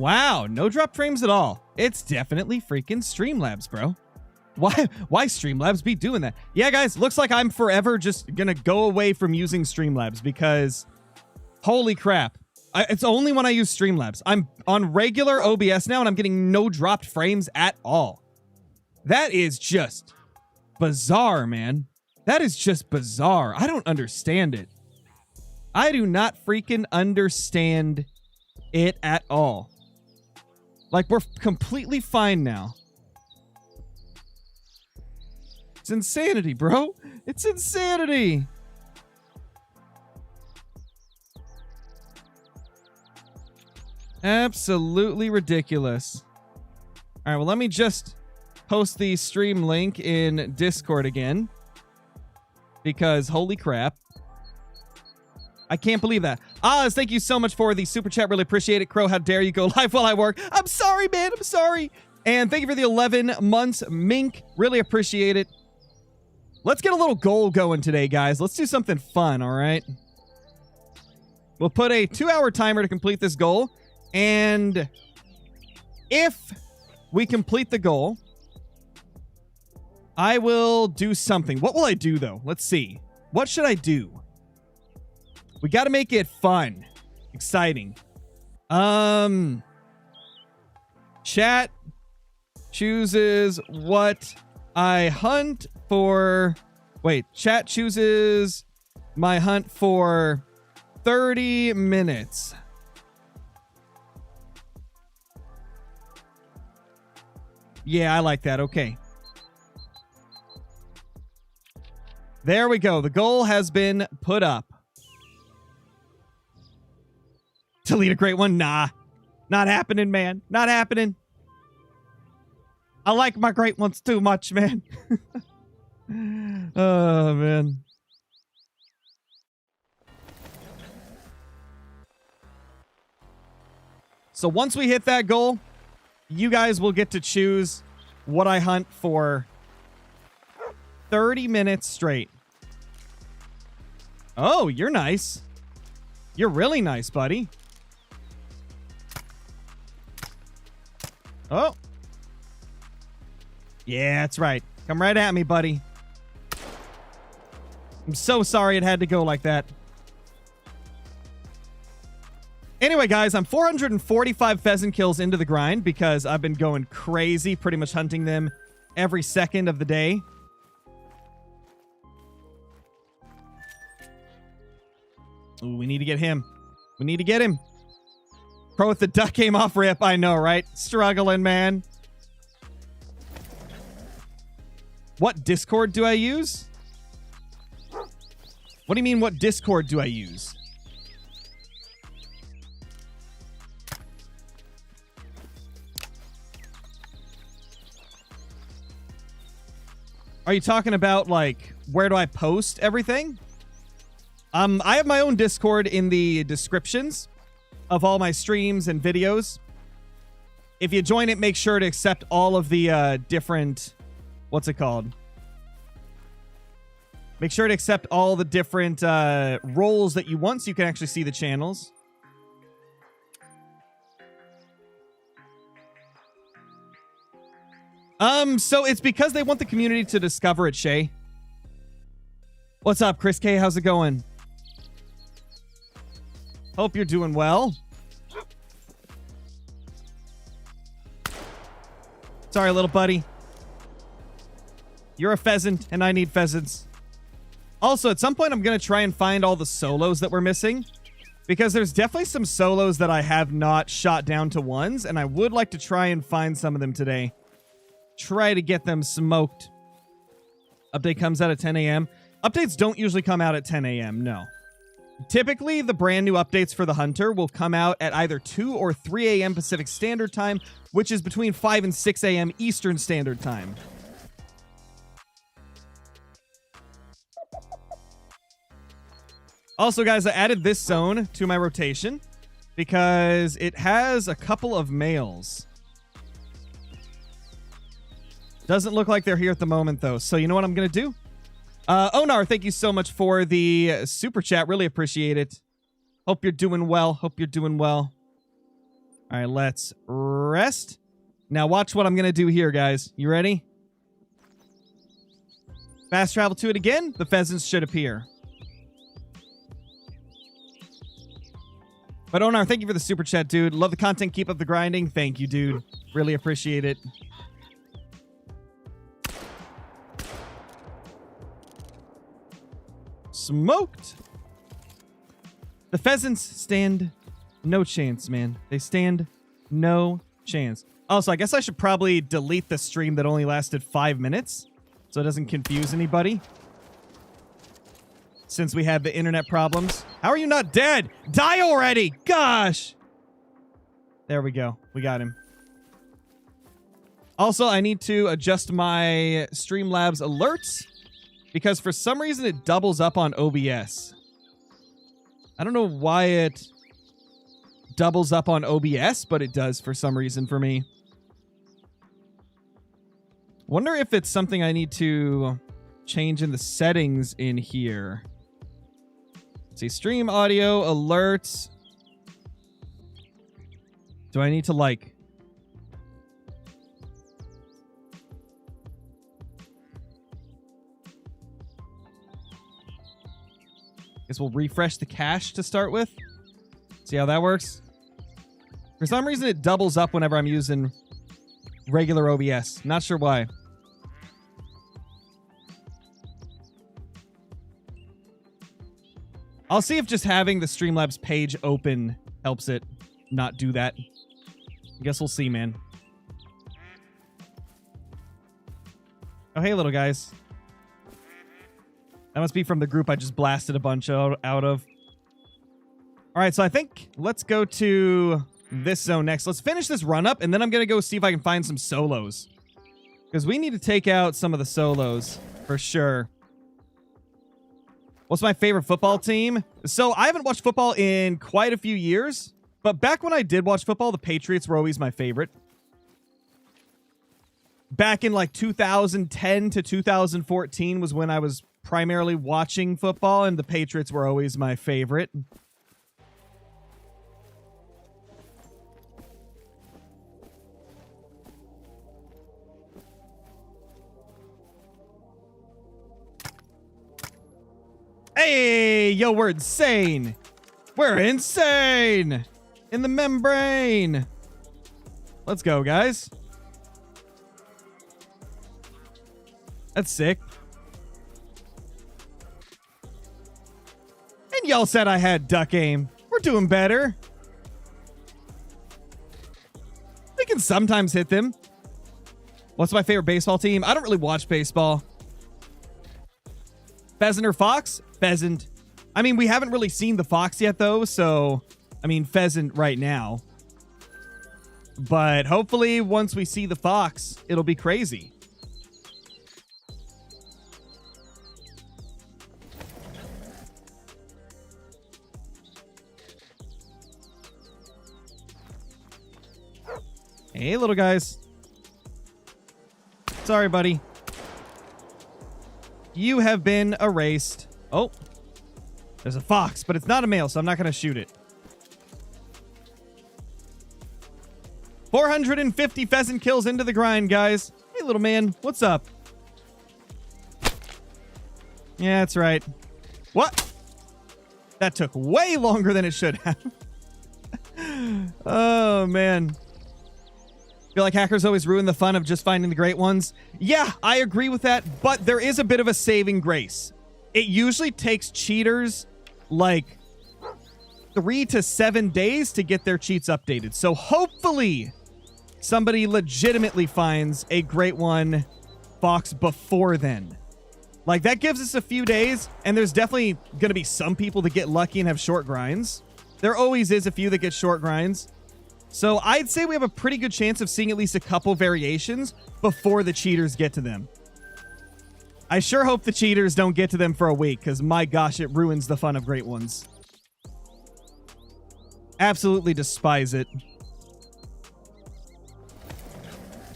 Wow, no drop frames at all. It's definitely freaking Streamlabs, bro. Why Streamlabs be doing that? Yeah, guys, looks like I'm forever just gonna go away from using Streamlabs because holy crap. It's only when I use Streamlabs. I'm on regular OBS now and I'm getting no dropped frames at all. That is just bizarre, man. That is just bizarre. I don't understand it. I do not freaking understand it at all. Like, we're completely fine now. It's insanity, bro. It's insanity. Absolutely ridiculous. All right, well, let me just post the stream link in Discord again. Because holy crap. I can't believe that. Oz, thank you so much for the super chat. Really appreciate it. Crow, how dare you go live while I work? I'm sorry, man. I'm sorry. And thank you for the 11 months. Mink, really appreciate it. Let's get a little goal going today, guys. Let's do something fun, all right? We'll put a 2-hour timer to complete this goal. And if we complete the goal, I will do something. What will I do, though? Let's see. What should I do? We got to make it fun. Exciting. Chat chooses what I hunt for. Wait, chat chooses my hunt for 30 minutes. Yeah, I like that. Okay. There we go. The goal has been put up. Delete a great one? Nah. Not happening, man. Not happening. I like my great ones too much, man. Oh, man. So once we hit that goal, you guys will get to choose what I hunt for 30 minutes straight. Oh, you're nice. You're really nice, buddy. Oh. Yeah, that's right. Come right at me, buddy. I'm so sorry it had to go like that. Anyway, guys, I'm 445 pheasant kills into the grind because I've been going crazy, pretty much hunting them every second of the day. Ooh, we need to get him. We need to get him. Crow with the duck came off rip. I know, right? Struggling, man. What Discord do I use? What do you mean, what Discord do I use? Are you talking about, like, where do I post everything? I have my own Discord in the descriptions of all my streams and videos. If you join it, make sure to accept all of the different... What's it called? Make sure to accept all the different roles that you want so you can actually see the channels. So it's because they want the community to discover it, Shay. What's up, Chris K? How's it going? Hope you're doing well. Sorry, little buddy. You're a pheasant, and I need pheasants. Also, at some point, I'm going to try and find all the solos that we're missing. Because there's definitely some solos that I have not shot down to ones, and I would like to try and find some of them today. Try to get them smoked. Update comes out at 10 a.m. Updates don't usually come out at 10 a.m., no. Typically, the brand new updates for the Hunter will come out at either 2 or 3 a.m. Pacific Standard Time, which is between 5 and 6 a.m. Eastern Standard Time. Also, guys, I added this zone to my rotation because it has a couple of males. Doesn't look like they're here at the moment, though. So you know what I'm going to do? Onar, thank you so much for the super chat. Really appreciate it. Hope you're doing well. Hope you're doing well. All right, let's rest. Now watch what I'm going to do here, guys. You ready? Fast travel to it again. The pheasants should appear. But Onar, thank you for the super chat, dude. Love the content. Keep up the grinding. Thank you, dude. Really appreciate it. Smoked. The pheasants stand no chance, man. They stand no chance. Also, I guess I should probably delete the stream that only lasted 5 minutes so it doesn't confuse anybody. Since we had the internet problems. How are you not dead? Die already! Gosh! There we go. We got him. Also, I need to adjust my Streamlabs alerts because for some reason it doubles up on OBS. I don't know why it doubles up on OBS, but it does for some reason for me. Wonder if it's something I need to change in the settings in here. Let's see, stream audio, alerts. Do I need to like... Guess we'll refresh the cache to start with. See how that works? For some reason, it doubles up whenever I'm using regular OBS. Not sure why. I'll see if just having the Streamlabs page open helps it not do that. I guess we'll see, man. Oh, hey, little guys. That must be from the group I just blasted a bunch out of. All right, so I think let's go to this zone next. Let's finish this run up, and then I'm going to go see if I can find some solos. Because we need to take out some of the solos, for sure. What's my favorite football team? So I haven't watched football in quite a few years, but back when I did watch football, the Patriots were always my favorite. Back in like 2010 to 2014 was when I was primarily watching football, and the Patriots were always my favorite. Hey, yo, we're insane. We're insane. In the membrane. Let's go, guys. That's sick. And y'all said I had duck aim. We're doing better. We can sometimes hit them. What's my favorite baseball team? I don't really watch baseball. Pheasant or fox? Pheasant. I mean, we haven't really seen the fox yet, though, so... I mean, pheasant right now. But hopefully, once we see the fox, it'll be crazy. Hey, little guys. Sorry, buddy. You have been erased. Oh. There's a fox, but it's not a male, so I'm not going to shoot it. 450 pheasant kills into the grind, guys. Hey, little man. What's up? Yeah, that's right. What? That took way longer than it should have. Oh, man. Feel like hackers always ruin the fun of just finding the great ones. Yeah, I agree with that, but there is a bit of a saving grace. It usually takes cheaters like 3 to 7 days to get their cheats updated. So hopefully somebody legitimately finds a great one fox before then. Like, that gives us a few days, and there's definitely going to be some people that get lucky and have short grinds. There always is a few that get short grinds. So I'd say we have a pretty good chance of seeing at least a couple variations before the cheaters get to them. I sure hope the cheaters don't get to them for a week, because my gosh, it ruins the fun of great ones. Absolutely despise it.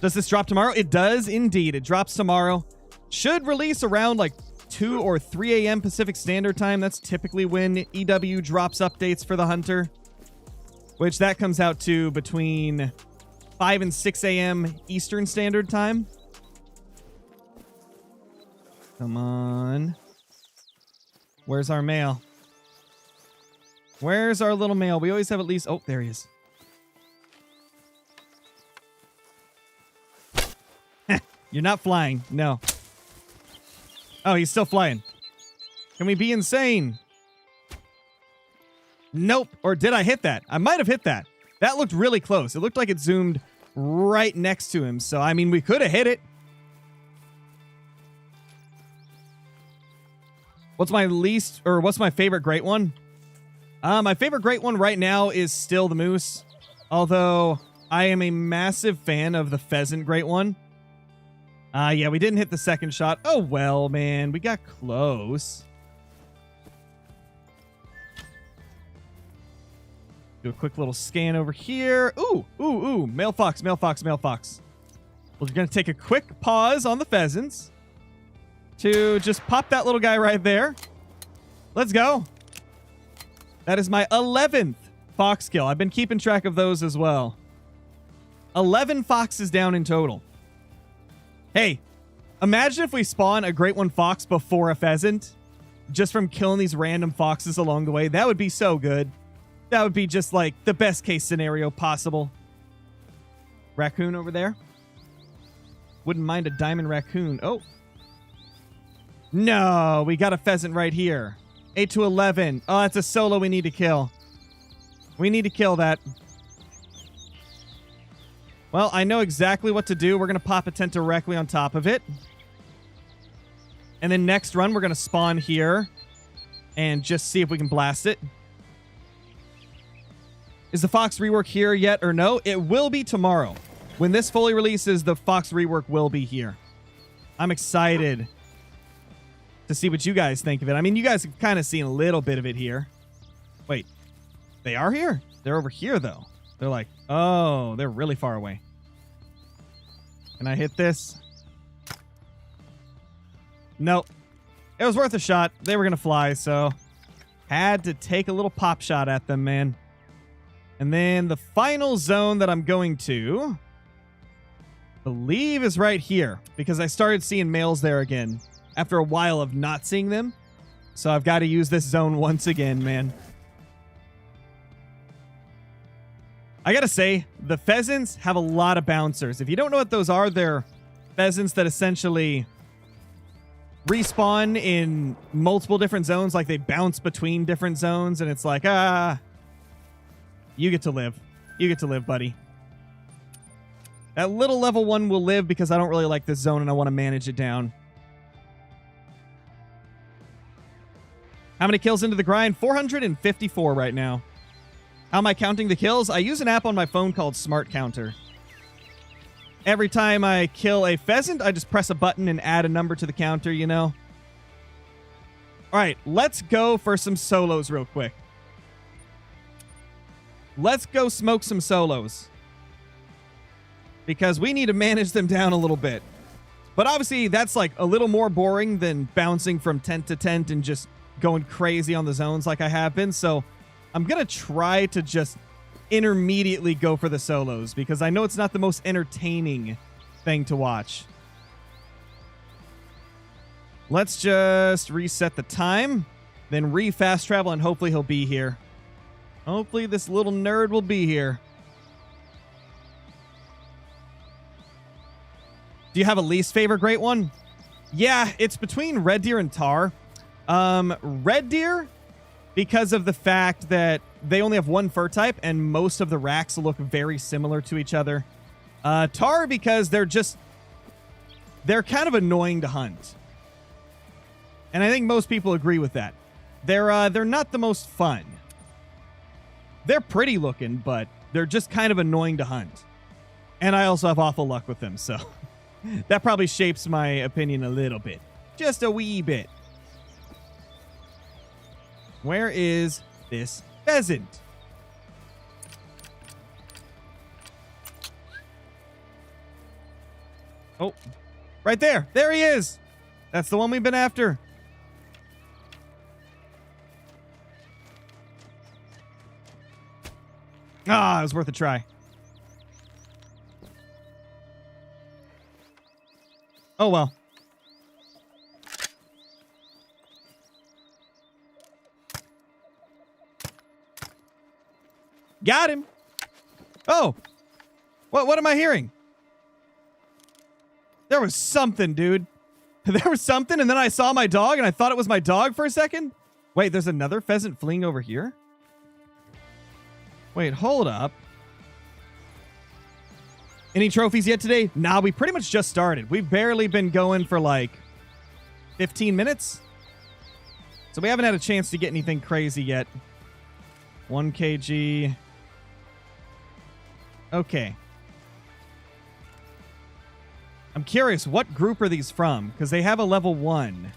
Does this drop tomorrow? It does indeed. It drops tomorrow. Should release around like 2 or 3 a.m. Pacific Standard Time. That's typically when EW drops updates for the Hunter. which that comes out to between 5 and 6 a.m. Eastern Standard Time. Come on. Where's our male? Where's our little male? We always have at least... Oh, there he is. You're not flying. No. Oh, he's still flying. Can we be insane? Nope. Or did I hit that? I might have hit that. That looked really close. It looked like it zoomed right next to him. So, I mean, we could have hit it. What's my favorite great one? My favorite great one right now is still the moose. Although, I am a massive fan of the pheasant great one. Yeah, we didn't hit the second shot. Oh, well, man. We got close. Do a quick little scan over here. Ooh, ooh, ooh. Male fox, male fox, male fox. We're going to take a quick pause on the pheasants to just pop that little guy right there. Let's go. That is my 11th fox kill. I've been keeping track of those as well. 11 foxes down in total. Hey, imagine if we spawn a great one fox before a pheasant, just from killing these random foxes along the way. That would be so good. That would be just like the best case scenario possible. Raccoon over there. Wouldn't mind a diamond raccoon. Oh. No, we got a pheasant right here. 8 to 11. Oh, that's a solo we need to kill. We need to kill that. Well, I know exactly what to do. We're going to pop a tent directly on top of it. And then next run, we're going to spawn here and just see if we can blast it. Is the Fox rework here yet or no? It will be tomorrow. When this fully releases, the Fox rework will be here. I'm excited to see what you guys think of it. I mean, you guys have kind of seen a little bit of it here. Wait, they are here? They're over here, though. They're like, oh, they're really far away. Can I hit this? Nope. It was worth a shot. They were going to fly, so had to take a little pop shot at them, man. And then the final zone that I'm going to, believe, is right here, because I started seeing males there again after a while of not seeing them. So I've got to use this zone once again, man. I gotta say, the pheasants have a lot of bouncers. If you don't know what those are, they're pheasants that essentially respawn in multiple different zones. Like, they bounce between different zones, and it's like, you get to live. You get to live, buddy. That little level 1 will live because I don't really like this zone and I want to manage it down. How many kills into the grind? 454 right now. How am I counting the kills? I use an app on my phone called Smart Counter. Every time I kill a pheasant, I just press a button and add a number to the counter, you know? All right, let's go for some solos real quick. Let's go smoke some solos, because we need to manage them down a little bit. But obviously, that's like a little more boring than bouncing from tent to tent and just going crazy on the zones like I have been. So I'm going to try to just intermediately go for the solos, because I know it's not the most entertaining thing to watch. Let's just reset the time, then re-fast travel, and hopefully he'll be here. Hopefully this little nerd will be here. Do you have a least favorite great one? Yeah, it's between red deer and tar. Red deer, because of the fact that they only have one fur type and most of the racks look very similar to each other. Tar, because they're kind of annoying to hunt. And I think most people agree with that. They're not the most fun. They're pretty looking, but they're just kind of annoying to hunt. And I also have awful luck with them, so that probably shapes my opinion a little bit. Just a wee bit. Where is this pheasant? Oh, right there. There he is. That's the one we've been after. Ah, it was worth a try. Oh, well. Got him. Oh. What am I hearing? There was something, dude. There was something, and then I saw my dog, and I thought it was my dog for a second. Wait, there's another pheasant fleeing over here? Wait, hold up. Any trophies yet today? Nah, we pretty much just started. We've barely been going for like 15 minutes. So we haven't had a chance to get anything crazy yet. 1 kg. Okay. I'm curious, what group are these from? Because they have a level 1.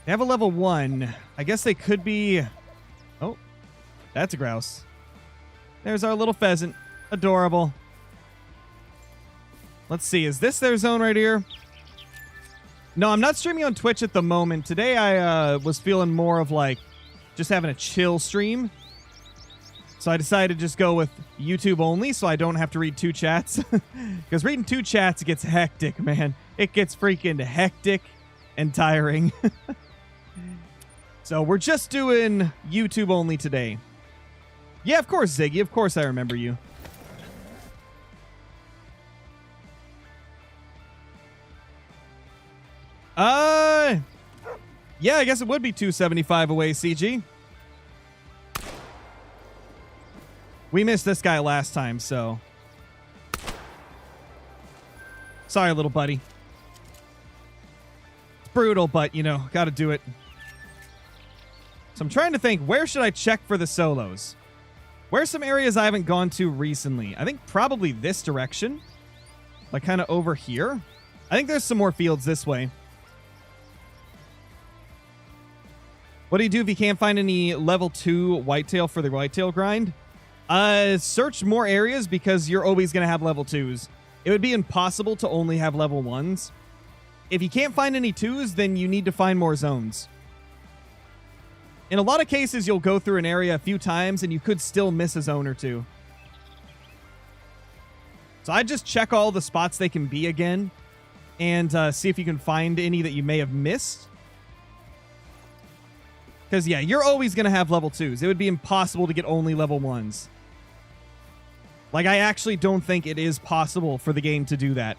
They have a level 1. I guess they could be... Oh, that's a grouse. There's our little pheasant. Adorable. Let's see. Is this their zone right here? No, I'm not streaming on Twitch at the moment. Today I was feeling more of like just having a chill stream. So I decided to just go with YouTube only so I don't have to read 2 chats. Because reading 2 chats gets hectic, man. It gets freaking hectic and tiring. So we're just doing YouTube only today. Yeah, of course, Ziggy. Of course I remember you. Yeah, I guess it would be 275 away, CG. We missed this guy last time, so... Sorry, little buddy. It's brutal, but, you know, gotta do it. So I'm trying to think, where should I check for the solos? Where's some areas I haven't gone to recently? I think probably this direction. Like, kind of over here. I think there's some more fields this way. What do you do if you can't find any level 2 whitetail for the whitetail grind? Search more areas because you're always going to have level 2s. It would be impossible to only have level 1s. If you can't find any 2s, then you need to find more zones. In a lot of cases, you'll go through an area a few times and you could still miss a zone or 2. So I'd just check all the spots they can be again and see if you can find any that you may have missed. Because, yeah, you're always going to have level 2s. It would be impossible to get only level 1s. Like, I actually don't think it is possible for the game to do that.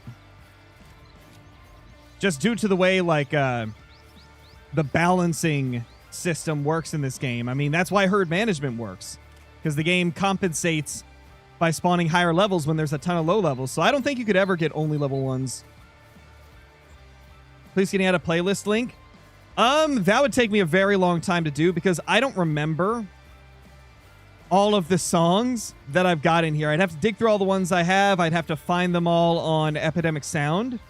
Just due to the way, like, the balancing system works in this game. I mean, that's why herd management works. Because the game compensates by spawning higher levels when there's a ton of low levels. So I don't think you could ever get only level 1s. Please can you add a playlist link? That would take me a very long time to do because I don't remember all of the songs that I've got in here. I'd have to dig through all the ones I have. I'd have to find them all on Epidemic Sound,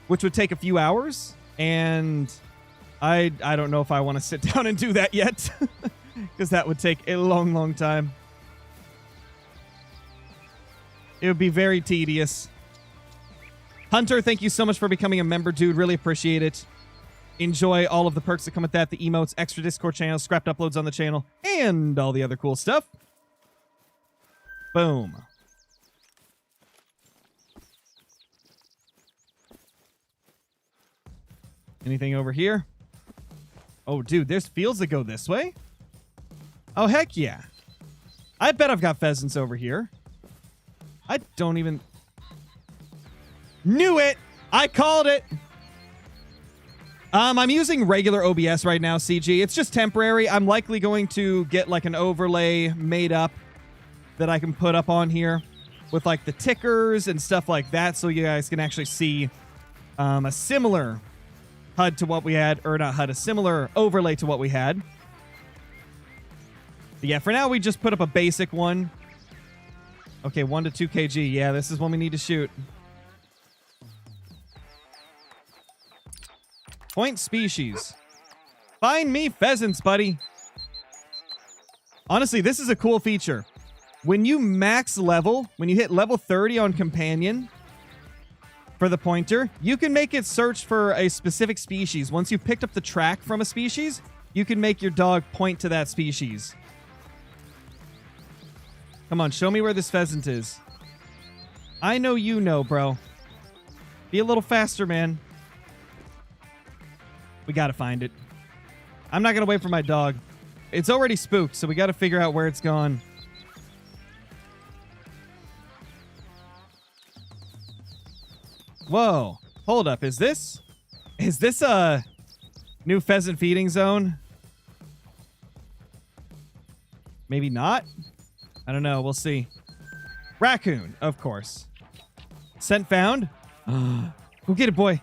which would take a few hours. And I don't know if I want to sit down and do that yet because that would take a long, long time. It would be very tedious. Hunter, thank you so much for becoming a member, dude. Really appreciate it. Enjoy all of the perks that come with that, the emotes, extra Discord channels, scrapped uploads on the channel, and all the other cool stuff. Boom. Anything over here? Oh, dude, there's fields that go this way? Oh, heck yeah. I bet I've got pheasants over here. I don't even... Knew it! I called it! I'm using regular OBS right now, CG. It's just temporary. I'm likely going to get like an overlay made up that I can put up on here with like the tickers and stuff like that so you guys can actually see a similar HUD to what we had, or not HUD, a similar overlay to what we had. But yeah, for now we just put up a basic one. Okay, 1 to 2 kg. Yeah, this is one we need to shoot. Point species. Find me pheasants, buddy. Honestly, this is a cool feature. When you max level, when you hit level 30 on companion for the pointer, you can make it search for a specific species. Once you've picked up the track from a species, you can make your dog point to that species. Come on, show me where this pheasant is. I know you know, bro. Be a little faster, man. We gotta find it. I'm not gonna wait for my dog. It's already spooked, so we gotta figure out where it's gone. Whoa. Hold up. Is this a new pheasant feeding zone? Maybe not? I don't know. We'll see. Raccoon, of course. Scent found. Go get it, boy.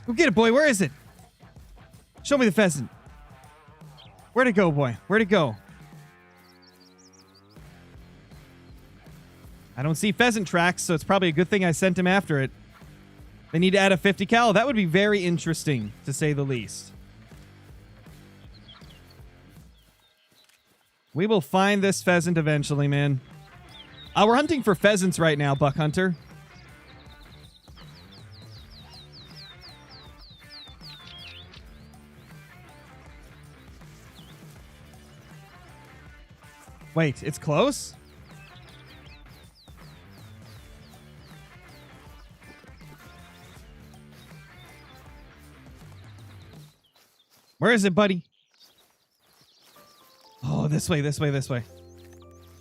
Go get it, boy. Where is it? Show me the pheasant. Where'd it go, boy? Where'd it go? I don't see pheasant tracks, so it's probably a good thing I sent him after it. They need to add a 50 cal. That would be very interesting, to say the least. We will find this pheasant eventually, man. We're hunting for pheasants right now, Buck Hunter. Wait, it's close? Where is it, buddy? Oh, this way, this way, this way.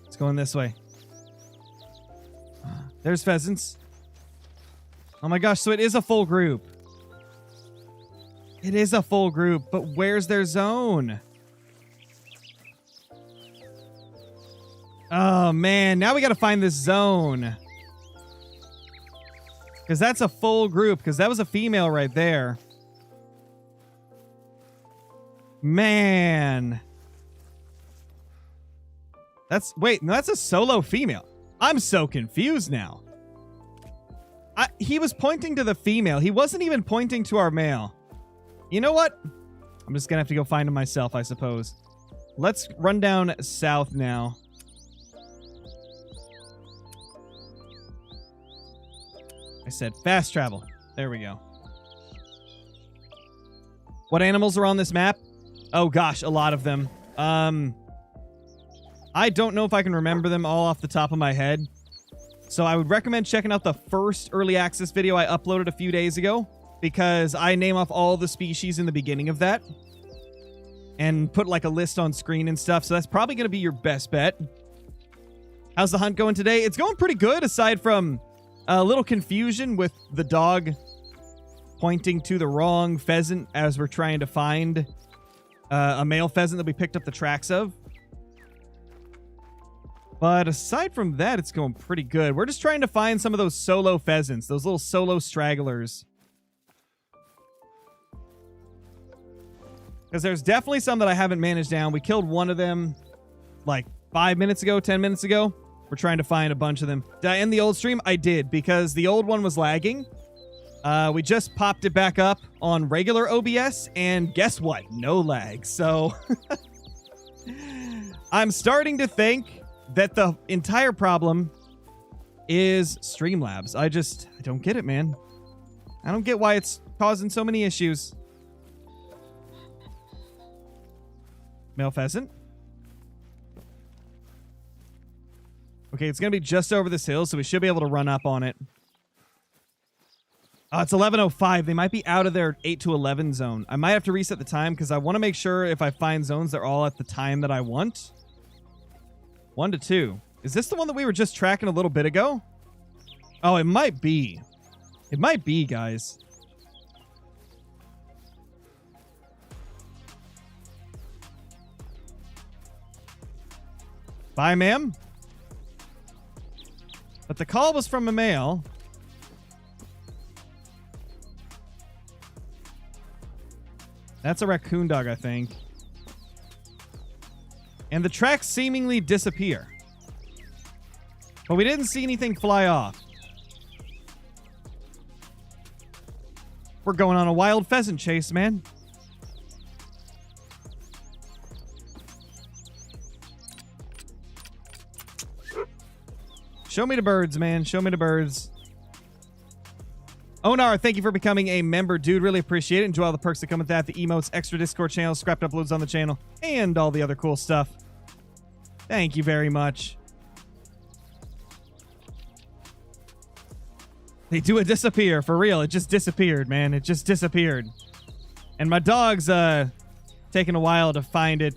It's going this way. There's pheasants. Oh my gosh, so it is a full group. It is a full group, but where's their zone? Oh man, now we gotta find this zone. Because that's a full group, because that was a female right there. Man. Wait, no, that's a solo female. I'm so confused now. He was pointing to the female. He wasn't even pointing to our male. You know what? I'm just gonna have to go find him myself, I suppose. Let's run down south now. I said fast travel. There we go. What animals are on this map? Oh gosh, a lot of them. I don't know if I can remember them all off the top of my head. So I would recommend checking out the first early access video I uploaded a few days ago, because I name off all the species in the beginning of that and put like a list on screen and stuff. So that's probably going to be your best bet. How's the hunt going today? It's going pretty good, aside from a little confusion with the dog pointing to the wrong pheasant as we're trying to find a male pheasant that we picked up the tracks of. But aside from that, it's going pretty good. We're just trying to find some of those solo pheasants, those little solo stragglers. Because there's definitely some that I haven't managed down. We killed one of them like 5 minutes ago, 10 minutes ago. We're trying to find a bunch of them. Did I end the old stream? I did, because the old one was lagging. We just popped it back up on regular OBS, and guess what? No lag. So I'm starting to think that the entire problem is Streamlabs. I don't get it, man. I don't get why it's causing so many issues. Male pheasant. Okay, it's going to be just over this hill, so we should be able to run up on it. Oh, it's 11:05. They might be out of their 8 to 11 zone. I might have to reset the time, because I want to make sure if I find zones, they're all at the time that I want. 1 to 2. Is this the one that we were just tracking a little bit ago? Oh, it might be. It might be, guys. Bye, ma'am. But the call was from a male. That's a raccoon dog, I think. And the tracks seemingly disappear. But we didn't see anything fly off. We're going on a wild pheasant chase, man. Show me the birds, man. Show me the birds. Onar, thank you for becoming a member, dude. Really appreciate it. Enjoy all the perks that come with that. The emotes, extra Discord channel, scrapped uploads on the channel, and all the other cool stuff. Thank you very much. They do disappear, for real. It just disappeared, man. It just disappeared. And my dog's taking a while to find it.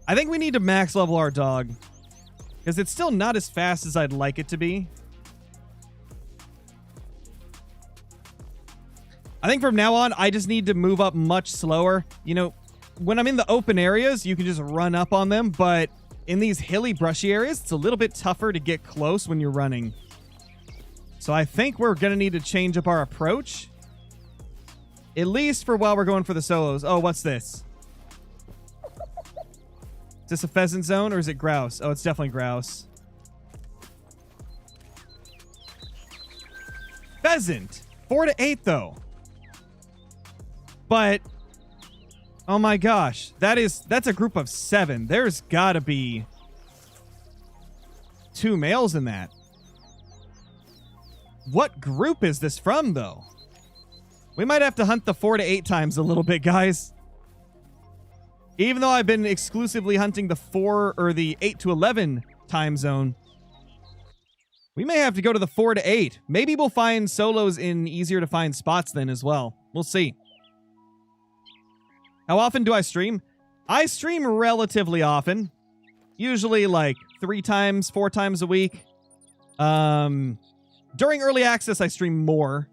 I think we need to max level our dog, because it's still not as fast as I'd like it to be. I think from now on, I just need to move up much slower. You know, when I'm in the open areas, you can just run up on them, but in these hilly, brushy areas, it's a little bit tougher to get close when you're running. So I think we're going to need to change up our approach, at least for while we're going for the solos. Oh, what's this? Is this a pheasant zone or is it grouse? Oh, it's definitely grouse. Pheasant. 4 to 8, though. But, oh my gosh, that's a group of 7. There's gotta be 2 males in that. What group is this from, though? We might have to hunt the 4 to 8 times a little bit, guys. Even though I've been exclusively hunting the 4 or the 8 to 11 time zone, we may have to go to the 4 to 8. Maybe we'll find solos in easier to find spots then as well. We'll see. How often do I stream? I stream relatively often. Usually like 3 times, 4 times a week. During early access, I stream more.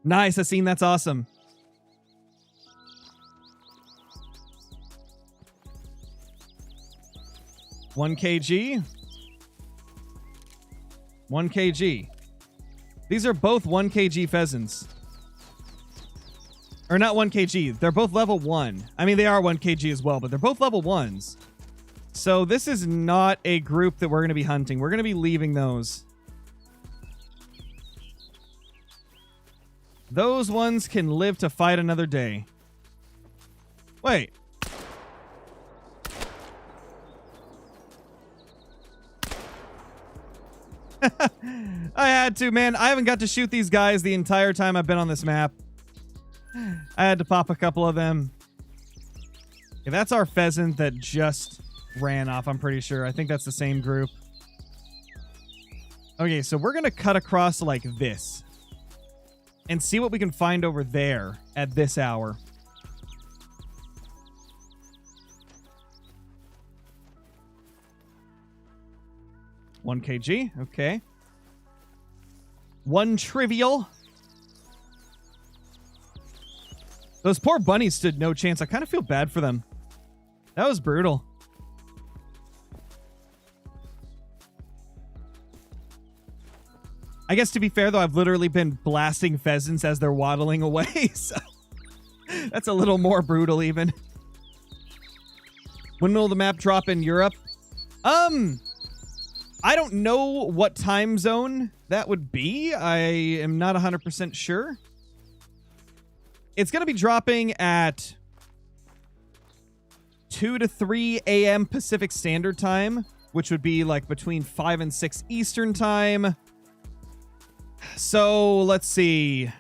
Nice, Asim, that's awesome. One kg. 1 kg. These are both 1 kg pheasants. Or not 1 kg. They're both level 1. I mean, they are 1 kg as well, but they're both level 1s. So this is not a group that we're going to be hunting. We're going to be leaving those. Those ones can live to fight another day. Wait. I had to, man. I haven't got to shoot these guys the entire time I've been on this map. I had to pop a couple of them. Okay, that's our pheasant that just ran off, I'm pretty sure. I think that's the same group. Okay, so we're going to cut across like this and see what we can find over there at this hour. One kg, okay. 1 trivial. Those poor bunnies stood no chance. I kind of feel bad for them. That was brutal. I guess to be fair, though, I've literally been blasting pheasants as they're waddling away, so that's a little more brutal even. When will the map drop in Europe? I don't know what time zone that would be. I am not 100% sure. It's going to be dropping at 2 to 3 a.m. Pacific Standard Time, which would be like between 5 and 6 Eastern Time. So, let's see.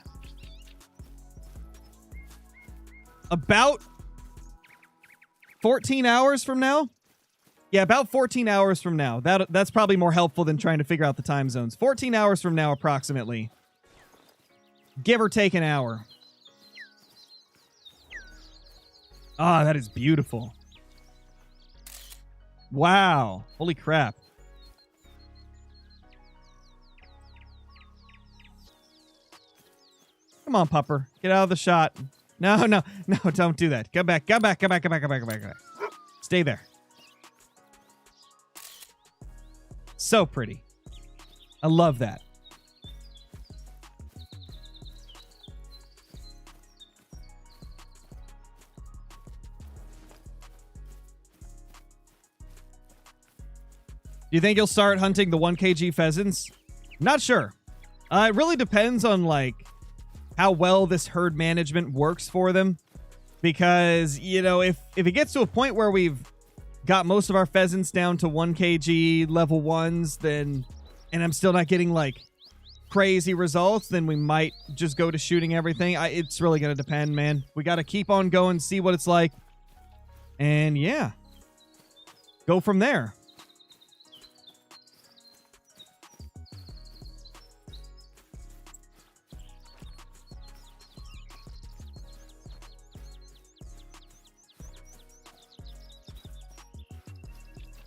About 14 hours from now? Yeah, about 14 hours from now. That's probably more helpful than trying to figure out the time zones. 14 hours from now, approximately. Give or take an hour. Ah, that is beautiful. Wow. Holy crap. Come on, pupper. Get out of the shot. No, no, no, don't do that. Come back, come back, come back, come back, come back, come back, come back. Stay there. So pretty. I love that. Do you think you'll start hunting the 1 kg pheasants? Not sure. It really depends on, like, how well this herd management works for them. Because, you know, if it gets to a point where we've got most of our pheasants down to 1 kg level 1s, then, and I'm still not getting, like, crazy results, then we might just go to shooting everything. It's really going to depend, man. We got to keep on going, see what it's like. And, yeah. Go from there.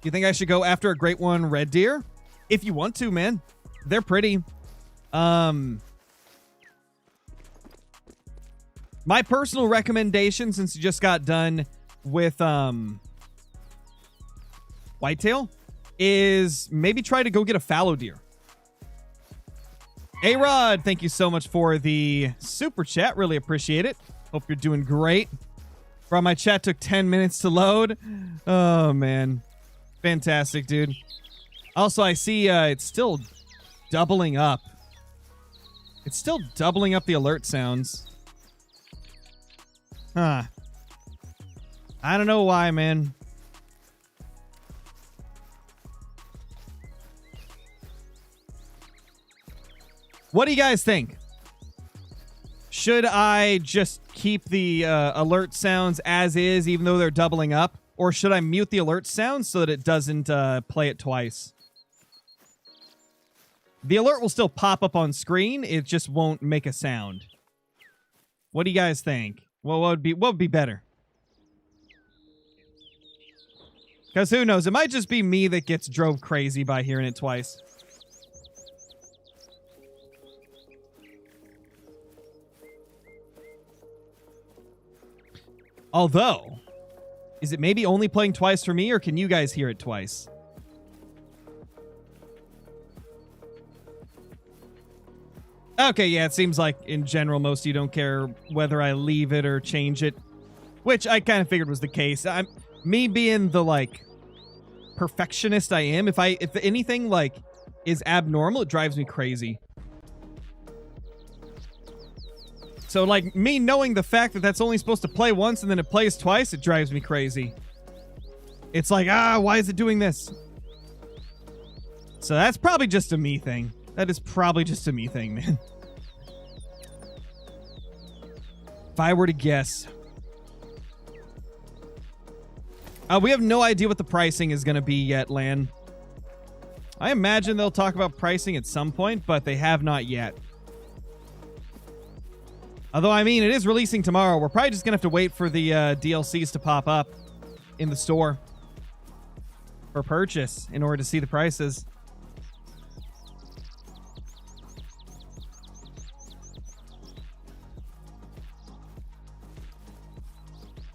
You think I should go after a great one red deer? If you want to, man. They're pretty. My personal recommendation, since you just got done with whitetail, is maybe try to go get a fallow deer. A-Rod, thank you so much for the super chat. Really appreciate it. Hope you're doing great. Bro, my chat took 10 minutes to load. Oh, man. Fantastic, dude. Also, I see it's still doubling up. It's still doubling up the alert sounds. Huh. I don't know why, man. What do you guys think? Should I just keep the alert sounds as is, even though they're doubling up? Or should I mute the alert sounds so that it doesn't play it twice? The alert will still pop up on screen. It just won't make a sound. What do you guys think? Well, what would be better? Because who knows? It might just be me that gets drove crazy by hearing it twice. Although, is it maybe only playing twice for me, or can you guys hear it twice? Okay, yeah, it seems like in general most of you don't care whether I leave it or change it, which I kind of figured was the case. Me being the like perfectionist I am, if anything like is abnormal, it drives me crazy. So, like, me knowing the fact that that's only supposed to play once and then it plays twice, it drives me crazy. It's like, why is it doing this? So that's probably just a me thing. That is probably just a me thing, man. If I were to guess. We have no idea what the pricing is going to be yet, Lan. I imagine they'll talk about pricing at some point, but they have not yet. Although, I mean, it is releasing tomorrow. We're probably just going to have to wait for the DLCs to pop up in the store for purchase in order to see the prices.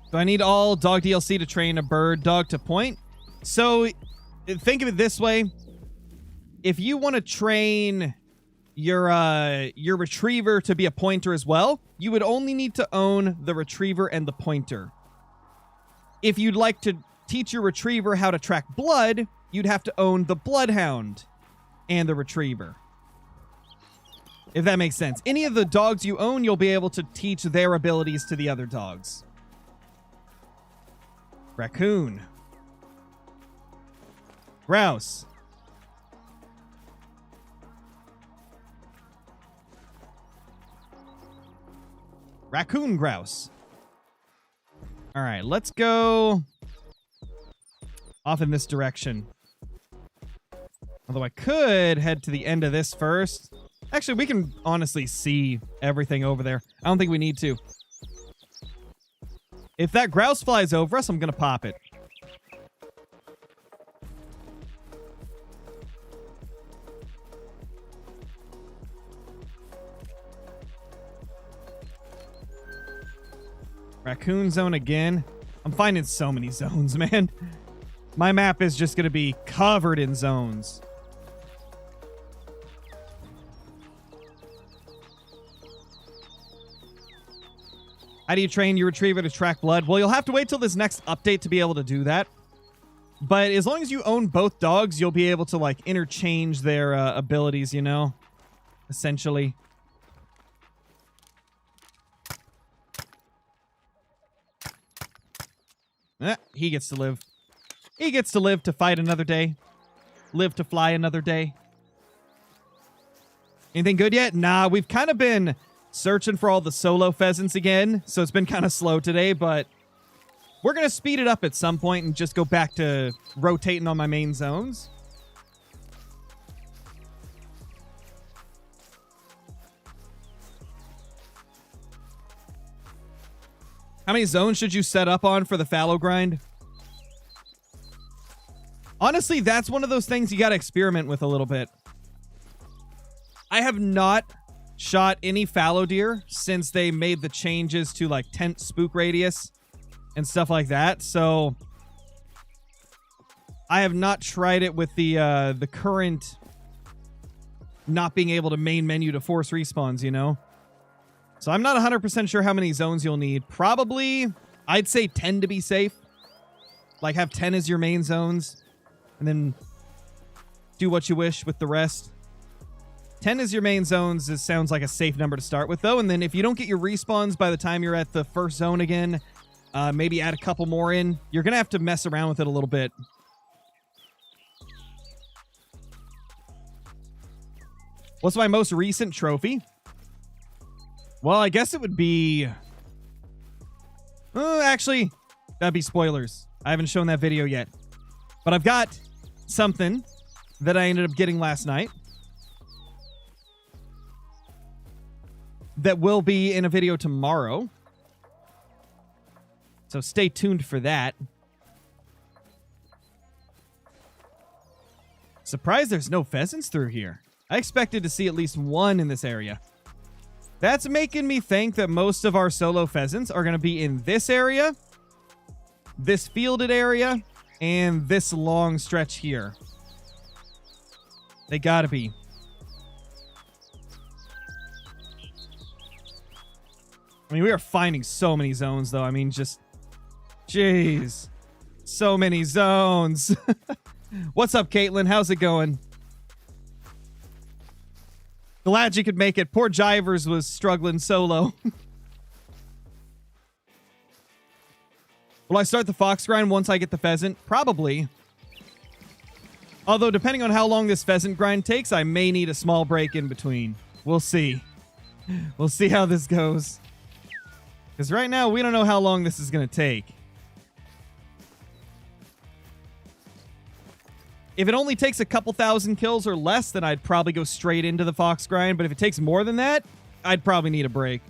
Do I need all dog DLC to train a bird dog to point? So, think of it this way. If you want to train your retriever to be a pointer as well, you would only need to own the retriever and the pointer. If you'd like to teach your retriever how to track blood, you'd have to own the bloodhound and the retriever. If that makes sense. Any of the dogs you own, you'll be able to teach their abilities to the other dogs. Raccoon. Grouse. Raccoon grouse. All right, let's go off in this direction. Although I could head to the end of this first. Actually, we can honestly see everything over there. I don't think we need to. If that grouse flies over us, I'm going to pop it. Raccoon zone again. I'm finding so many zones, man. My map is just going to be covered in zones. How do you train your retriever to track blood? Well, you'll have to wait till this next update to be able to do that. But as long as you own both dogs, you'll be able to, like, interchange their abilities, you know? Essentially. He gets to live. He gets to live to fight another day. Live to fly another day. Anything good yet? Nah, we've kind of been searching for all the solo pheasants again, so it's been kind of slow today, but we're going to speed it up at some point and just go back to rotating on my main zones. How many zones should you set up on for the fallow grind? Honestly, that's one of those things you got to experiment with a little bit. I have not shot any fallow deer since they made the changes to like tent spook radius and stuff like that. So I have not tried it with the current not being able to main menu to force respawns, you know? So I'm not 100% sure how many zones you'll need. Probably, I'd say 10 to be safe. Like have 10 as your main zones and then do what you wish with the rest. 10 as your main zones sounds like a safe number to start with, though. And then if you don't get your respawns by the time you're at the first zone again, maybe add a couple more in. You're going to have to mess around with it a little bit. What's my most recent trophy? Well, I guess it would be... actually, that'd be spoilers. I haven't shown that video yet. But I've got something that I ended up getting last night that will be in a video tomorrow. So stay tuned for that. Surprised there's no pheasants through here. I expected to see at least one in this area. That's making me think that most of our solo pheasants are going to be in this area, this fielded area, and this long stretch here. They gotta be. I mean, we are finding so many zones, though. I mean, just... Jeez. So many zones. What's up, Caitlin? How's it going? Glad you could make it. Poor Jivers was struggling solo. Will I start the fox grind once I get the pheasant? Probably. Although, depending on how long this pheasant grind takes, I may need a small break in between. We'll see. We'll see how this goes. Because right now, we don't know how long this is going to take. If it only takes a couple thousand kills or less, then I'd probably go straight into the fox grind. But if it takes more than that, I'd probably need a break.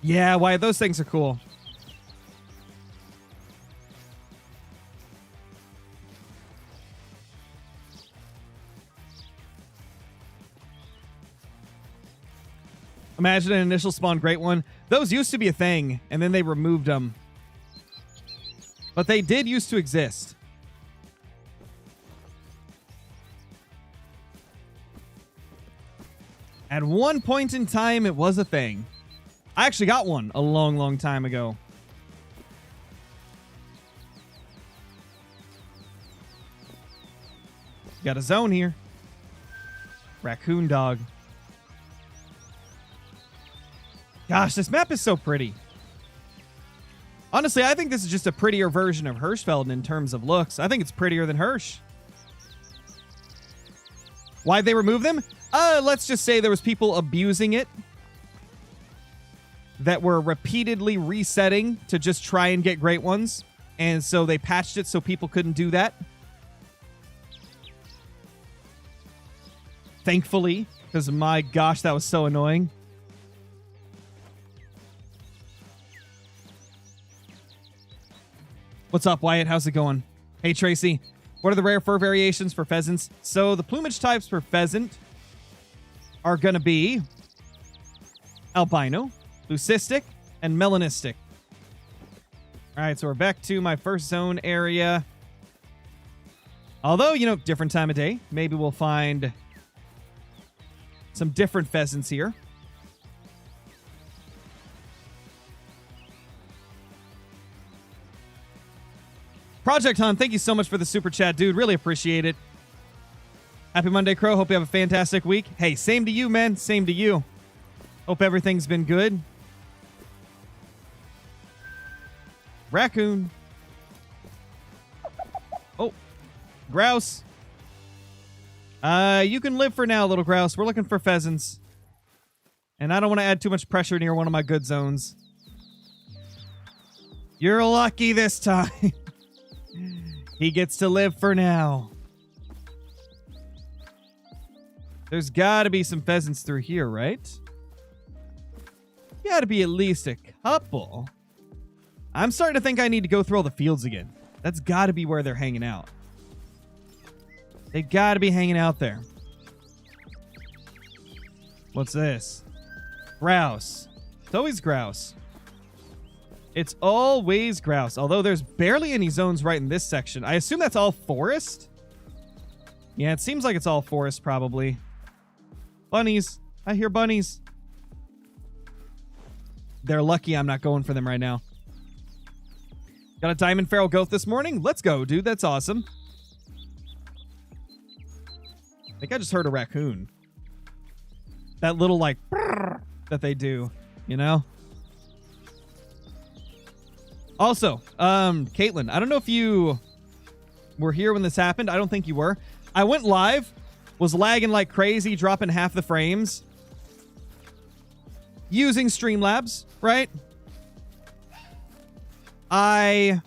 Yeah, why? Those things are cool. Imagine an initial spawn great one. Those used to be a thing, and then they removed them. But they did used to exist. At one point in time, it was a thing. I actually got one a long, long time ago. Got a zone here. Raccoon dog. Gosh, this map is so pretty. Honestly, I think this is just a prettier version of Hirschfelden in terms of looks. I think it's prettier than Hirsch. Why'd they remove them? Let's just say there was people abusing it that were repeatedly resetting to just try and get great ones. And so they patched it so people couldn't do that. Thankfully, because my gosh, that was so annoying. What's up, Wyatt? How's it going? Hey, Tracy. What are the rare fur variations for pheasants? So the plumage types for pheasant are going to be albino, leucistic, and melanistic. All right, so we're back to my first zone area. Although, you know, different time of day. Maybe we'll find some different pheasants here. Project Hunt, thank you so much for the super chat, dude. Really appreciate it. Happy Monday, Crow. Hope you have a fantastic week. Hey, same to you, man. Same to you. Hope everything's been good. Raccoon. Oh, grouse. You can live for now, little grouse. We're looking for pheasants. And I don't want to add too much pressure near one of my good zones. You're lucky this time. He gets to live for now. There's got to be some pheasants through here, right? Got to be at least a couple. I'm starting to think I need to go through all the fields again. That's got to be where they're hanging out. They got to be hanging out there. What's this? Grouse. It's always grouse. It's always grouse. Although there's barely any zones right in this section. I assume that's all forest? Yeah, it seems like it's all forest probably. Bunnies. I hear bunnies. They're lucky I'm not going for them right now. Got a diamond feral goat this morning? Let's go, dude. That's awesome. I think I just heard a raccoon. That little, like, that they do, you know? Also, Caitlin, I don't know if you were here when this happened. I don't think you were. I went live, was lagging like crazy, dropping half the frames. Using Streamlabs, right? I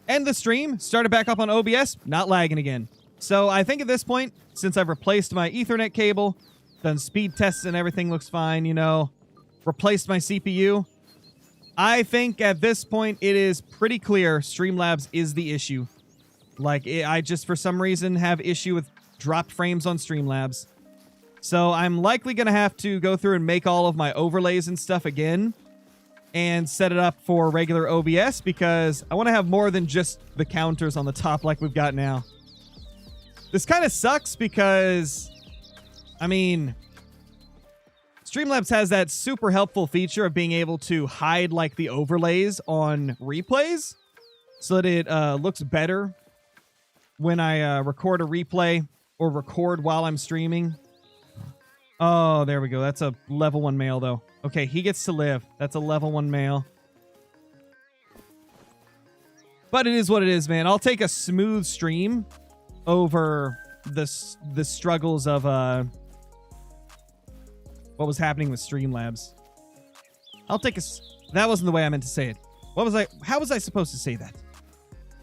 end the stream, started back up on OBS, not lagging again. So I think at this point, since I've replaced my Ethernet cable, done speed tests and everything looks fine, you know, replaced my CPU, I think at this point it is pretty clear Streamlabs is the issue. Like, I just for some reason have issue with dropped frames on Streamlabs. So I'm likely going to have to go through and make all of my overlays and stuff again and set it up for regular OBS because I want to have more than just the counters on the top like we've got now. This kind of sucks because, I mean, Streamlabs has that super helpful feature of being able to hide like the overlays on replays so that it looks better when I record a replay or record while I'm streaming. Oh, there we go. That's a level 1 male, though. Okay, he gets to live. That's a level 1 male. But it is what it is, man. I'll take a smooth stream over the struggles of what was happening with Streamlabs. I'll take a... That wasn't the way I meant to say it. What was I... How was I supposed to say that?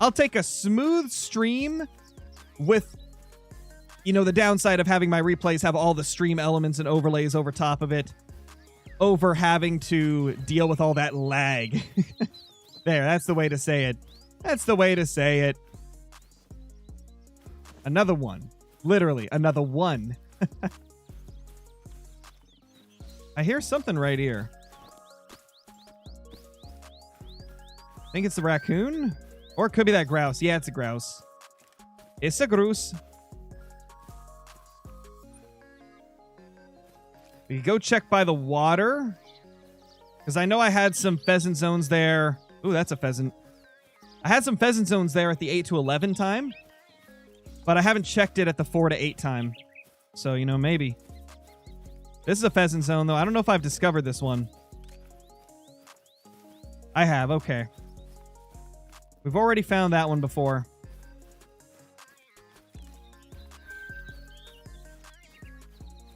I'll take a smooth stream with... You know, the downside of having my replays have all the stream elements and overlays over top of it. Over having to deal with all that lag. There, that's the way to say it. That's the way to say it. Another one. Literally, another one. I hear something right here. I think it's the raccoon? Or it could be that grouse. Yeah, it's a grouse. It's a grouse. We could go check by the water. Because I know I had some pheasant zones there. Ooh, that's a pheasant. I had some pheasant zones there at the 8 to 11 time. But I haven't checked it at the 4 to 8 time. So, you know, maybe. This is a pheasant zone, though. I don't know if I've discovered this one. I have, okay. We've already found that one before.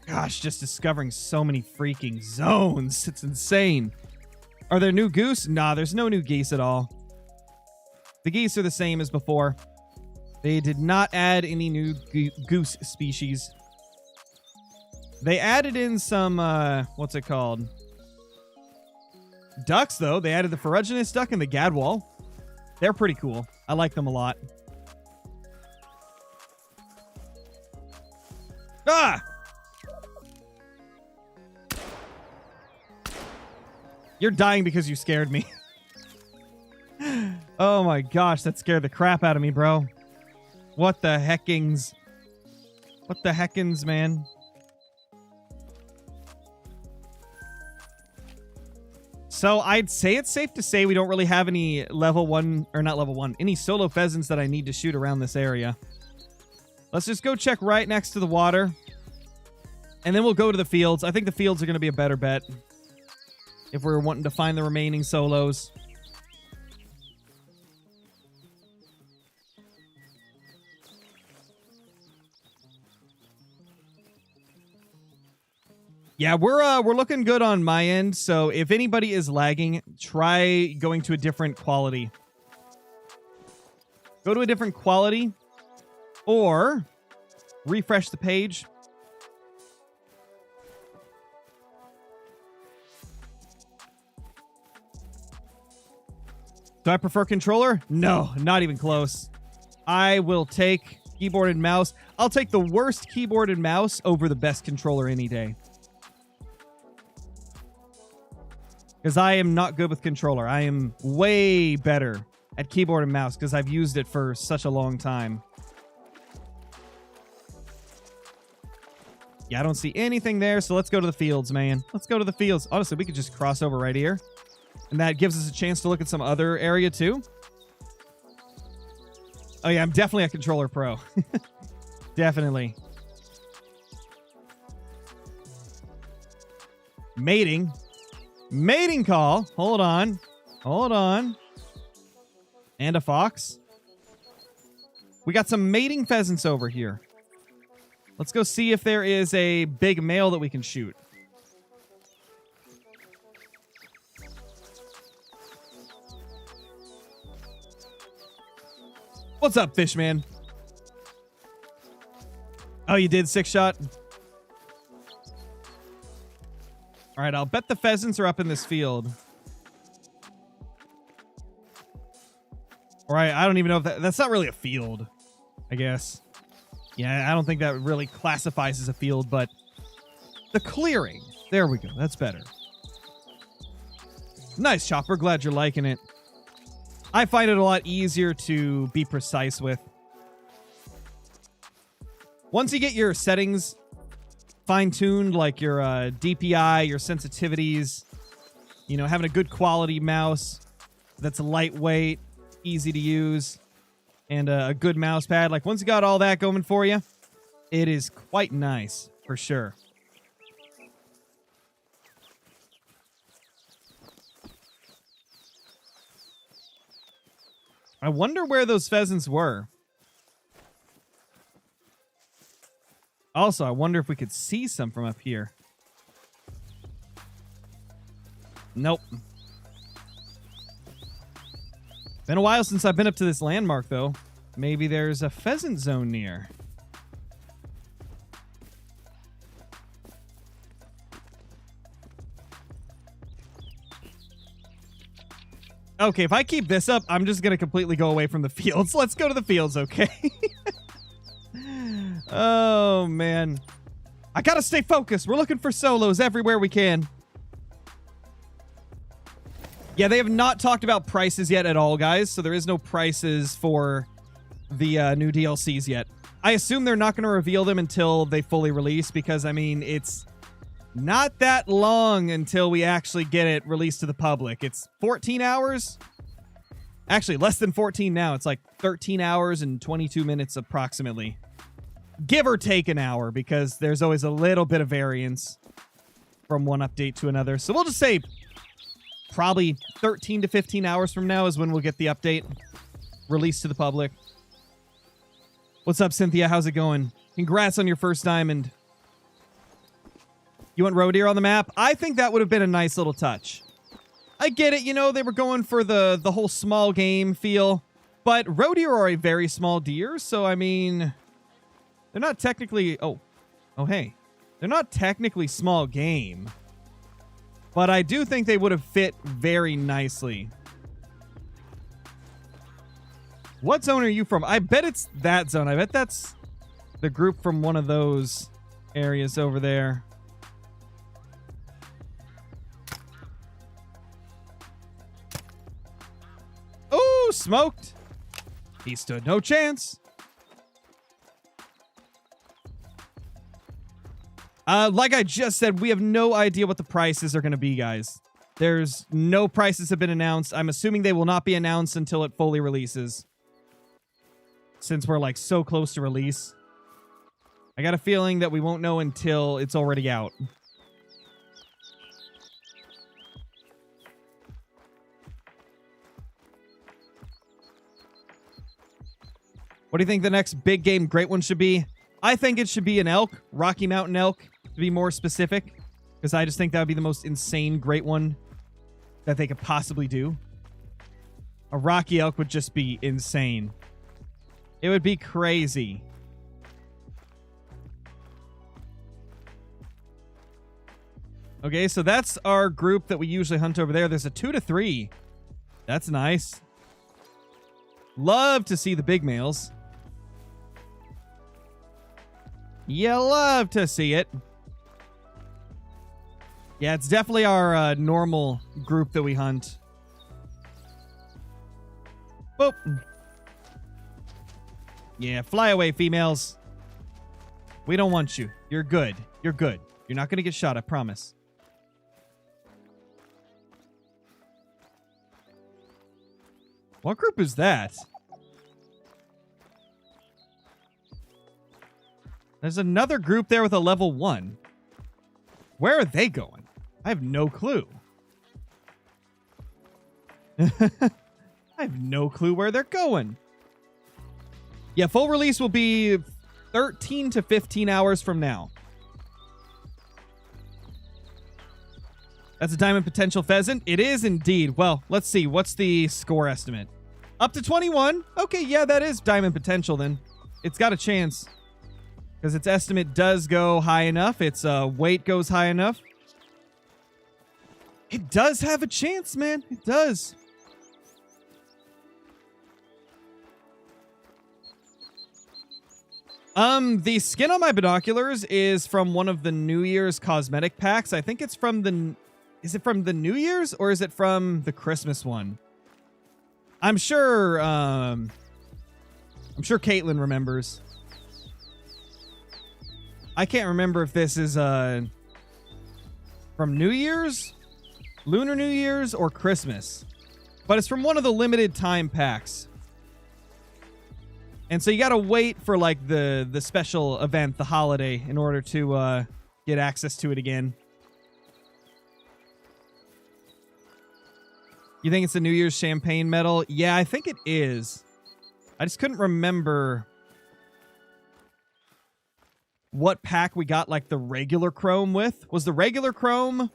Gosh, just discovering so many freaking zones. It's insane. Are there new goose? Nah, there's no new geese at all. The geese are the same as before. They did not add any new goose species. They added in some, what's it called? Ducks, though. They added the ferruginous duck and the gadwall. They're pretty cool. I like them a lot. Ah! You're dying because you scared me. Oh my gosh, that scared the crap out of me, bro. What the heckings? What the heckins, man? So I'd say it's safe to say we don't really have any level 1, or not level 1, any solo pheasants that I need to shoot around this area. Let's just go check right next to the water. And then we'll go to the fields. I think the fields are going to be a better bet. If we're wanting to find the remaining solos. Yeah, we're looking good on my end, so if anybody is lagging, try going to a different quality. Go to a different quality, or refresh the page. Do I prefer controller? No, not even close. I will take keyboard and mouse. I'll take the worst keyboard and mouse over the best controller any day. Because I am not good with controller. I am way better at keyboard and mouse because I've used it for such a long time. Yeah, I don't see anything there, so let's go to the fields, man. Let's go to the fields. Honestly, we could just cross over right here. And that gives us a chance to look at some other area, too. Oh, yeah, I'm definitely a controller pro. Definitely. Mating. Mating call. Hold on. Hold on. And a fox. We got some mating pheasants over here. Let's go see if there is a big male that we can shoot. What's up, Fishman? Oh, you did 6-shot? All right, I'll bet the pheasants are up in this field. All right, I don't even know if that's not really a field, I guess. Yeah, I don't think that really classifies as a field, but the clearing. There we go. That's better. Nice, Chopper. Glad you're liking it. I find it a lot easier to be precise with. Once you get your settings fine-tuned, like your DPI, your sensitivities, you know, having a good quality mouse that's lightweight, easy to use, and a good mouse pad. Like, once you got all that going for you, it is quite nice, for sure. I wonder where those pheasants were. Also, I wonder if we could see some from up here. Nope. Been a while since I've been up to this landmark, though. Maybe there's a pheasant zone near. Okay, if I keep this up, I'm just going to completely go away from the fields. Let's go to the fields, okay? Oh, man. I got to stay focused. We're looking for solos everywhere we can. Yeah, they have not talked about prices yet at all, guys. So there is no prices for the new DLCs yet. I assume they're not going to reveal them until they fully release because, I mean, it's not that long until we actually get it released to the public. It's 14 hours. Actually, less than 14 now. It's like 13 hours and 22 minutes approximately. Give or take an hour because there's always a little bit of variance from one update to another. So we'll just say probably 13 to 15 hours from now is when we'll get the update released to the public. What's up, Cynthia? How's it going? Congrats on your first diamond. You want roe deer on the map? I think that would have been a nice little touch. I get it, you know, they were going for the whole small game feel, but roe deer are a very small deer, so I mean, they're not technically, hey. They're not technically small game, but I do think they would have fit very nicely. What zone are you from? I bet it's that zone. I bet that's the group from one of those areas over there. Oh, smoked. He stood no chance. Like I just said, we have no idea what the prices are going to be, guys. There's no prices have been announced. I'm assuming they will not be announced until it fully releases. Since we're like so close to release. I got a feeling that we won't know until it's already out. What do you think the next big game great one should be? I think it should be an elk, Rocky Mountain elk, to be more specific. Because I just think that would be the most insane great one that they could possibly do. A Rocky elk would just be insane. It would be crazy. Okay, so that's our group that we usually hunt over there. There's a 2 to 3. That's nice. Love to see the big males. You love to see it. Yeah, it's definitely our normal group that we hunt. Boop. Yeah, fly away, females. We don't want you. You're good. You're good. You're not going to get shot, I promise. What group is that? There's another group there with a level 1. Where are they going? I have no clue. I have no clue where they're going. Yeah, full release will be 13 to 15 hours from now. That's a diamond potential pheasant. It is indeed. Well, let's see. What's the score estimate? Up to 21. Okay, yeah, that is diamond potential then. It's got a chance. Because its estimate does go high enough. Its weight goes high enough. It does have a chance, man. It does. The skin on my binoculars is from one of the New Year's cosmetic packs. I think it's from the... Is it from the New Year's or is it from the Christmas one? I'm sure Caitlin remembers. I can't remember if this is from New Year's, Lunar New Year's, or Christmas. But it's from one of the limited time packs. And so you gotta wait for like the special event, the holiday, in order to get access to it again. You think it's the New Year's champagne medal? Yeah, I think it is. I just couldn't remember what pack we got like the regular chrome with. Was the regular chrome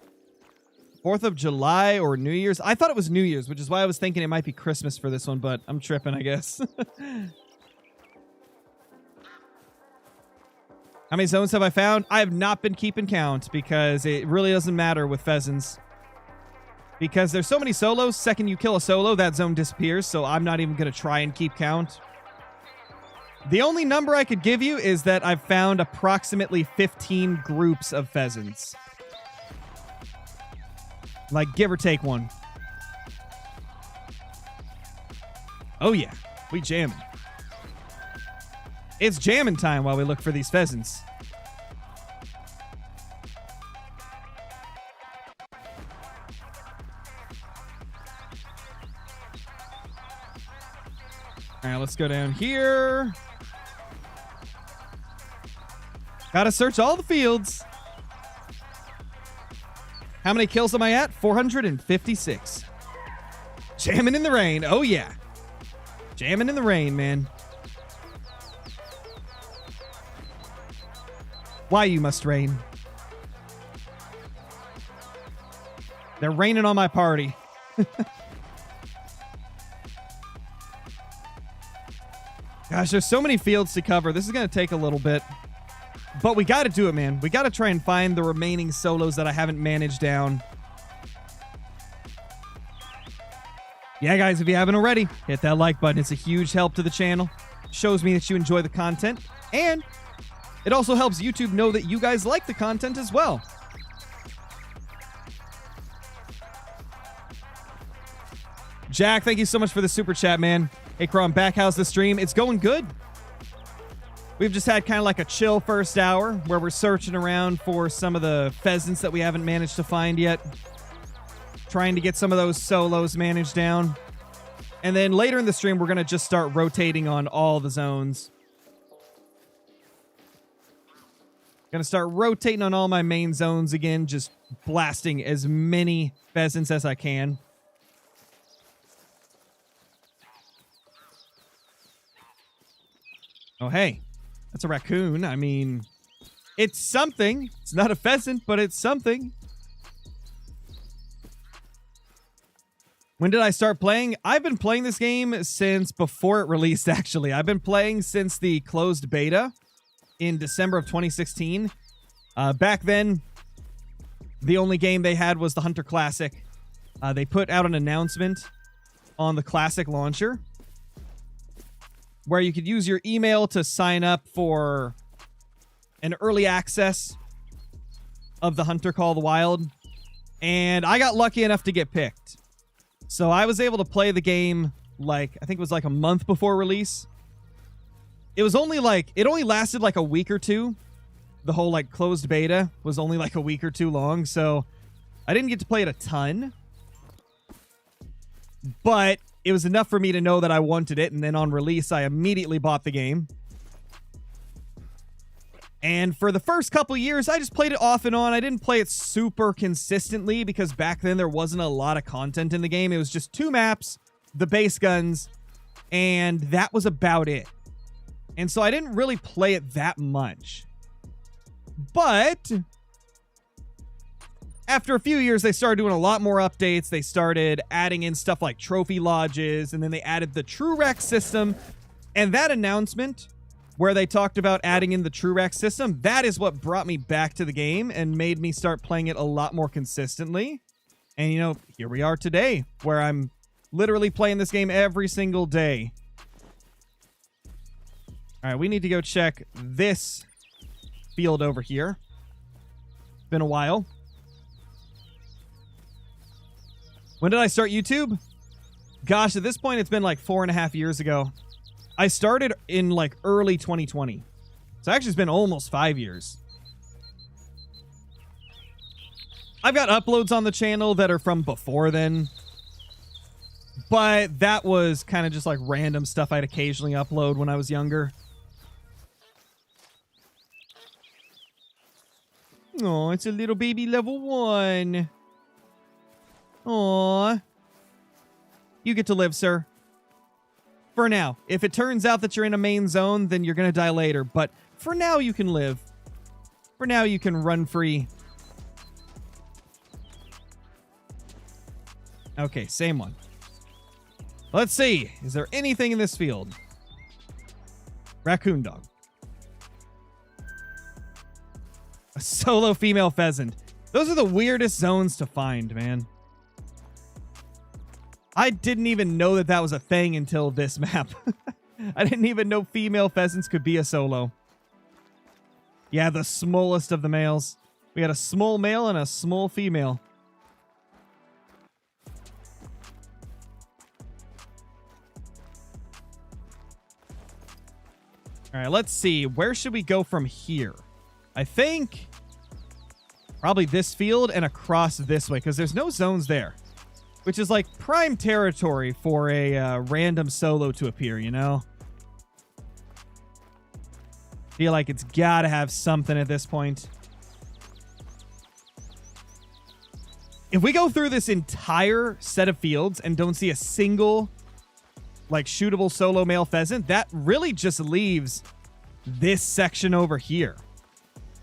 4th of July or New Year's? I thought it was New Year's, which is why I was thinking it might be Christmas for this one, but I'm tripping, I guess. How many zones have I found? I have not been keeping count because it really doesn't matter with pheasants. Because there's so many solos, second you kill a solo, that zone disappears, so I'm not even going to try and keep count. The only number I could give you is that I've found approximately 15 groups of pheasants. Like, give or take one. Oh yeah, we jamming. It's jamming time while we look for these pheasants. All right, let's go down here. Gotta search all the fields. How many kills am I at? 456. Jamming in the rain. Oh, yeah. Jamming in the rain, man. Why you must rain? They're raining on my party. Gosh, there's so many fields to cover. This is going to take a little bit. But we got to do it, man. We got to try and find the remaining solos that I haven't managed down. Yeah, guys, if you haven't already, hit that like button. It's a huge help to the channel. Shows me that you enjoy the content. And it also helps YouTube know that you guys like the content as well. Jack, thank you so much for the super chat, man. Hey, Crom, back. How's the stream? It's going good. We've just had kind of like a chill first hour where we're searching around for some of the pheasants that we haven't managed to find yet. Trying to get some of those solos managed down. And then later in the stream, we're going to just start rotating on all the zones. Going to start rotating on all my main zones again, just blasting as many pheasants as I can. Oh, hey, that's a raccoon. I mean, it's something. It's not a pheasant, but it's something. When did I start playing? I've been playing this game since before it released, actually. I've been playing since the closed beta in December of 2016. Back then, the only game they had was the Hunter Classic. They put out an announcement on the Classic launcher where you could use your email to sign up for an early access of the Hunter Call of the Wild. And I got lucky enough to get picked. So I was able to play the game, like, I think it was like a month before release. It was only like, it only lasted like a week or two. The whole like closed beta was only like a week or two long. So I didn't get to play it a ton. But it was enough for me to know that I wanted it. And then on release, I immediately bought the game. And for the first couple years, I just played it off and on. I didn't play it super consistently because back then there wasn't a lot of content in the game. It was just 2 maps, the base guns, and that was about it. And so I didn't really play it that much. But after a few years, they started doing a lot more updates. They started adding in stuff like trophy lodges, and then they added the True Rack system. And that announcement, where they talked about adding in the True Rack system, that is what brought me back to the game and made me start playing it a lot more consistently. And, you know, here we are today, where I'm literally playing this game every single day. All right, we need to go check this field over here. Been a while. When did I start YouTube? Gosh, at this point, it's been like 4.5 years ago. I started in like early 2020. So actually it's been almost 5 years. I've got uploads on the channel that are from before then. But that was kind of just like random stuff I'd occasionally upload when I was younger. Oh, it's a little baby level 1. Aw. You get to live, sir. For now. If it turns out that you're in a main zone, then you're going to die later. But for now, you can live. For now, you can run free. Okay, same one. Let's see. Is there anything in this field? Raccoon dog. A solo female pheasant. Those are the weirdest zones to find, man. I didn't even know that that was a thing until this map. I didn't even know female pheasants could be a solo. Yeah, the smallest of the males. We got a small male and a small female. All right, let's see. Where should we go from here? I think probably this field and across this way, because there's no zones there. Which is like prime territory for a random solo to appear, you know? Feel like it's gotta have something at this point. If we go through this entire set of fields and don't see a single like shootable solo male pheasant, that really just leaves this section over here,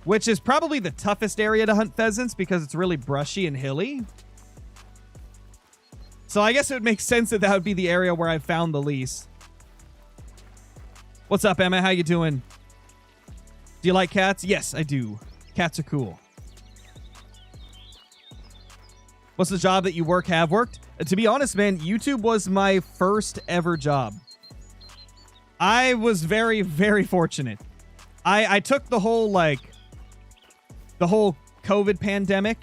which is probably the toughest area to hunt pheasants because it's really brushy and hilly. So I guess it would make sense that that would be the area where I found the least. What's up, Emma? How you doing? Do you like cats? Yes, I do. Cats are cool. What's the job that you have worked? To be honest, man, YouTube was my first ever job. I was very, very fortunate. I took the whole COVID pandemic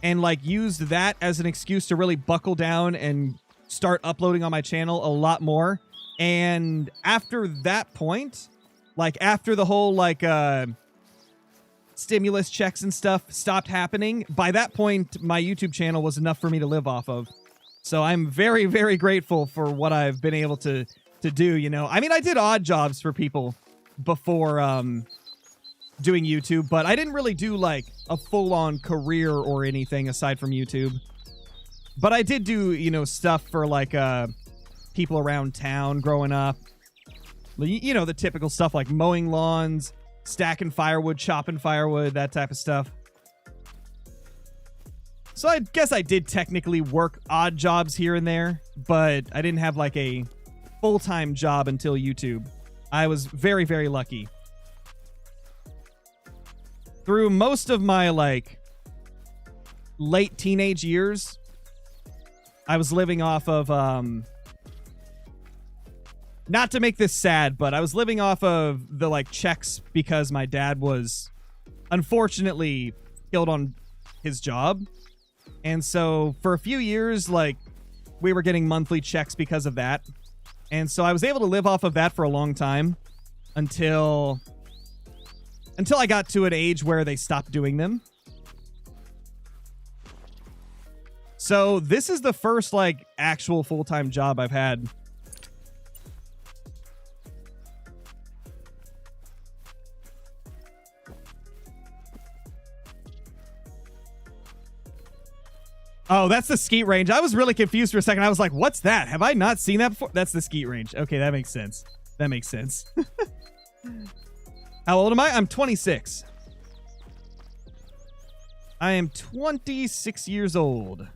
and like used that as an excuse to really buckle down and start uploading on my channel a lot more. And after that point, like after the whole stimulus checks and stuff stopped happening, by that point, my YouTube channel was enough for me to live off of. So I'm very, very grateful for what I've been able to do, you know. I mean, I did odd jobs for people before doing YouTube, but I didn't really do like a full-on career or anything aside from YouTube. But I did do, you know, stuff for like people around town growing up. You know, the typical stuff like mowing lawns, stacking firewood, chopping firewood, that type of stuff. So I guess I did technically work odd jobs here and there, but I didn't have like a full-time job until YouTube. I was very, very lucky. Through most of my like late teenage years, I was living off of not to make this sad, but I was living off of the like checks because my dad was unfortunately killed on his job. And so for a few years, like, we were getting monthly checks because of that. And so I was able to live off of that for a long time until I got to an age where they stopped doing them. So this is the first like actual full-time job I've had. Oh, that's the skeet range. I was really confused for a second. I was like, what's that? Have I not seen that before? That's the skeet range. Okay, that makes sense. That makes sense. How old am I? I'm 26. I am 26 years old.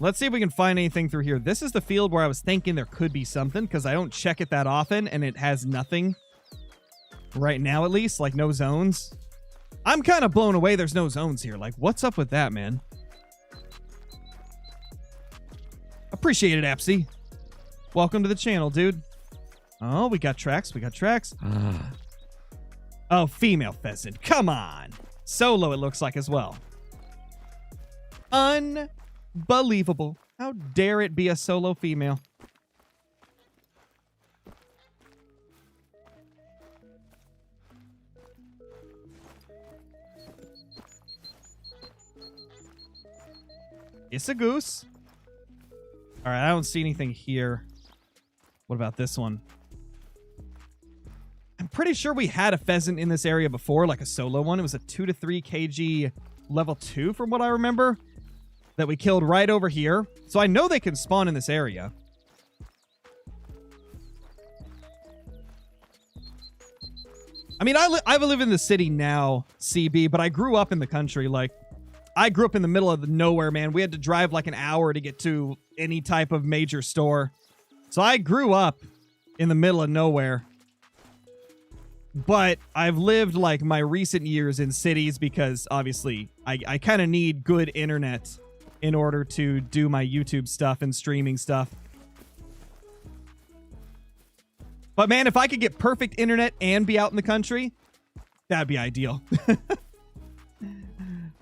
Let's see if we can find anything through here. This is the field where I was thinking there could be something because I don't check it that often and it has nothing. Right now, at least. Like, no zones. I'm kind of blown away there's no zones here. Like, what's up with that, man? Appreciate it, Apsy. Welcome to the channel, dude. Oh, we got tracks. We got tracks. Oh, female pheasant. Come on. Solo, it looks like, as well. Unbelievable. How dare it be a solo female? It's a goose. All right, I don't see anything here. What about this one? I'm pretty sure we had a pheasant in this area before, like a solo one. It was a 2 to 3 kg level 2 from what I remember that we killed right over here. So I know they can spawn in this area. I mean, I live in the city now, CB, but I grew up in the country. Like, I grew up in the middle of the nowhere, man. We had to drive like an hour to get to any type of major store. So I grew up in the middle of nowhere. But I've lived like my recent years in cities because obviously I kind of need good internet in order to do my YouTube stuff and streaming stuff. But man, if I could get perfect internet and be out in the country, that'd be ideal.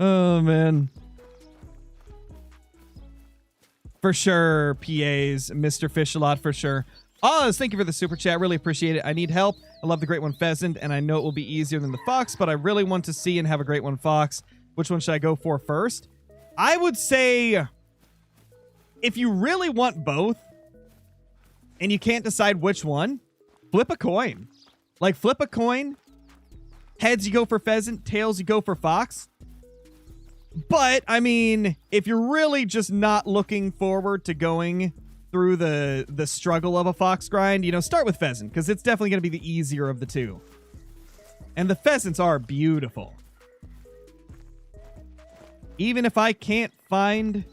Oh, man. For sure, PAs, Mr. Fish-a-lot, for sure. Oz, thank you for the super chat. Really appreciate it. I need help. I love the Great One Pheasant, and I know it will be easier than the Fox, but I really want to see and have a Great One Fox. Which one should I go for first? I would say, if you really want both, and you can't decide which one, flip a coin. Like, flip a coin. Heads, you go for Pheasant. Tails, you go for Fox. But, I mean, if you're really just not looking forward to going through the struggle of a Fox grind, you know, start with Pheasant, because it's definitely going to be the easier of the two. And the Pheasants are beautiful. Even if I can't find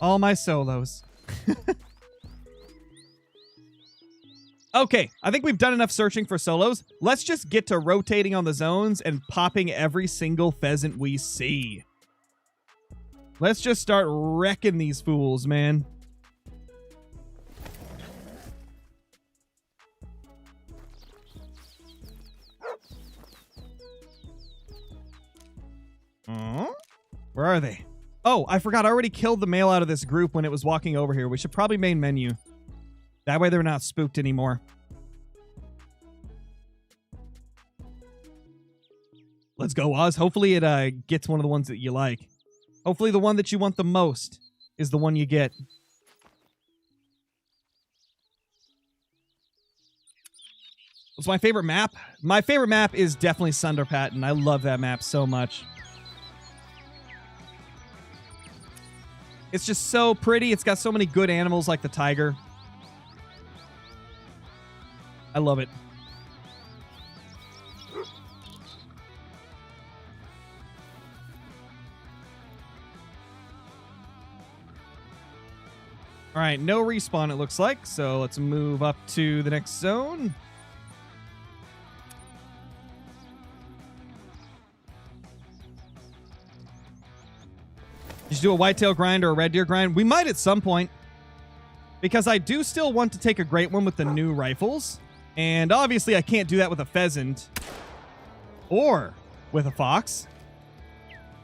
all my solos. Okay, I think we've done enough searching for solos. Let's just get to rotating on the zones and popping every single pheasant we see. Let's just start wrecking these fools, man. Where are they? Oh, I forgot. I already killed the male out of this group when it was walking over here. We should probably main menu. That way they're not spooked anymore. Let's go, Oz. Hopefully it gets one of the ones that you like. Hopefully the one that you want the most is the one you get. What's my favorite map? My favorite map is definitely Sunderpatten. I love that map so much. It's just so pretty. It's got so many good animals like the tiger. I love it. All right, no respawn it looks like, so let's move up to the next zone. Did you do a whitetail grind or a red deer grind? We might at some point. Because I do still want to take a great one with the new rifles. And obviously I can't do that with a pheasant. Or with a fox.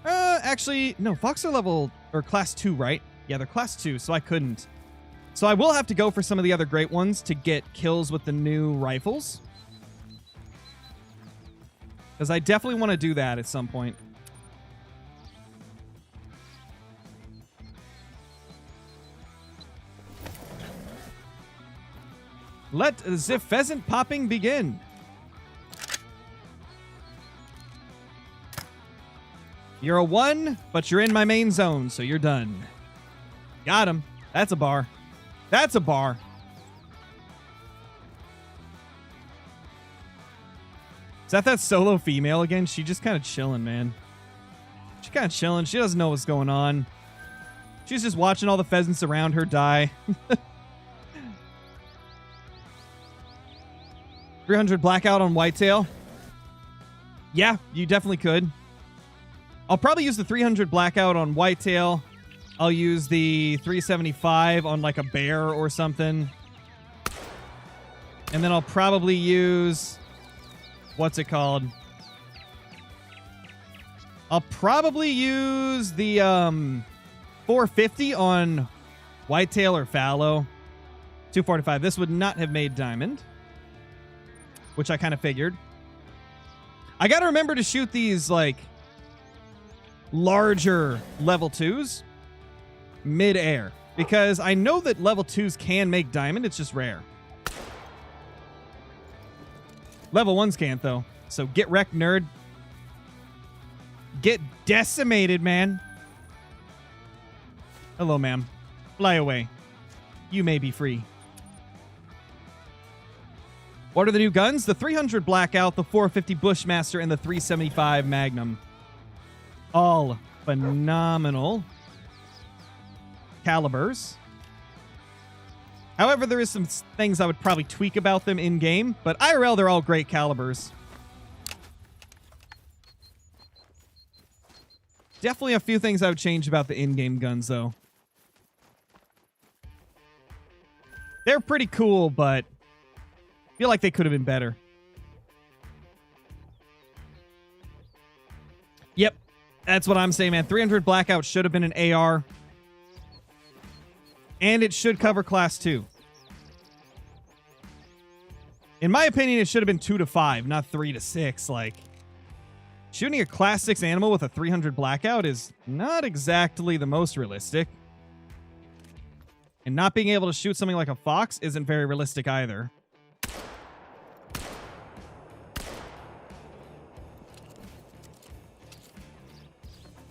Actually, no, fox are level, or class 2, right? Yeah, they're class 2, so I couldn't. So I will have to go for some of the other great ones to get kills with the new rifles. Because I definitely want to do that at some point. Let the pheasant popping begin. You're a 1, but you're in my main zone, so you're done. Got him. That's a bar. That's a bar. Is that solo female again? She just kind of chilling, man. She kind of chilling. She doesn't know what's going on. She's just watching all the pheasants around her die. 300 blackout on whitetail. Yeah, you definitely could. I'll probably use the 300 blackout on whitetail. I'll use the 375 on like a bear or something. And then I'll probably use... What's it called? I'll probably use the 450 on whitetail or fallow. 245. This would not have made diamond. Which I kind of figured. I got to remember to shoot these, like, larger level 2s mid-air. Because I know that level 2s can make diamond. It's just rare. Level 1s can't, though. So get wrecked, nerd. Get decimated, man. Hello, ma'am. Fly away. You may be free. What are the new guns? The 300 Blackout, the 450 Bushmaster, and the 375 Magnum. All phenomenal calibers. However, there is some things I would probably tweak about them in-game, but IRL, they're all great calibers. Definitely a few things I would change about the in-game guns, though. They're pretty cool, but I feel like they could have been better. Yep, that's what I'm saying, man. 300 Blackout should have been an AR. And it should cover class 2. In my opinion, it should have been 2 to 5, not 3 to 6. Like, shooting a class 6 animal with a 300 Blackout is not exactly the most realistic. And not being able to shoot something like a fox isn't very realistic either.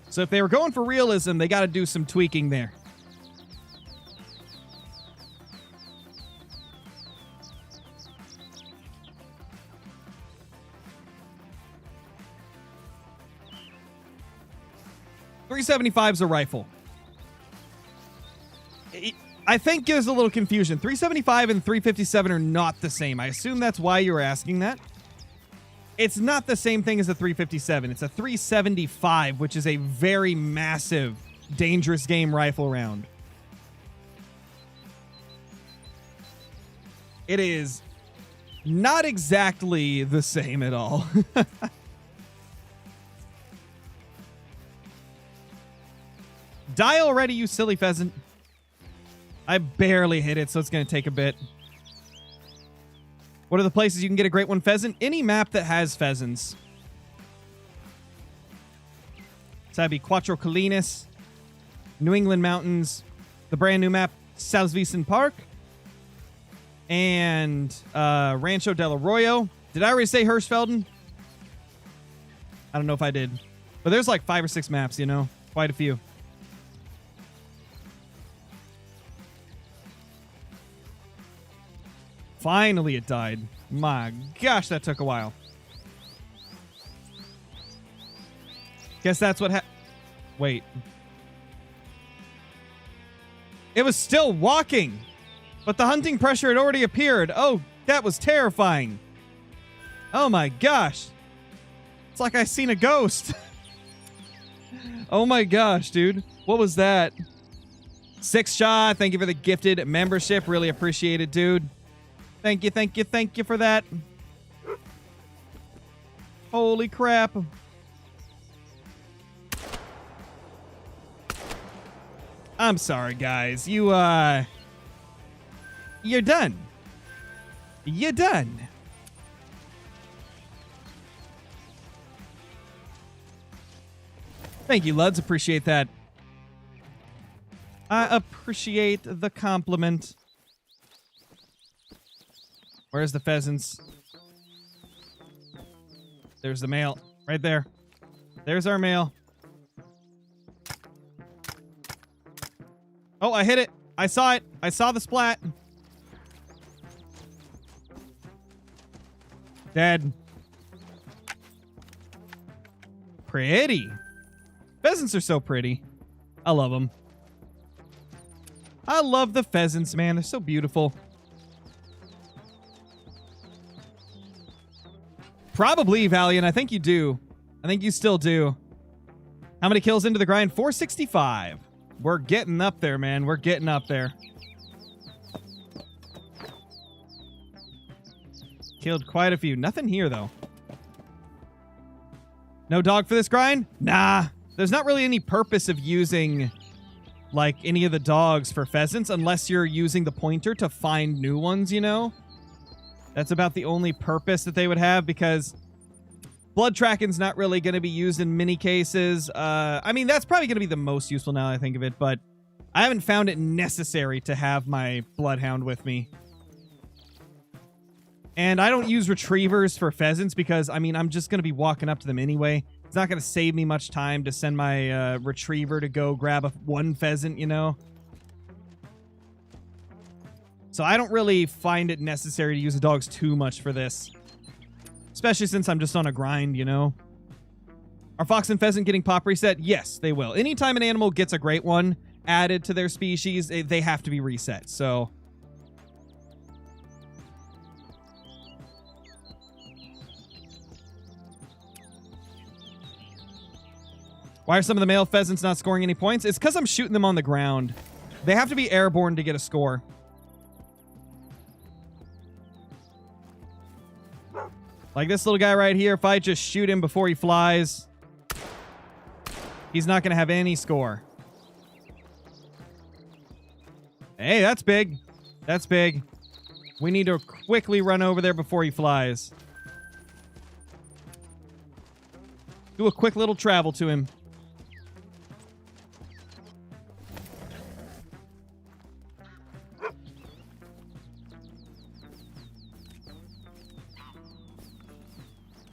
So if they were going for realism, they got to do some tweaking there. .375's a rifle. I think there's a little confusion. 375 and 357 are not the same. I assume that's why you were asking that. It's not the same thing as a 357. It's a 375, which is a very massive, dangerous game rifle round. It is not exactly the same at all. Die already, you silly pheasant. I barely hit it, so it's going to take a bit. What are the places you can get a great one pheasant? Any map that has pheasants. So that'd be Cuatro Colinas, New England Mountains, the brand new map, Salzweisen Park, and Rancho del Arroyo. Did I already say Hirschfelden? I don't know if I did. But there's like 5 or 6 maps, you know? Quite a few. Finally it died. My gosh, that took a while. Guess that's what Wait. It was still walking, but the hunting pressure had already appeared. Oh, that was terrifying. Oh my gosh. It's like I seen a ghost. Oh my gosh, dude. What was that? Six Shot, thank you for the gifted membership. Really appreciate it, dude. Thank you, thank you, thank you for that. Holy crap. I'm sorry, guys. You're done. You're done. Thank you, Luds. Appreciate that. I appreciate the compliment. Where's the pheasants? There's the male. Right there. There's our male. Oh, I hit it. I saw it. I saw the splat. Dead. Pretty. Pheasants are so pretty. I love them. I love the pheasants, man. They're so beautiful. Probably, Valiant. I think you do. I think you still do. How many kills into the grind? 465. We're getting up there, man. We're getting up there. Killed quite a few. Nothing here, though. No dog for this grind? Nah. There's not really any purpose of using, like, any of the dogs for pheasants unless you're using the pointer to find new ones, you know? That's about the only purpose that they would have, because blood tracking's not really going to be used in many cases. I mean, that's probably going to be the most useful now that I think of it, but I haven't found it necessary to have my bloodhound with me. And I don't use retrievers for pheasants because, I mean, I'm just going to be walking up to them anyway. It's not going to save me much time to send my retriever to go grab one pheasant, you know? So I don't really find it necessary to use the dogs too much for this. Especially since I'm just on a grind, you know? Are fox and pheasant getting pop reset? Yes, they will. Anytime an animal gets a great one added to their species, they have to be reset, so... Why are some of the male pheasants not scoring any points? It's because I'm shooting them on the ground. They have to be airborne to get a score. Like this little guy right here, if I just shoot him before he flies, he's not going to have any score. Hey, that's big. That's big. We need to quickly run over there before he flies. Do a quick little travel to him.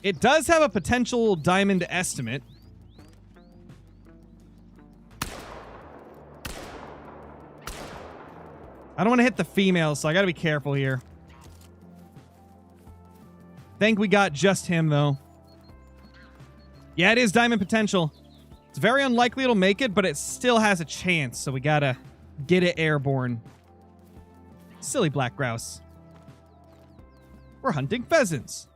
It does have a potential diamond estimate. I don't want to hit the female, so I got to be careful here. Think we got just him, though. Yeah, it is diamond potential. It's very unlikely it'll make it, but it still has a chance, so we got to get it airborne. Silly black grouse. We're hunting pheasants.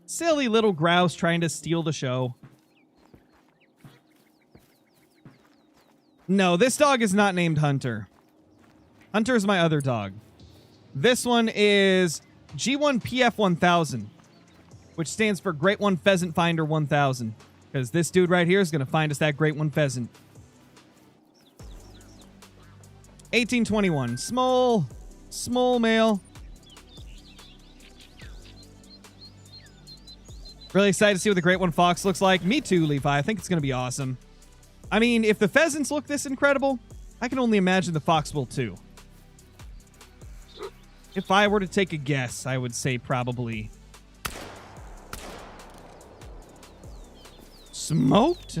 Silly little grouse trying to steal the show. No, this dog is not named Hunter. Hunter is my other dog. This one is G1PF1000, which stands for Great One Pheasant Finder 1000. Because this dude right here is going to find us that Great One Pheasant. 1821. Small male. Really excited to see what the Great One Fox looks like. Me too, Levi. I think it's going to be awesome. I mean, if the pheasants look this incredible, I can only imagine the fox will too. If I were to take a guess, I would say probably... smoked?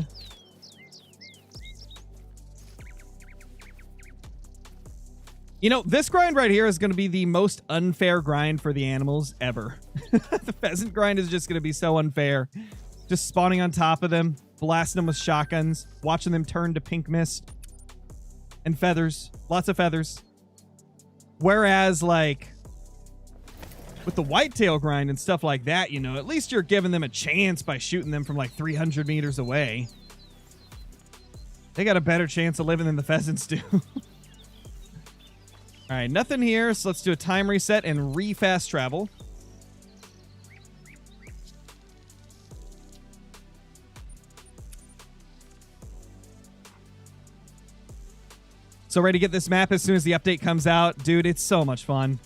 You know, this grind right here is going to be the most unfair grind for the animals ever. The pheasant grind is just going to be so unfair. Just spawning on top of them, blasting them with shotguns, watching them turn to pink mist. And feathers. Lots of feathers. Whereas, like, with the whitetail grind and stuff like that, you know, at least you're giving them a chance by shooting them from like 300 meters away. They got a better chance of living than the pheasants do. All right, nothing here, so let's do a time reset and re-fast travel. So ready to get this map as soon as the update comes out. Dude, it's so much fun.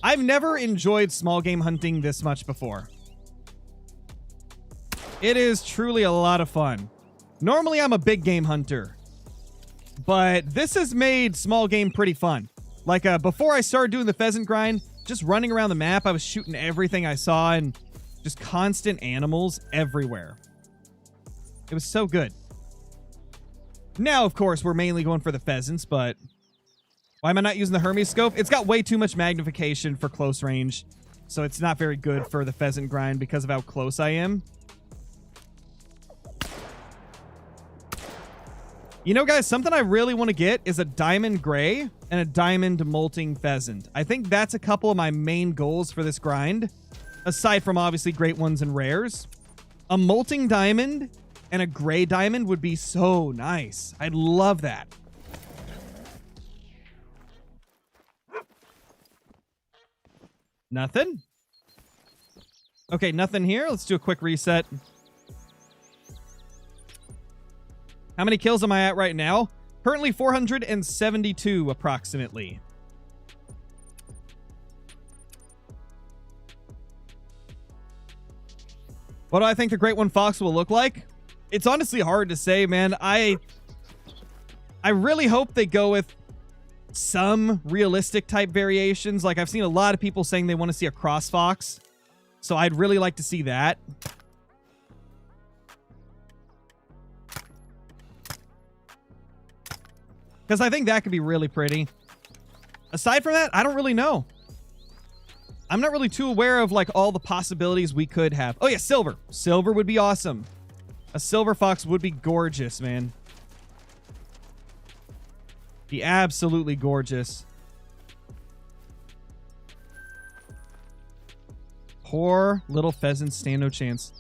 I've never enjoyed small game hunting this much before. It is truly a lot of fun. Normally, I'm a big game hunter, but this has made small game pretty fun. Like, before I started doing the pheasant grind, just running around the map, I was shooting everything I saw and just constant animals everywhere. It was so good. Now, of course, we're mainly going for the pheasants, but why am I not using the Hermes scope? It's got way too much magnification for close range, so it's not very good for the pheasant grind because of how close I am. You know, guys, something I really want to get is a diamond gray and a diamond molting pheasant. I think that's a couple of my main goals for this grind, aside from obviously great ones and rares. A molting diamond and a gray diamond would be so nice. I'd love that. Nothing? Okay, nothing here. Let's do a quick reset. How many kills am I at right now? Currently 472 approximately. What do I think the Great One Fox will look like? It's honestly hard to say, man. I really hope they go with some realistic type variations. Like, I've seen a lot of people saying they want to see a cross fox, so I'd really like to see that. Because I think that could be really pretty. Aside from that, I don't really know. I'm not really too aware of, like, all the possibilities we could have. Oh, yeah, silver. Silver would be awesome. A silver fox would be gorgeous, man. Be absolutely gorgeous. Poor little pheasants stand no chance.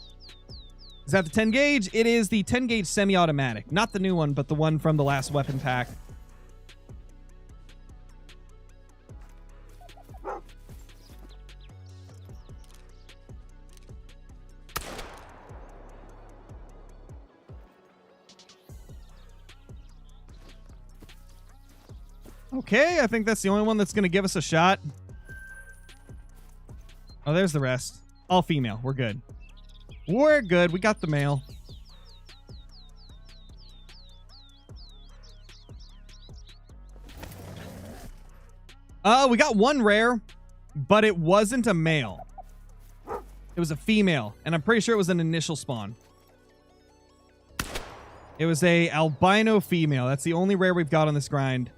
Is that the 10 gauge? It is the 10 gauge semi-automatic. Not the new one, but the one from the last weapon pack. Okay, I think that's the only one that's going to give us a shot. Oh, there's the rest. All female. We're good. We're good. We got the male. We got one rare, but it wasn't a male. It was a female, and I'm pretty sure it was an initial spawn. It was a albino female. That's the only rare we've got on this grind.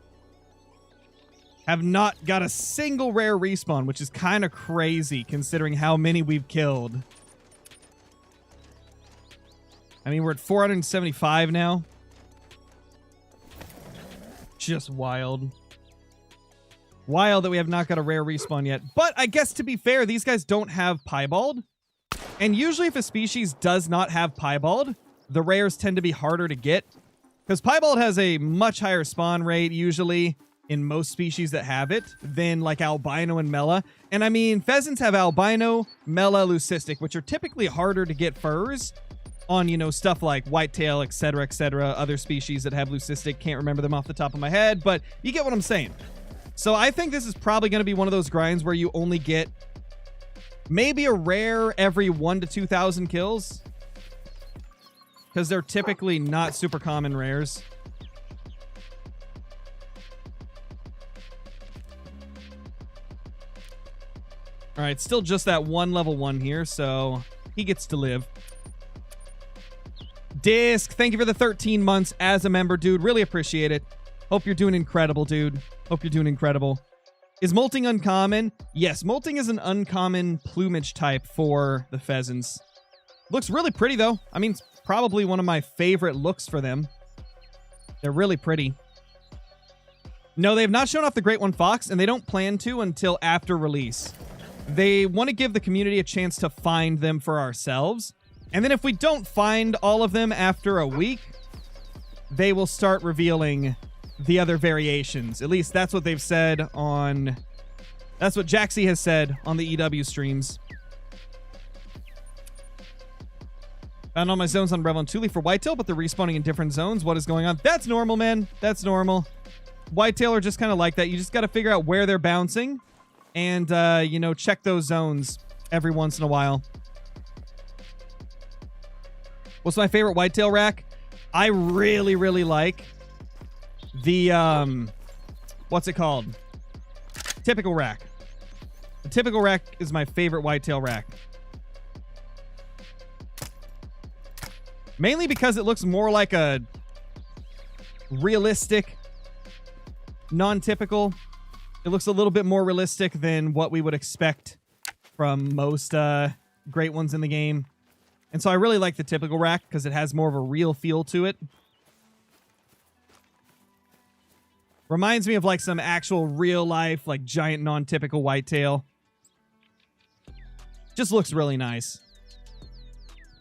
Have not got a single rare respawn, which is kind of crazy considering how many we've killed. I mean, we're at 475 now. Just wild. Wild that we have not got a rare respawn yet. But I guess to be fair, these guys don't have piebald. And usually if a species does not have piebald, the rares tend to be harder to get. Because piebald has a much higher spawn rate usually in most species that have it than like albino and mela. And I mean, pheasants have albino, mela, leucistic, which are typically harder to get furs on, you know, stuff like whitetail, etc., etc. Other species that have leucistic, can't remember them off the top of my head, but you get what I'm saying. So I think this is probably going to be one of those grinds where you only get maybe a rare every 1,000 to 2,000 kills, because they're typically not super common rares. All right, still just that one level 1 here, so he gets to live. Disc, thank you for the 13 months as a member, dude. Really appreciate it. Hope you're doing incredible, dude. Hope you're doing incredible. Is molting uncommon? Yes, molting is an uncommon plumage type for the pheasants. Looks really pretty, though. I mean, it's probably one of my favorite looks for them. They're really pretty. No, they have not shown off the Great One Fox, and they don't plan to until after release. they want to give the community a chance to find them for ourselves. And then if we don't find all of them after a week, they will start revealing the other variations. At least that's what they've said on... That's what Jaxie has said on the EW streams. Found all my zones on Revel and Thule for whitetail, but they're respawning in different zones. What is going on? That's normal, man. That's normal. Whitetail are just kind of like that. You just got to figure out where they're bouncing and, you know, check those zones every once in a while. What's my favorite whitetail rack? I really, really like the, what's it called? Typical rack. The typical rack is my favorite whitetail rack. Mainly because it looks more like a realistic, non-typical. It looks a little bit more realistic than what we would expect from most great ones in the game. And so I really like the typical rack because it has more of a real feel to it. Reminds me of like some actual real life, like giant non-typical whitetail. Just looks really nice.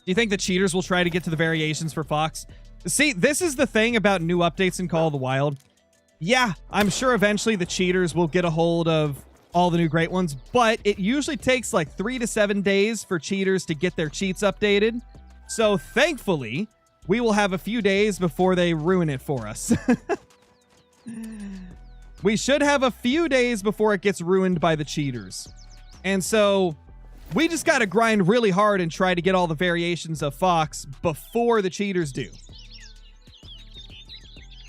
Do you think the cheaters will try to get to the variations for Fox? See, this is the thing about new updates in Call of the Wild. Yeah, I'm sure eventually the cheaters will get a hold of all the new great ones, but it usually takes like 3 to 7 days for cheaters to get their cheats updated. So thankfully, we will have a few days before they ruin it for us. We should have a few days before it gets ruined by the cheaters. And so we just got to grind really hard and try to get all the variations of Fox before the cheaters do.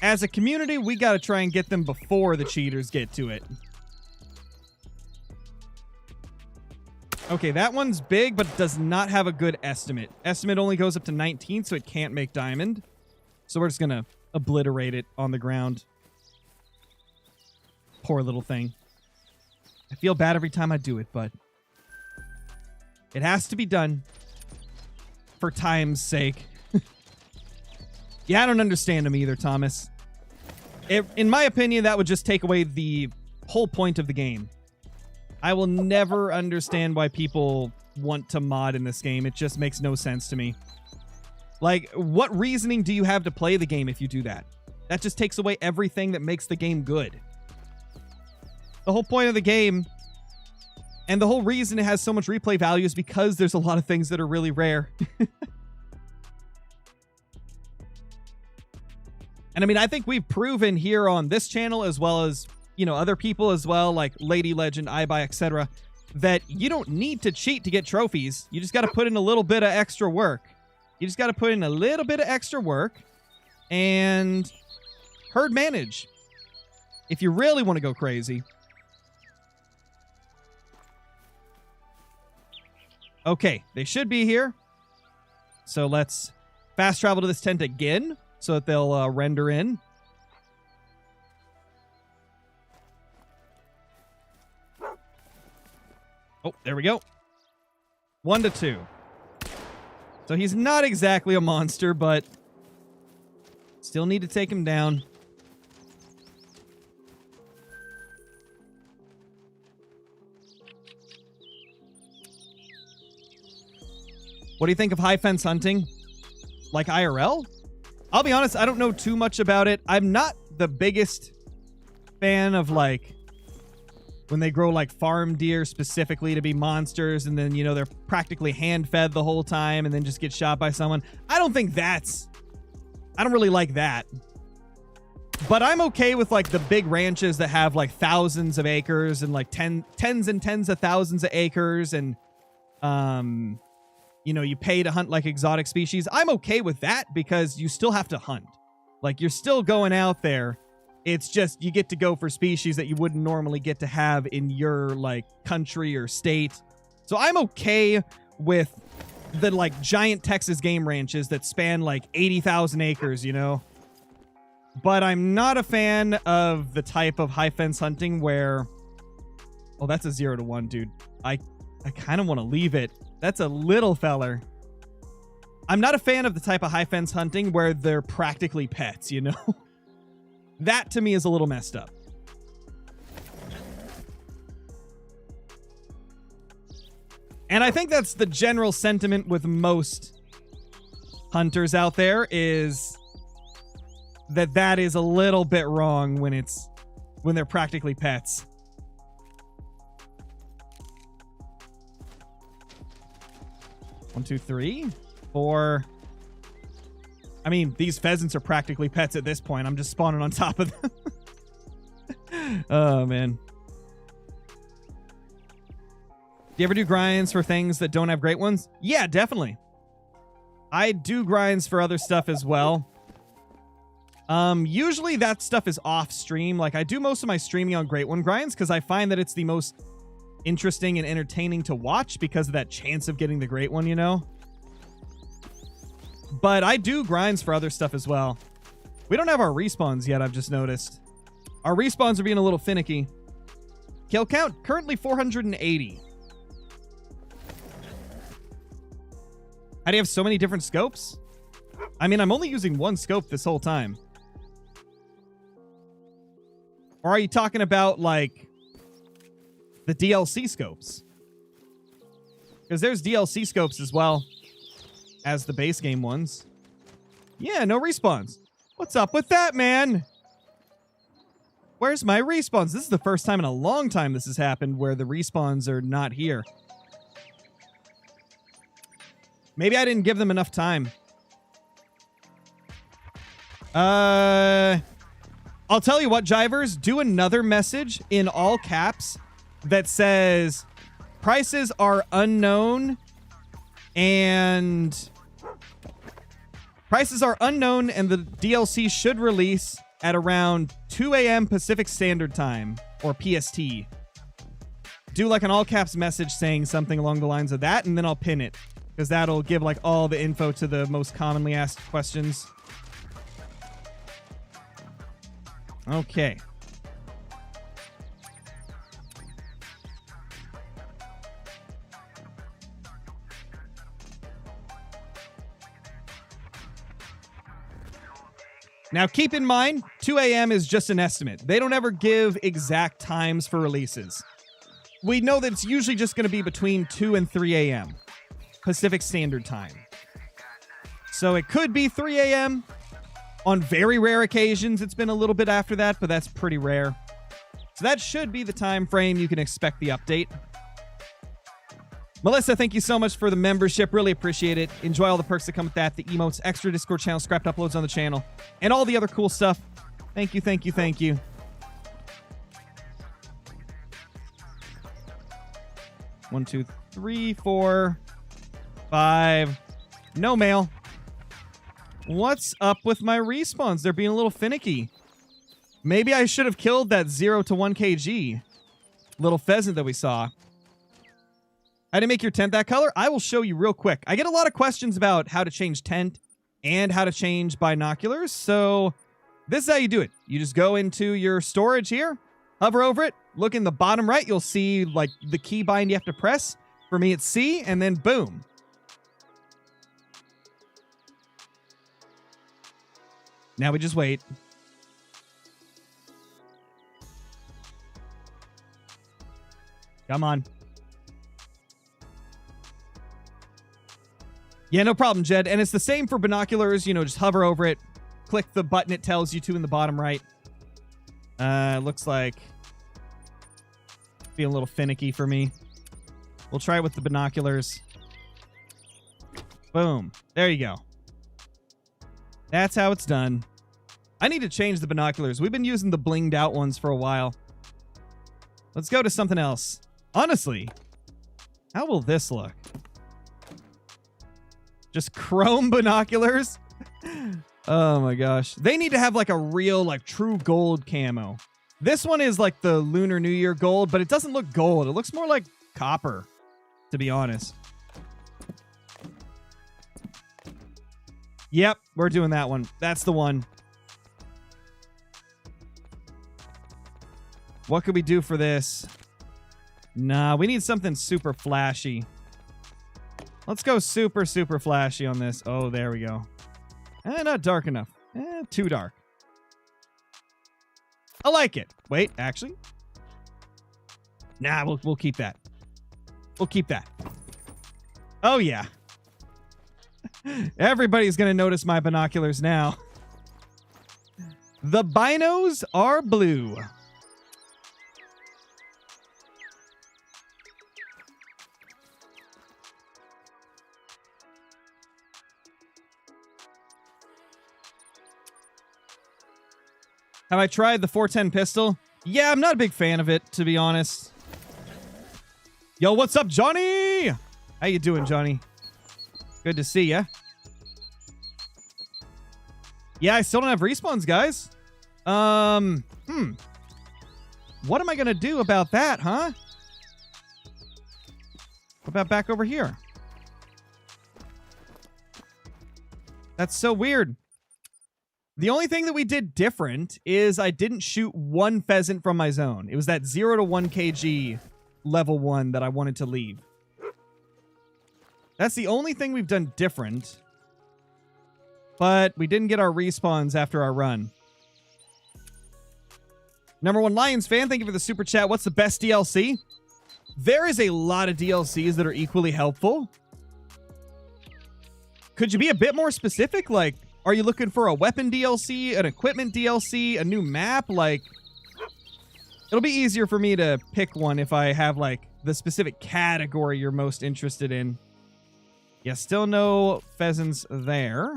As a community, we got to try and get them before the cheaters get to it. Okay, that one's big, but does not have a good estimate. Estimate only goes up to 19, so it can't make diamond. So we're just going to obliterate it on the ground. Poor little thing. I feel bad every time I do it, but it has to be done for time's sake. Yeah, I don't understand him either, Thomas. In my opinion, that would just take away the whole point of the game. I will never understand why people want to mod in this game. It just makes no sense to me. Like, what reasoning do you have to play the game if you do that? That just takes away everything that makes the game good. The whole point of the game, and the whole reason it has so much replay value, is because there's a lot of things that are really rare. And I mean, I think we've proven here on this channel, as well as, you know, other people as well, like Lady Legend, iBuy, etc., that you don't need to cheat to get trophies. You just got to put in a little bit of extra work. You just got to put in a little bit of extra work and herd manage if you really want to go crazy. Okay, they should be here. So let's fast travel to this tent again so that they'll render in. Oh, there we go. 1 to 2. So he's not exactly a monster, but still need to take him down. What do you think of high fence hunting? Like IRL? I'll be honest, I don't know too much about it. I'm not the biggest fan of, like, when they grow, like, farm deer specifically to be monsters, and then, you know, they're practically hand-fed the whole time and then just get shot by someone. I don't really like that. But I'm okay with, like, the big ranches that have, like, thousands of acres and, like, tens and tens of thousands of acres, and, you know, you pay to hunt, like, exotic species. I'm okay with that because you still have to hunt. Like, you're still going out there. It's just you get to go for species that you wouldn't normally get to have in your, like, country or state. So I'm okay with the, like, giant Texas game ranches that span, like, 80,000 acres, you know? But I'm not a fan of the type of high fence hunting where... Oh, that's a 0 to 1, dude. I kind of want to leave it. That's a little feller. I'm not a fan of the type of high fence hunting where they're practically pets, you know? That, to me, is a little messed up. And I think that's the general sentiment with most hunters out there, is that is a little bit wrong when they're practically pets. One, two, three, four. I mean, these pheasants are practically pets at this point. I'm just spawning on top of them. Oh, man. Do you ever do grinds for things that don't have great ones? Yeah, definitely. I do grinds for other stuff as well. Usually that stuff is off stream. Like, I do most of my streaming on Great One grinds because I find that it's the most interesting and entertaining to watch because of that chance of getting the Great One, you know? But I do grinds for other stuff as well. We don't have our respawns yet, I've just noticed. Our respawns are being a little finicky. Kill count, currently 480. How do you have so many different scopes? I mean, I'm only using one scope this whole time. Or are you talking about, like, the DLC scopes? Because there's DLC scopes as well as the base game ones. Yeah, no respawns. What's up with that, man? Where's my respawns? This is the first time in a long time this has happened where the respawns are not here. Maybe I didn't give them enough time. I'll tell you what, Jivers, do another message in all caps that says prices are unknown and the DLC should release at around 2 a.m. Pacific Standard Time, or PST. Do like an all caps message saying something along the lines of that, and then I'll pin it, because that'll give like all the info to the most commonly asked questions. Okay. Now, keep in mind, 2 a.m. is just an estimate. They don't ever give exact times for releases. We know that it's usually just going to be between 2 and 3 a.m. Pacific Standard Time. So it could be 3 a.m. On very rare occasions, it's been a little bit after that, but that's pretty rare. So that should be the time frame you can expect the update. Melissa, thank you so much for the membership. Really appreciate it. Enjoy all the perks that come with that. The emotes, extra Discord channel, scrapped uploads on the channel, and all the other cool stuff. Thank you, thank you, thank you. One, two, three, 4, 5. No mail. What's up with my respawns? They're being a little finicky. Maybe I should have killed that 0 to 1 kg little pheasant that we saw. How to make your tent that color? I will show you real quick. I get a lot of questions about how to change tent and how to change binoculars. So this is how you do it. You just go into your storage here, hover over it, look in the bottom right. You'll see like the keybind you have to press. For me, it's C, and then boom. Now we just wait. Come on. Yeah, no problem, Jed. And it's the same for binoculars. You know, just hover over it. Click the button it tells you to in the bottom right. Looks like being a little finicky for me. We'll try it with the binoculars. Boom. There you go. That's how it's done. I need to change the binoculars. We've been using the blinged out ones for a while. Let's go to something else. Honestly, how will this look? Just chrome binoculars? Oh my gosh. They need to have like a real, like true gold camo. This one is like the Lunar New Year gold, but it doesn't look gold. It looks more like copper, to be honest. Yep, we're doing that one. That's the one. What could we do for this? Nah, we need something super flashy. Let's go super, super flashy on this. Oh, there we go. Not dark enough. Too dark. I like it. Wait, actually. Nah, we'll keep that. We'll keep that. Oh, yeah. Everybody's going to notice my binoculars now. The binos are blue. Have I tried the 410 pistol? Yeah, I'm not a big fan of it, to be honest. Yo, what's up, Johnny? How you doing, Johnny? Good to see ya. Yeah, I still don't have respawns, guys. What am I gonna do about that, huh? What about back over here? That's so weird. The only thing that we did different is I didn't shoot one pheasant from my zone. It was that 0 to 1 kg level 1 that I wanted to leave. That's the only thing we've done different. But we didn't get our respawns after our run. Number 1 Lions fan, thank you for the super chat. What's the best DLC? There is a lot of DLCs that are equally helpful. Could you be a bit more specific? Like, are you looking for a weapon DLC, an equipment DLC, a new map? Like, it'll be easier for me to pick one if I have, like, the specific category you're most interested in. Yeah, still no pheasants there.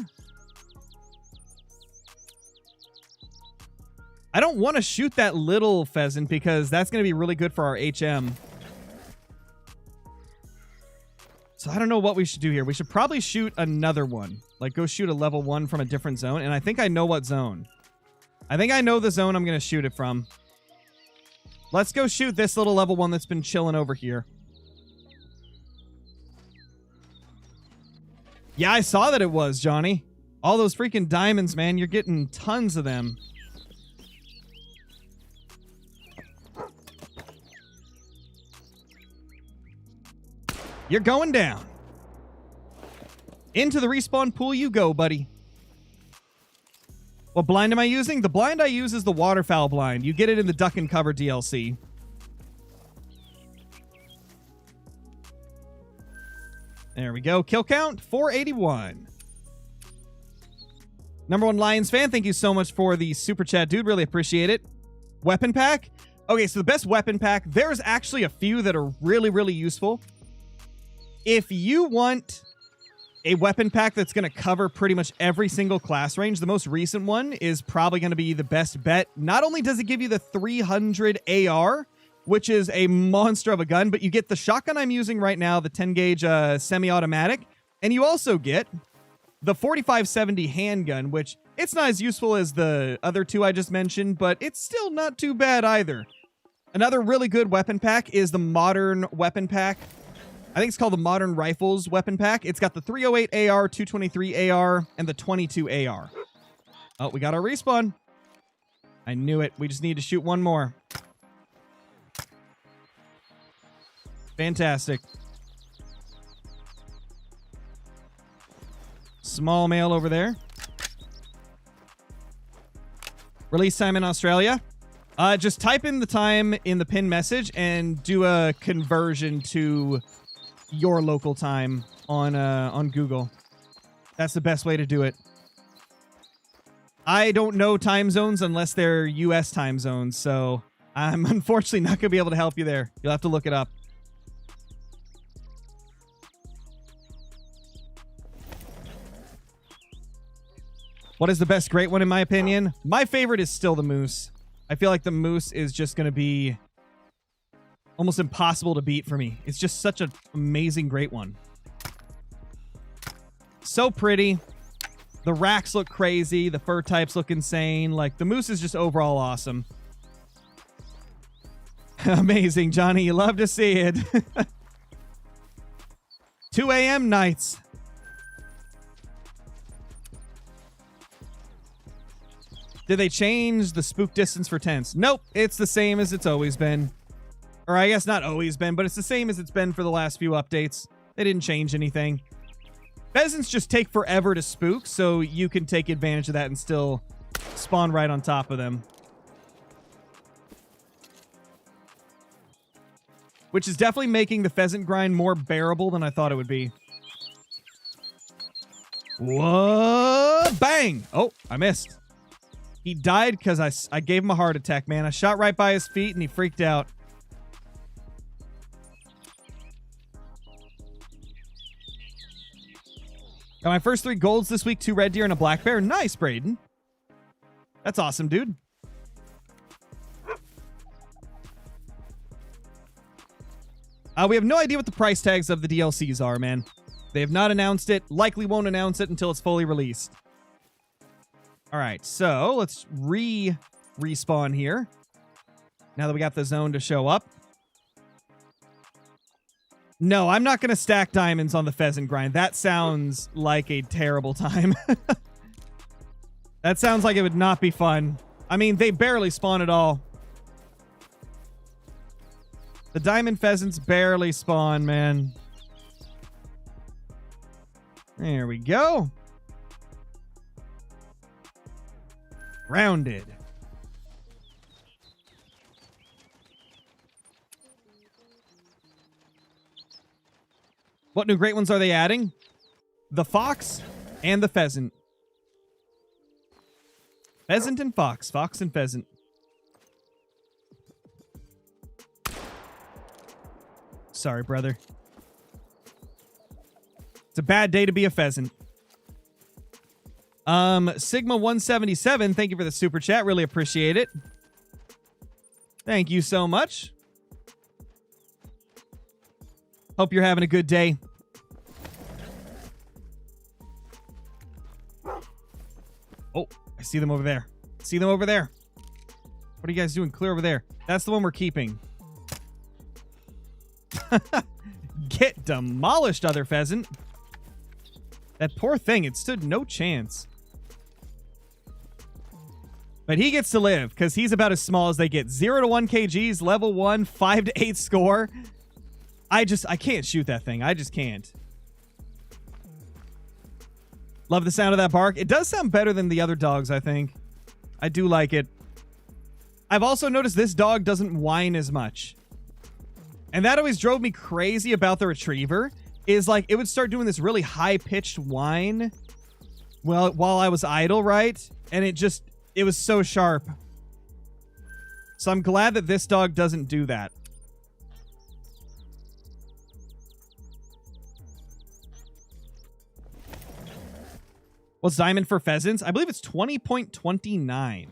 I don't want to shoot that little pheasant because that's going to be really good for our HM. So I don't know what we should do here. We should probably shoot another one. Like, go shoot a level 1 from a different zone. And I think I know what zone. I think I know the zone I'm going to shoot it from. Let's go shoot this little level 1 that's been chilling over here. Yeah, I saw that it was, Johnny. All those freaking diamonds, man. You're getting tons of them. You're going down. Into the respawn pool you go, buddy. What blind am I using? The blind I use is the waterfowl blind. You get it in the Duck and Cover DLC. There we go. Kill count, 481. Number 1 Lions fan, thank you so much for the super chat, dude. Really appreciate it. Weapon pack. Okay, so the best weapon pack, there's actually a few that are really, really useful. If you want a weapon pack that's going to cover pretty much every single class range, the most recent one is probably going to be the best bet. Not only does it give you the 300 AR, which is a monster of a gun, but you get the shotgun I'm using right now, the 10 gauge semi-automatic, and you also get the 4570 handgun, which it's not as useful as the other two I just mentioned, but it's still not too bad either. Another really good weapon pack is the modern weapon pack. I think it's called the Modern Rifles weapon pack. It's got the 308 AR, 223 AR, and the 22 AR. Oh, we got our respawn. I knew it. We just need to shoot one more. Fantastic. Small male over there. Release time in Australia. Just type in the time in the pin message and do a conversion to your local time on Google. That's the best way to do it. I don't know time zones unless they're US time zones, so I'm unfortunately not going to be able to help you there. You'll have to look it up. What is the best great one in my opinion? My favorite is still the moose. I feel like the moose is just going to be almost impossible to beat for me. It's just such an amazing great one. So pretty. The racks look crazy. The fur types look insane. Like, the moose is just overall awesome. Amazing, Johnny. You love to see it. 2 a.m. nights. Did they change the spook distance for tents? Nope. It's the same as it's always been. Or I guess not always been, but it's the same as it's been for the last few updates. They didn't change anything. Pheasants just take forever to spook, so you can take advantage of that and still spawn right on top of them. Which is definitely making the pheasant grind more bearable than I thought it would be. Whoa! Bang! Oh, I missed. He died because I gave him a heart attack, man. I shot right by his feet and he freaked out. Got my first 3 golds this week, 2 red deer and a black bear. Nice, Braden. That's awesome, dude. We have no idea what the price tags of the DLCs are, man. They have not announced it. Likely won't announce it until it's fully released. All right, so let's respawn here. Now that we got the zone to show up. No, I'm not going to stack diamonds on the pheasant grind. That sounds like a terrible time. That sounds like it would not be fun. I mean, they barely spawn at all. The diamond pheasants barely spawn, man. There we go. Rounded. What new great ones are they adding? The fox and the pheasant. Pheasant and fox. Fox and pheasant. Sorry, brother. It's a bad day to be a pheasant. Sigma177, thank you for the super chat. Really appreciate it. Thank you so much. Hope you're having a good day. Oh, I see them over there. See them over there. What are you guys doing clear over there? That's the one we're keeping. Get demolished, other pheasant. That poor thing, it stood no chance. But he gets to live, because he's about as small as they get. 0 to 1 kgs, level 1, 5 to 8 score. I can't shoot that thing. I just can't. Love the sound of that bark. It does sound better than the other dogs, I think. I do like it. I've also noticed this dog doesn't whine as much. And that always drove me crazy about the retriever, is like it would start doing this really high-pitched whine while I was idle, right? And it was so sharp. So I'm glad that this dog doesn't do that. What's diamond for pheasants? I believe it's 20.29.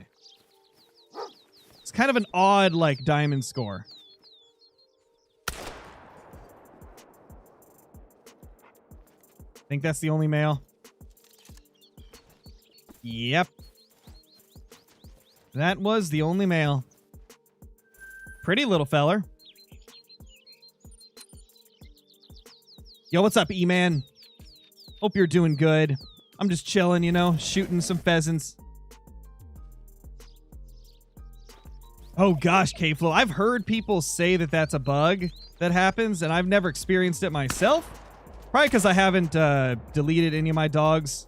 It's kind of an odd, like, diamond score. I think that's the only male. Yep. That was the only male. Pretty little feller. Yo, what's up, E-Man? Hope you're doing good. I'm just chilling, you know, shooting some pheasants. Oh gosh, K-Flow. I've heard people say that that's a bug that happens, and I've never experienced it myself. Probably because I haven't deleted any of my dogs.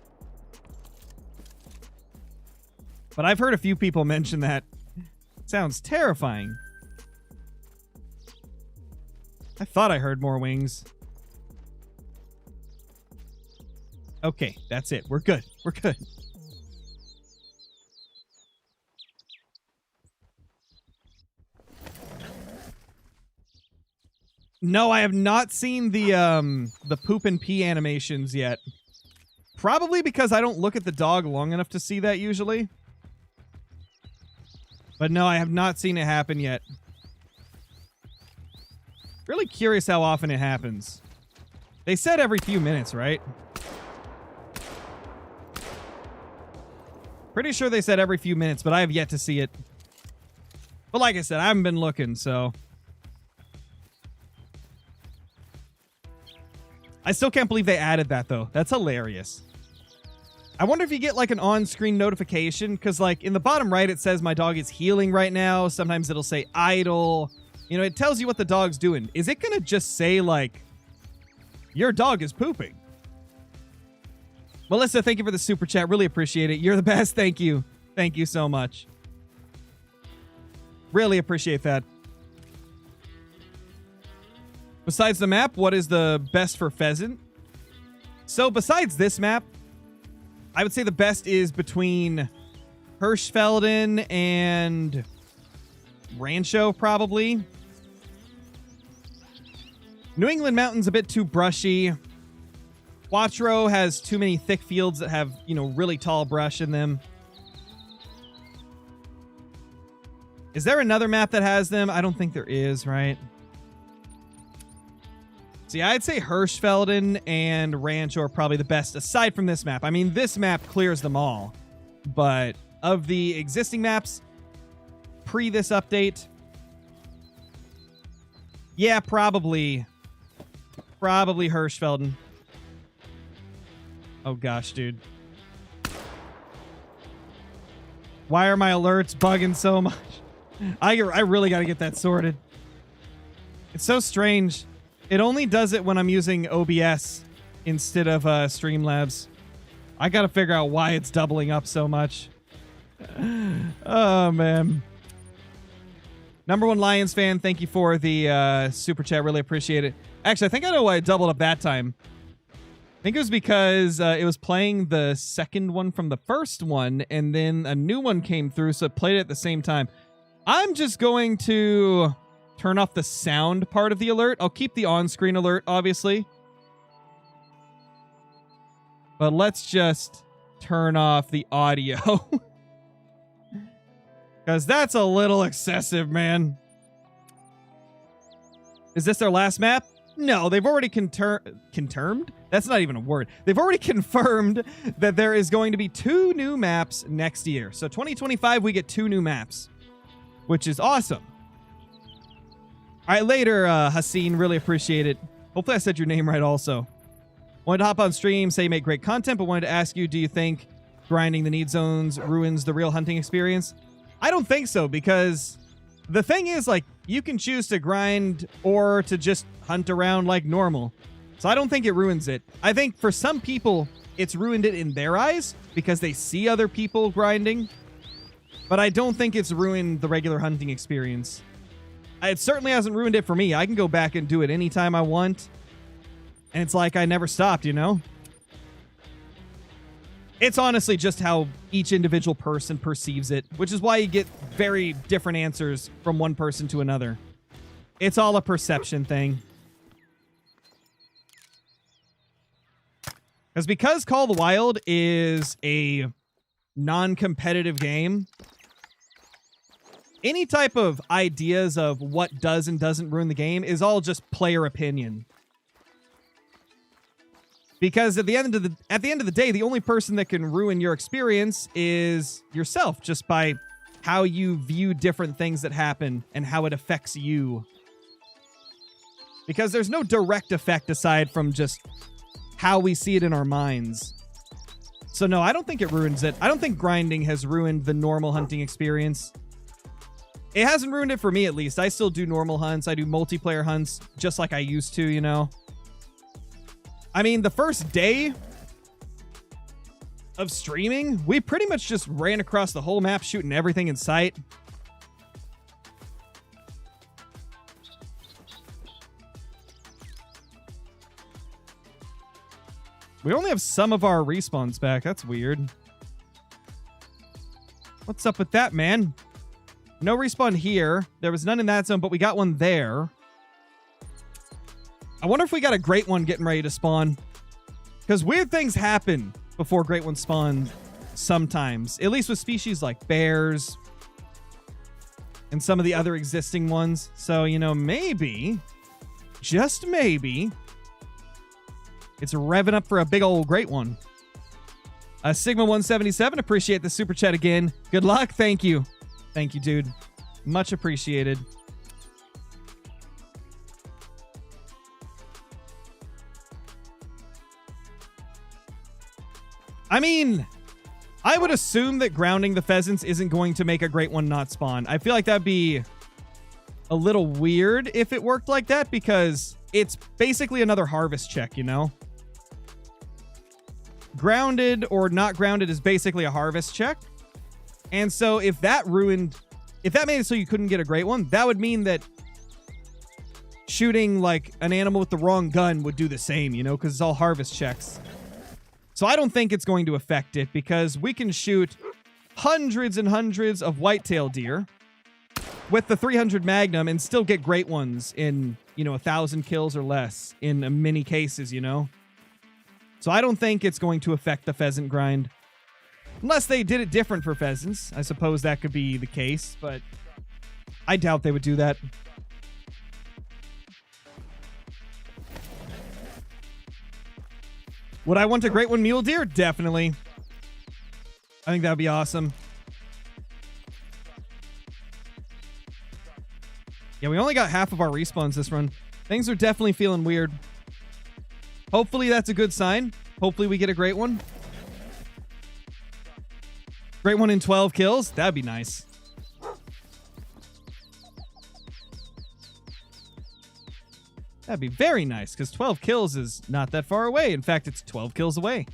But I've heard a few people mention that. Sounds terrifying. I thought I heard more wings. Okay, that's it. We're good. We're good. No, I have not seen the poop and pee animations yet. Probably because I don't look at the dog long enough to see that usually. But no, I have not seen it happen yet. Really curious how often it happens. They said every few minutes, right? Pretty sure they said every few minutes, but I have yet to see it. But like I said, I haven't been looking, so... I still can't believe they added that, though. That's hilarious. I wonder if you get, like, an on-screen notification, because, like, in the bottom right, it says my dog is healing right now. Sometimes it'll say idle. You know, it tells you what the dog's doing. Is it going to just say, like, your dog is pooping? Melissa, thank you for the super chat. Really appreciate it. You're the best. Thank you. Thank you so much. Really appreciate that. Besides the map, what is the best for pheasant? So besides this map, I would say the best is between Hirschfelden and Rancho, probably. New England Mountain's a bit too brushy. Quattro has too many thick fields that have, you know, really tall brush in them. Is there another map that has them? I don't think there is, right? See, I'd say Hirschfelden and Rancho are probably the best aside from this map. I mean, this map clears them all. But of the existing maps, pre this update, yeah, probably Hirschfelden. Oh gosh, dude. Why are my alerts bugging so much? I really got to get that sorted. It's so strange. It only does it when I'm using OBS instead of Streamlabs. I got to figure out why it's doubling up so much. Oh, man. Number one Lions fan, thank you for the super chat. Really appreciate it. Actually, I think I know why it doubled up that time. I think it was because it was playing the second one from the first one, and then a new one came through, so it played it at the same time. I'm just going to turn off the sound part of the alert. I'll keep the on-screen alert, obviously. But let's just turn off the audio. Because that's a little excessive, man. Is this their last map? No, they've already confirmed? That's not even a word. They've already confirmed that there is going to be 2 new maps next year. So 2025, we get 2 new maps, which is awesome. All right, later, Haseen. Really appreciate it. Hopefully I said your name right also. Wanted to hop on stream, say you make great content, but wanted to ask you, do you think grinding the need zones ruins the real hunting experience? I don't think so, because the thing is, like, you can choose to grind or to just hunt around like normal. So I don't think it ruins it. I think for some people, it's ruined it in their eyes because they see other people grinding. But I don't think it's ruined the regular hunting experience. It certainly hasn't ruined it for me. I can go back and do it anytime I want. And it's like I never stopped, you know? It's honestly just how each individual person perceives it, which is why you get very different answers from one person to another. It's all a perception thing. Because Call of the Wild is a non-competitive game, any type of ideas of what does and doesn't ruin the game is all just player opinion. Because at the end of the day, the only person that can ruin your experience is yourself, just by how you view different things that happen and how it affects you. Because there's no direct effect aside from just how we see it in our minds. So no, I don't think it ruins it. I don't think grinding has ruined the normal hunting experience. It hasn't ruined it for me, at least. I still do normal hunts. I do multiplayer hunts just like I used to, you know? I mean, the first day of streaming, we pretty much just ran across the whole map shooting everything in sight. We only have some of our respawns back. That's weird. What's up with that, man? No respawn here. There was none in that zone, but we got one there. I wonder if we got a great one getting ready to spawn. Because weird things happen before great ones spawn sometimes. At least with species like bears and some of the other existing ones. So, you know, maybe, just maybe, it's revving up for a big old great one. Sigma177, appreciate the super chat again. Good luck. Thank you. Thank you, dude. Much appreciated. I mean, I would assume that grounding the pheasants isn't going to make a great one not spawn. I feel like that'd be a little weird if it worked like that, because it's basically another harvest check, you know? Grounded or not grounded is basically a harvest check. And so if that made it so you couldn't get a great one, that would mean that shooting like an animal with the wrong gun would do the same, you know, because it's all harvest checks. So I don't think it's going to affect it because we can shoot hundreds and hundreds of whitetail deer with the 300 Magnum and still get great ones in, 1,000 kills or less in many cases, So I don't think it's going to affect the pheasant grind. Unless they did it different for pheasants. I suppose that could be the case, but I doubt they would do that. Would I want a great one mule deer? Definitely. I think that would be awesome. Yeah, we only got half of our respawns this run. Things are definitely feeling weird. Hopefully that's a good sign. Hopefully we get a great one. Great one in 12 kills. That'd be nice. That'd be very nice, because 12 kills is not that far away. In fact, it's 12 kills away.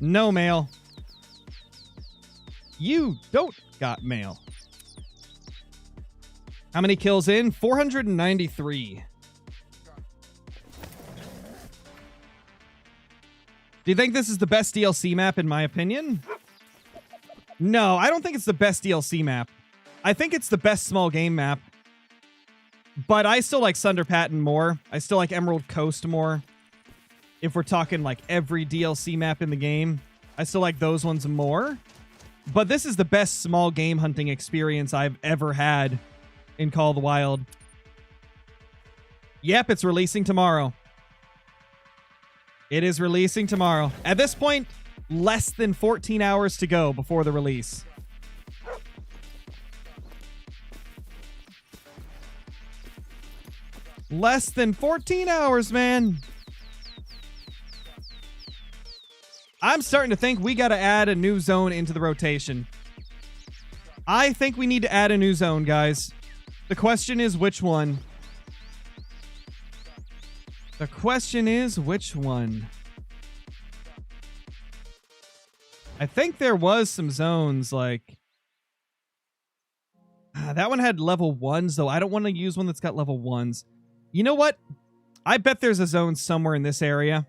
No mail. You don't got mail. How many kills in? 493. Do you think this is the best DLC map in my opinion? No, I don't think it's the best DLC map. I think it's the best small game map. But I still like Sunder Patton more. I still like Emerald Coast more. If we're talking like every DLC map in the game, I still like those ones more. But this is the best small game hunting experience I've ever had in Call of the Wild. Yep, it's releasing tomorrow. It is releasing tomorrow. At this point, less than 14 hours to go before the release. Less than 14 hours, man. I'm starting to think we got to add a new zone into the rotation. I think we need to add a new zone, guys. The question is which one? The question is which one? I think there was some zones like... that one had level 1s, though. I don't want to use one that's got level 1s. You know what? I bet there's a zone somewhere in this area.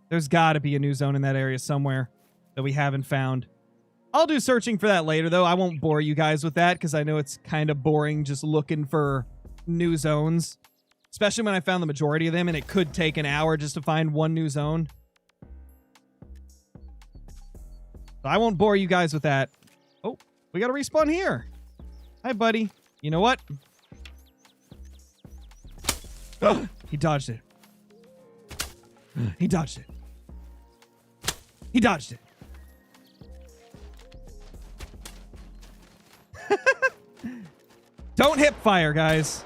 There's got to be a new zone in that area somewhere that we haven't found. I'll do searching for that later, though. I won't bore you guys with that because I know it's kind of boring just looking for new zones. Especially when I found the majority of them, and it could take an hour just to find one new zone. So I won't bore you guys with that. Oh, we got to respawn here. Hi, buddy. You know what? Oh, he dodged it. He dodged it. He dodged it. Don't hip fire, guys.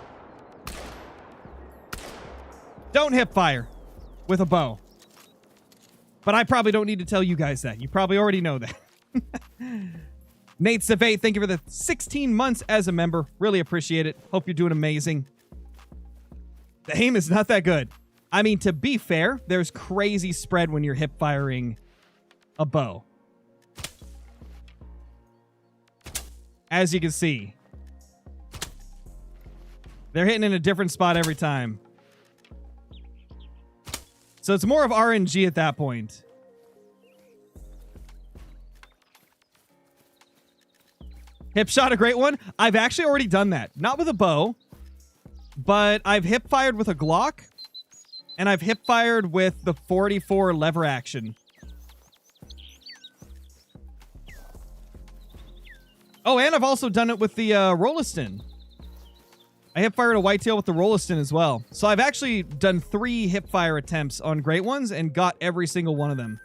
Don't hip fire with a bow. But I probably don't need to tell you guys that. You probably already know that. Nate Savate, thank you for the 16 months as a member. Really appreciate it. Hope you're doing amazing. The aim is not that good. I mean, to be fair, there's crazy spread when you're hip firing a bow. As you can see. They're hitting in a different spot every time. So it's more of RNG at that point. Hip shot, a great one. I've actually already done that. Not with a bow, but I've hip fired with a Glock, and I've hip fired with the 44 lever action. Oh, and I've also done it with the Rolliston. I hip fired a whitetail with the Rolliston as well. So I've actually done 3 hip fire attempts on great ones and got every single one of them.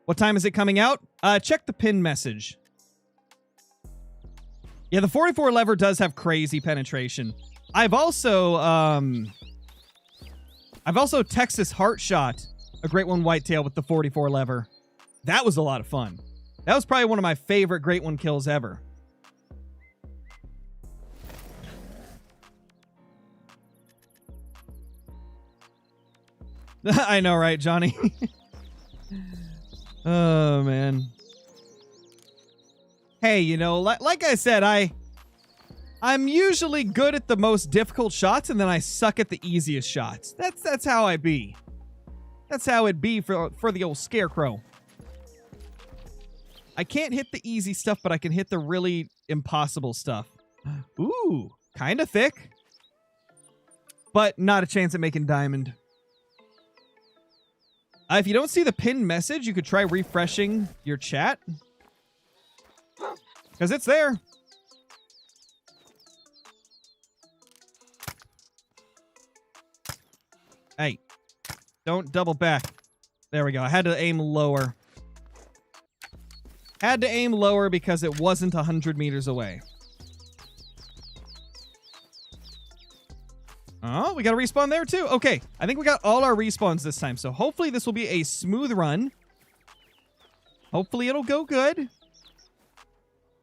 What time is it coming out? Check the pin message. Yeah, the 44 lever does have crazy penetration. I've also Texas heart shot a great one whitetail with the 44 lever. That was a lot of fun. That was probably one of my favorite great one kills ever. I know, right, Johnny? Oh, man. Hey, you know, like I said, I'm usually good at the most difficult shots, and then I suck at the easiest shots. That's how I be. That's how it be for the old Scarecrow. I can't hit the easy stuff, but I can hit the really impossible stuff. Ooh, kind of thick. But not a chance at making diamond. If you don't see the pinned message, you could try refreshing your chat. Because it's there. Hey, don't double back. There we go. I had to aim lower. Had to aim lower because it wasn't 100 meters away. Oh, we got a respawn there too. Okay, I think we got all our respawns this time. So hopefully this will be a smooth run. Hopefully it'll go good.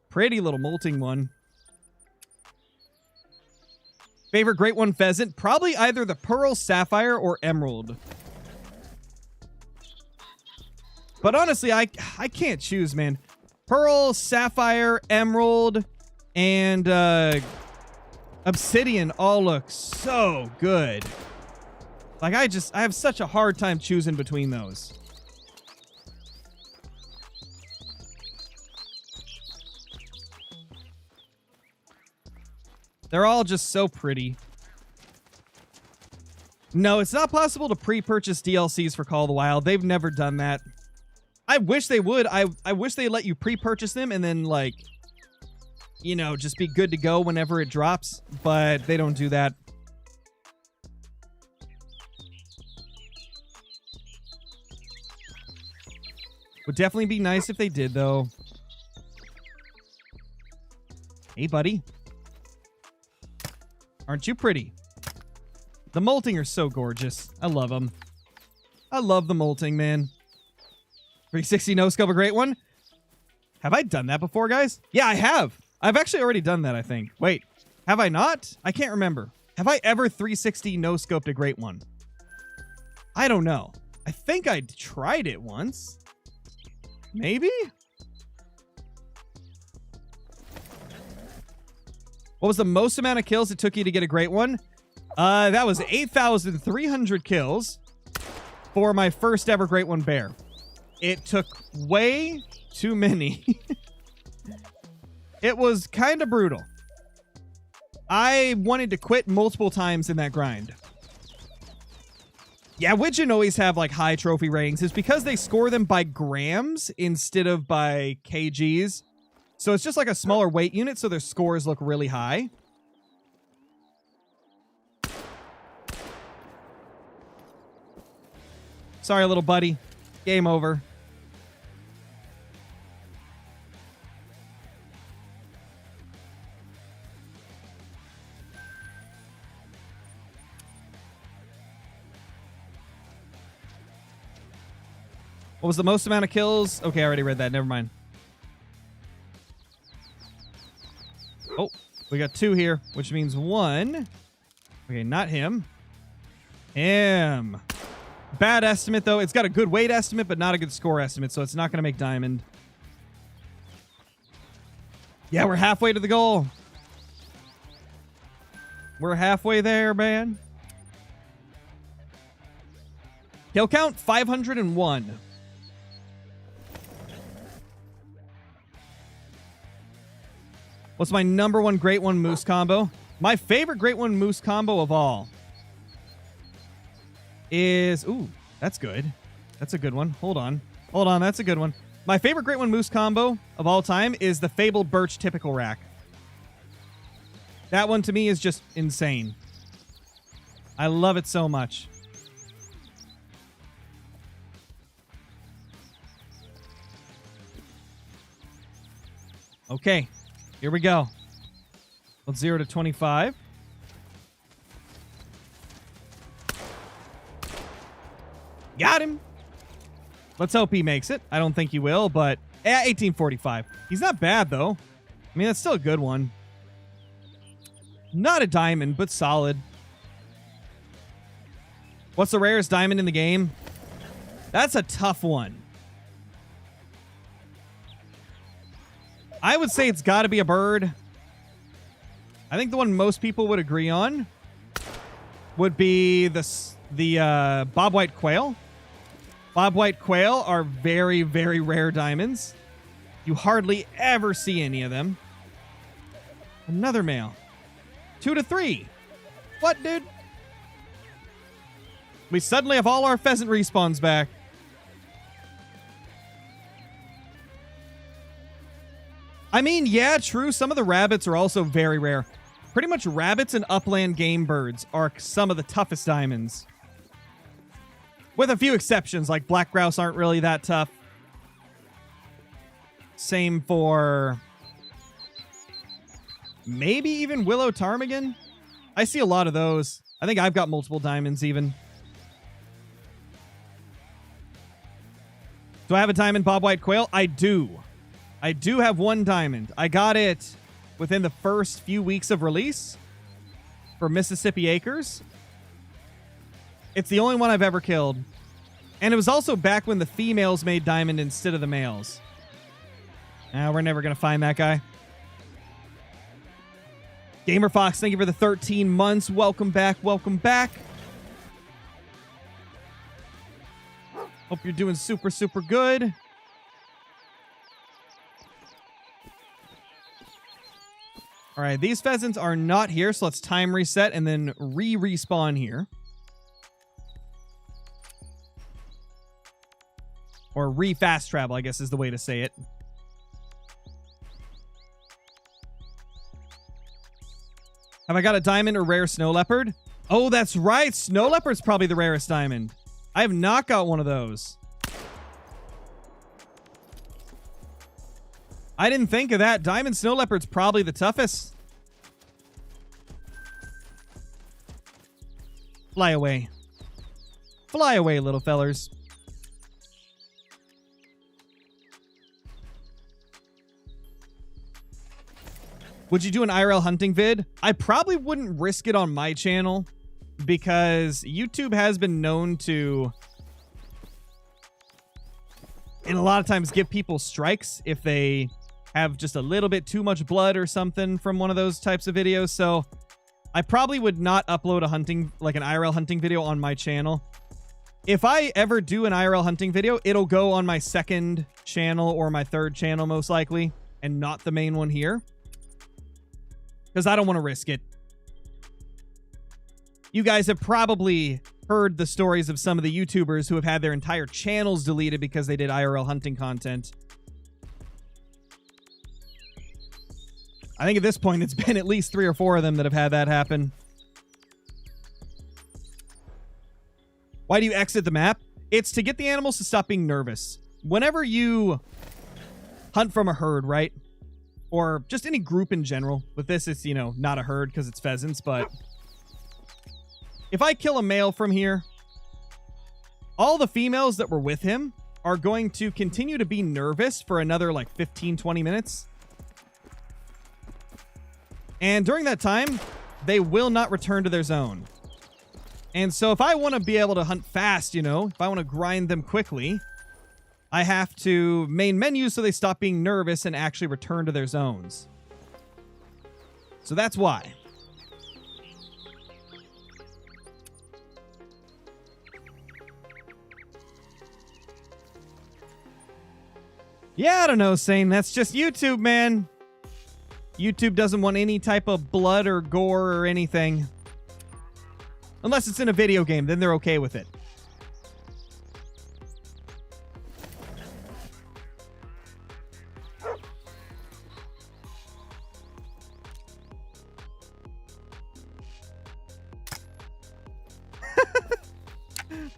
Pretty little molting one. Favorite great one pheasant? Probably either the pearl, sapphire, or emerald. But honestly, I can't choose, man. Pearl, sapphire, emerald, and obsidian all look so good. Like, I have such a hard time choosing between those. They're all just so pretty. No, it's not possible to pre-purchase DLCs for Call of the Wild. They've never done that. I wish they would. I wish they let you pre-purchase them and then, like, you know, just be good to go whenever it drops. But they don't do that. Would definitely be nice if they did, though. Hey, buddy. Aren't you pretty? The molting are so gorgeous. I love them. I love the molting, man. 360 no scope, a great one. Have I done that before, guys? Yeah, I have. I've actually already done that, I think. Wait, have I not? I can't remember. Have I ever 360 no scoped a great one? I don't know. I think I tried it once. Maybe? What was the most amount of kills it took you to get a great one? That was 8,300 kills for my first ever great one bear. It took way too many. It was kind of brutal. I wanted to quit multiple times in that grind. Yeah, Widgeon always have like high trophy ratings. It's because they score them by grams instead of by kgs. So it's just like a smaller weight unit, so their scores look really high. Sorry, little buddy. Game over. What was the most amount of kills? Okay, I already read that. Never mind. Oh, we got 2 here, which means 1. Okay, not him. Him. Bad estimate, though. It's got a good weight estimate, but not a good score estimate, so it's not going to make diamond. Yeah, we're halfway to the goal. We're halfway there, man. Kill count, 501. What's my number 1 great one moose combo? My favorite great one moose combo of all is... Ooh, that's good. That's a good one. Hold on. Hold on, that's a good one. My favorite great one moose combo of all time is the Fabled Birch Typical Rack. That one to me is just insane. I love it so much. Okay. Here we go. Let's 0 to 25. Got him. Let's hope he makes it. I don't think he will, but 1845. He's not bad, though. I mean, that's still a good one. Not a diamond, but solid. What's the rarest diamond in the game? That's a tough one. I would say it's got to be a bird. I think the one most people would agree on would be the bobwhite quail. Bobwhite quail are very, very rare diamonds. You hardly ever see any of them. Another male. 2 to 3. What, dude? We suddenly have all our pheasant respawns back. I mean, yeah, true. Some of the rabbits are also very rare. Pretty much rabbits and upland game birds are some of the toughest diamonds. With a few exceptions, like black grouse aren't really that tough. Same for maybe even willow ptarmigan. I see a lot of those. I think I've got multiple diamonds even. Do I have a diamond bobwhite quail? I do. I do have one diamond. I got it within the first few weeks of release for Mississippi Acres. It's the only one I've ever killed. And it was also back when the females made diamond instead of the males. We're never going to find that guy. Gamer Fox, thank you for the 13 months. Welcome back. Welcome back. Hope you're doing super, super good. All right, these pheasants are not here, so let's time reset and then respawn here. Or fast travel, I guess is the way to say it. Have I got a diamond or rare snow leopard? Oh, that's right. Snow leopard's probably the rarest diamond. I have not got one of those. I didn't think of that. Diamond snow leopard's probably the toughest. Fly away. Fly away, little fellers. Would you do an IRL hunting vid? I probably wouldn't risk it on my channel because YouTube has been known to, and a lot of times, give people strikes if they have just a little bit too much blood or something from one of those types of videos. So I probably would not upload a hunting, like an IRL hunting video on my channel. If I ever do an IRL hunting video, it'll go on my second channel or my third channel most likely, and not the main one here. Because I don't want to risk it. You guys have probably heard the stories of some of the YouTubers who have had their entire channels deleted because they did IRL hunting content. I think at this point it's been at least 3 or 4 of them that have had that happen. Why do you exit the map? It's to get the animals to stop being nervous. Whenever you hunt from a herd, right? Or just any group in general. With this, it's, you know, not a herd because it's pheasants, but if I kill a male from here, all the females that were with him are going to continue to be nervous for another like 15, 20 minutes. And during that time, they will not return to their zone. And so if I want to be able to hunt fast, you know, if I want to grind them quickly, I have to main menu so they stop being nervous and actually return to their zones. So that's why. Yeah, I don't know, Sane. That's just YouTube, man. YouTube doesn't want any type of blood or gore or anything. Unless it's in a video game, then they're okay with it.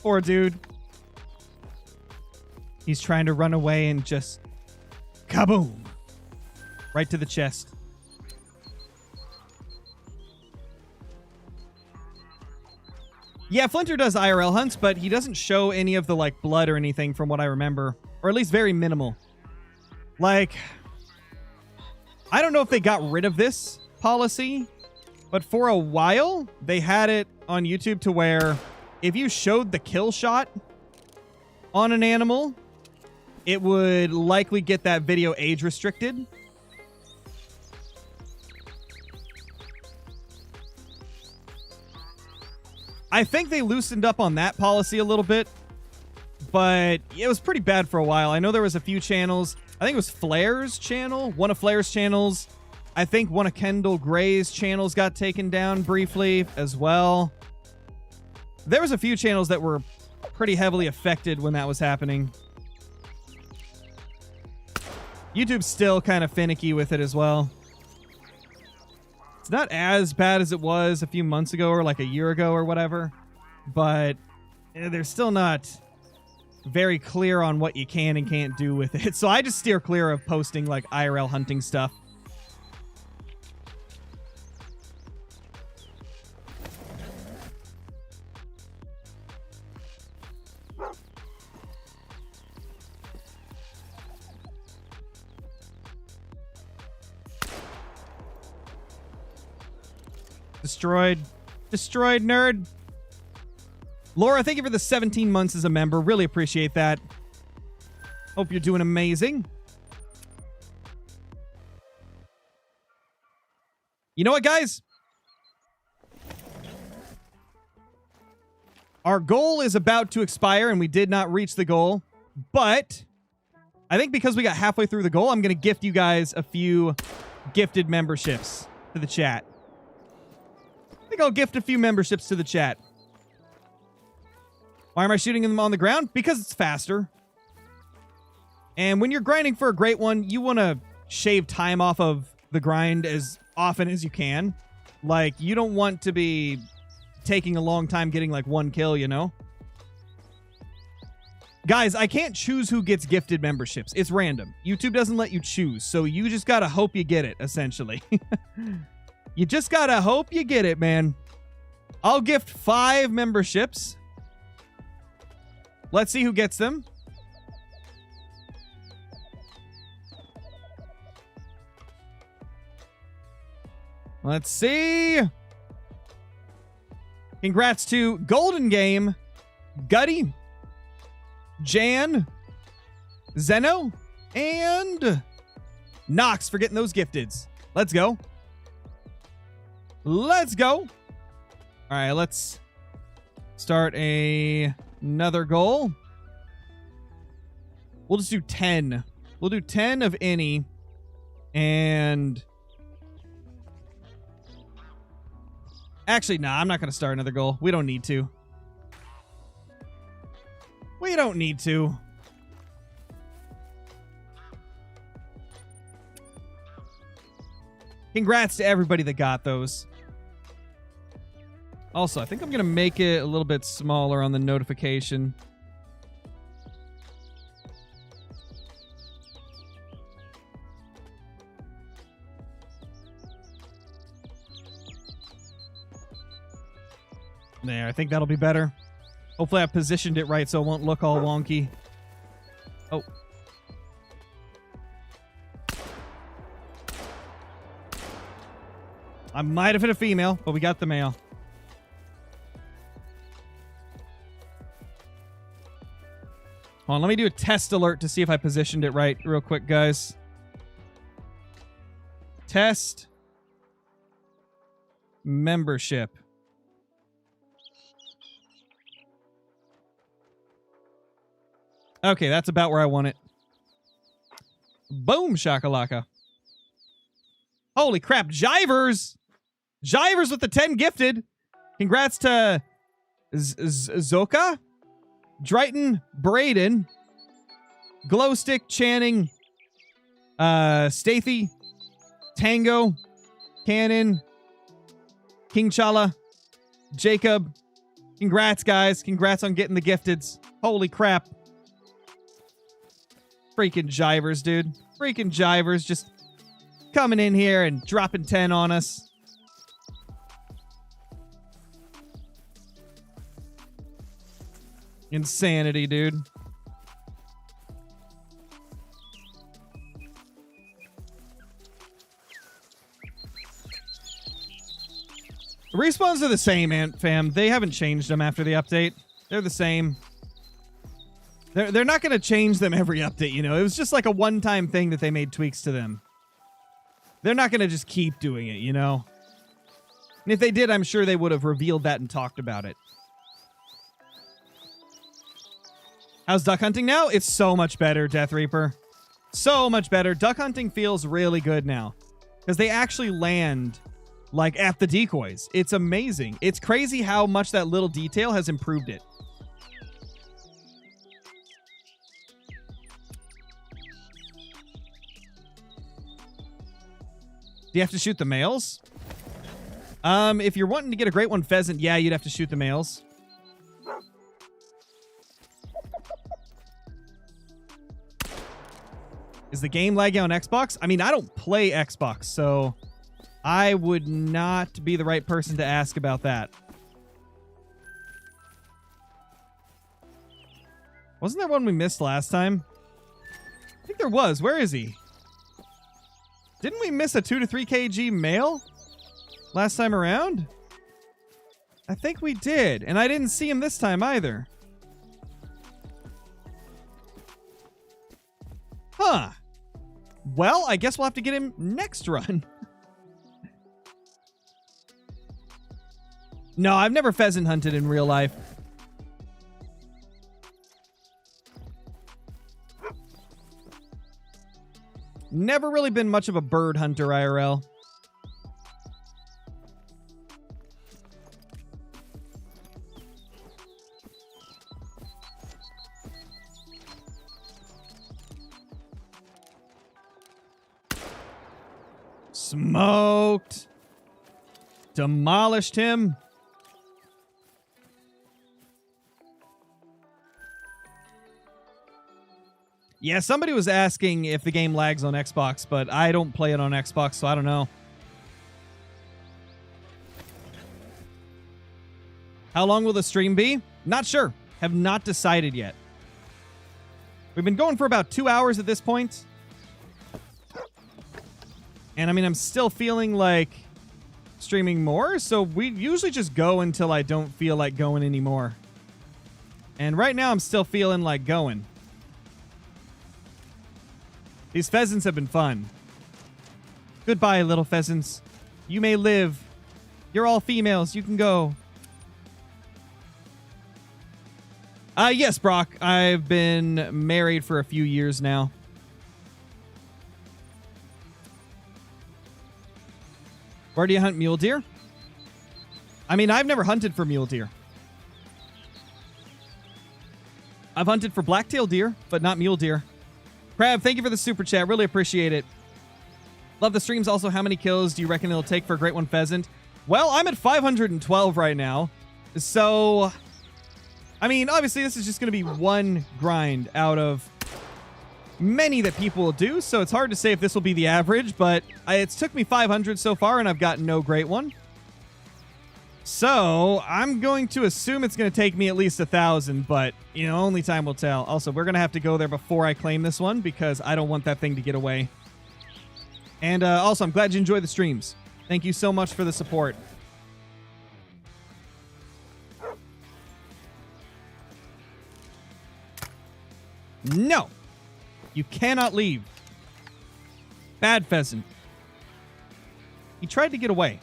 Poor dude. He's trying to run away and just kaboom. Right to the chest. Yeah, Flinter does IRL hunts, but he doesn't show any of the like blood or anything from what I remember. Or at least very minimal. Like, I don't know if they got rid of this policy, but for a while they had it on YouTube to where if you showed the kill shot on an animal, it would likely get that video age restricted. I think they loosened up on that policy a little bit, but it was pretty bad for a while. I know there was a few channels. I think it was Flair's channel, one of Flair's channels. I think one of Kendall Gray's channels got taken down briefly as well. There was a few channels that were pretty heavily affected when that was happening. YouTube's still kind of finicky with it as well. It's not as bad as it was a few months ago or like a year ago or whatever, but they're still not very clear on what you can and can't do with it. So I just steer clear of posting like IRL hunting stuff. Destroyed. Destroyed, nerd. Laura, thank you for the 17 months as a member. Really appreciate that. Hope you're doing amazing. You know what, guys? Our goal is about to expire, and we did not reach the goal. But I think because we got halfway through the goal, I'm going to gift you guys a few gifted memberships to the chat. I think I'll gift a few memberships to the chat. Why am I shooting them on the ground? Because it's faster. And when you're grinding for a great one, you want to shave time off of the grind as often as you can. Like, you don't want to be taking a long time getting like one kill, you know? Guys, I can't choose who gets gifted memberships. It's random. YouTube doesn't let you choose, so you just gotta hope you get it, essentially. You just gotta hope you get it, man. I'll gift 5 memberships. Let's see who gets them. Let's see. Congrats to Golden Game, Gutty, Jan, Zeno, and Nox for getting those gifteds. Let's go. Let's go. All right, let's start another goal. We'll just do 10. We'll do 10 of any. And actually, nah, I'm not going to start another goal. We don't need to. We don't need to. Congrats to everybody that got those. Also, I think I'm going to make it a little bit smaller on the notification. There, I think that'll be better. Hopefully I positioned it right so it won't look all wonky. Oh. I might have hit a female, but we got the male. Hold on, let me do a test alert to see if I positioned it right real quick, guys. Test. Membership. Okay, that's about where I want it. Boom, shakalaka. Holy crap, Jivers! Jivers with the 10 gifted. Congrats to Zoka, Drayton, Braden, Glowstick, Channing, Stathy, Tango, Cannon, King Chala, Jacob. Congrats, guys. Congrats on getting the gifteds. Holy crap. Freaking Jivers, dude. Freaking Jivers just coming in here and dropping 10 on us. Insanity, dude. Respawns are the same, Ant Fam. They haven't changed them after the update. They're the same. They're not going to change them every update, you know. It was just like a one-time thing that they made tweaks to them. They're not going to just keep doing it, you know. And if they did, I'm sure they would have revealed that and talked about it. How's duck hunting now? It's so much better, Death Reaper. So much better. Duck hunting feels really good now. Because they actually land, like, at the decoys. It's amazing. It's crazy how much that little detail has improved it. Do you have to shoot the males? If you're wanting to get a great one pheasant, yeah, you'd have to shoot the males. Is the game laggy on Xbox? I mean, I don't play Xbox, so I would not be the right person to ask about that. Wasn't there one we missed last time? I think there was. Where is he? Didn't we miss a 2 to 3 kg male last time around? I think we did, and I didn't see him this time either. Huh. Well, I guess we'll have to get him next run. No, I've never pheasant hunted in real life. Never really been much of a bird hunter IRL. Smoked. Demolished him. Yeah, somebody was asking if the game lags on Xbox, but I don't play it on Xbox, so I don't know. How long will the stream be? Not sure. Have not decided yet. We've been going for about 2 hours at this point. And I mean, I'm still feeling like streaming more, so we usually just go until I don't feel like going anymore. And right now I'm still feeling like going. These pheasants have been fun. Goodbye, little pheasants. You may live. You're all females. You can go. Yes, Brock. I've been married for a few years now. Where do you hunt mule deer? I mean, I've never hunted for mule deer. I've hunted for black-tailed deer, but not mule deer. Crab, thank you for the super chat. Really appreciate it. Love the streams. Also, how many kills do you reckon it'll take for a great one pheasant? Well, I'm at 512 right now. So, I mean, obviously this is just going to be one grind out of many that people will do. So it's hard to say if this will be the average, but it's took me 500 so far and I've gotten no great one. So I'm going to assume it's going to take me at least 1,000, but, you know, only time will tell. Also, we're going to have to go there before I claim this one because I don't want that thing to get away. And also, I'm glad you enjoy the streams. Thank you so much for the support. No! You cannot leave. Bad pheasant. He tried to get away.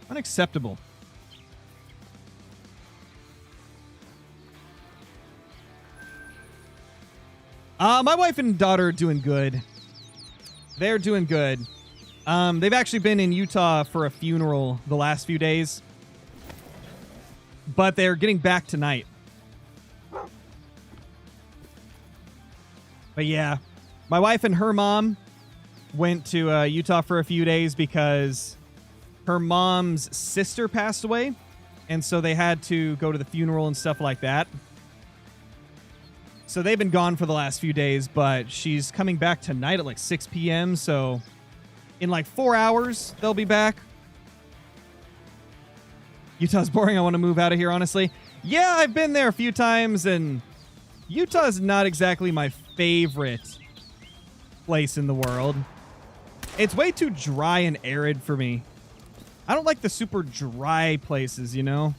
Unacceptable. My wife and daughter are doing good. They're doing good. They've actually been in Utah for a funeral the last few days. But they're getting back tonight. But yeah, my wife and her mom went to Utah for a few days because her mom's sister passed away. And so they had to go to the funeral and stuff like that. So they've been gone for the last few days, but she's coming back tonight at like 6 p.m. So in like 4 hours, they'll be back. Utah's boring. I want to move out of here, honestly. Yeah, I've been there a few times, and Utah is not exactly my favorite place in the world. It's way too dry and arid for me. I don't like the super dry places, you know?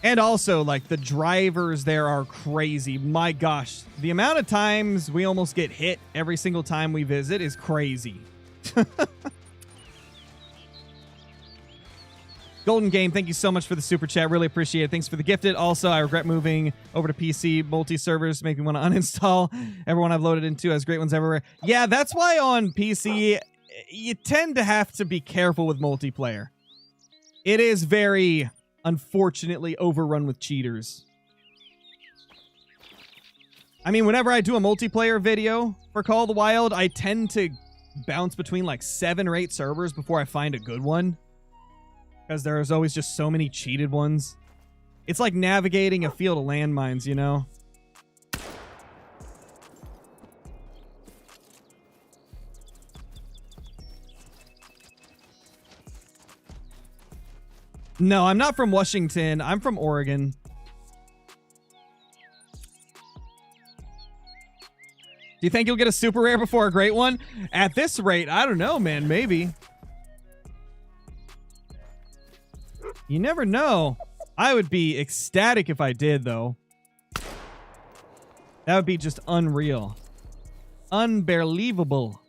And also, like, the drivers there are crazy. My gosh. The amount of times we almost get hit every single time we visit is crazy. Golden Game, thank you so much for the super chat. Really appreciate it. Thanks for the gifted. Also, I regret moving over to PC. Multi-servers make me want to uninstall. Everyone I've loaded into has great ones everywhere. Yeah, that's why on PC, you tend to have to be careful with multiplayer. It is very, unfortunately, overrun with cheaters. I mean, whenever I do a multiplayer video for Call of the Wild, I tend to bounce between like 7 or 8 servers before I find a good one. Because there's always just so many cheated ones. It's like navigating a field of landmines, you know? No, I'm not from Washington. I'm from Oregon. Do you think you'll get a super rare before a great one? At this rate, I don't know, man. Maybe. You never know. I would be ecstatic if I did, though. That would be just unreal. Unbelievable.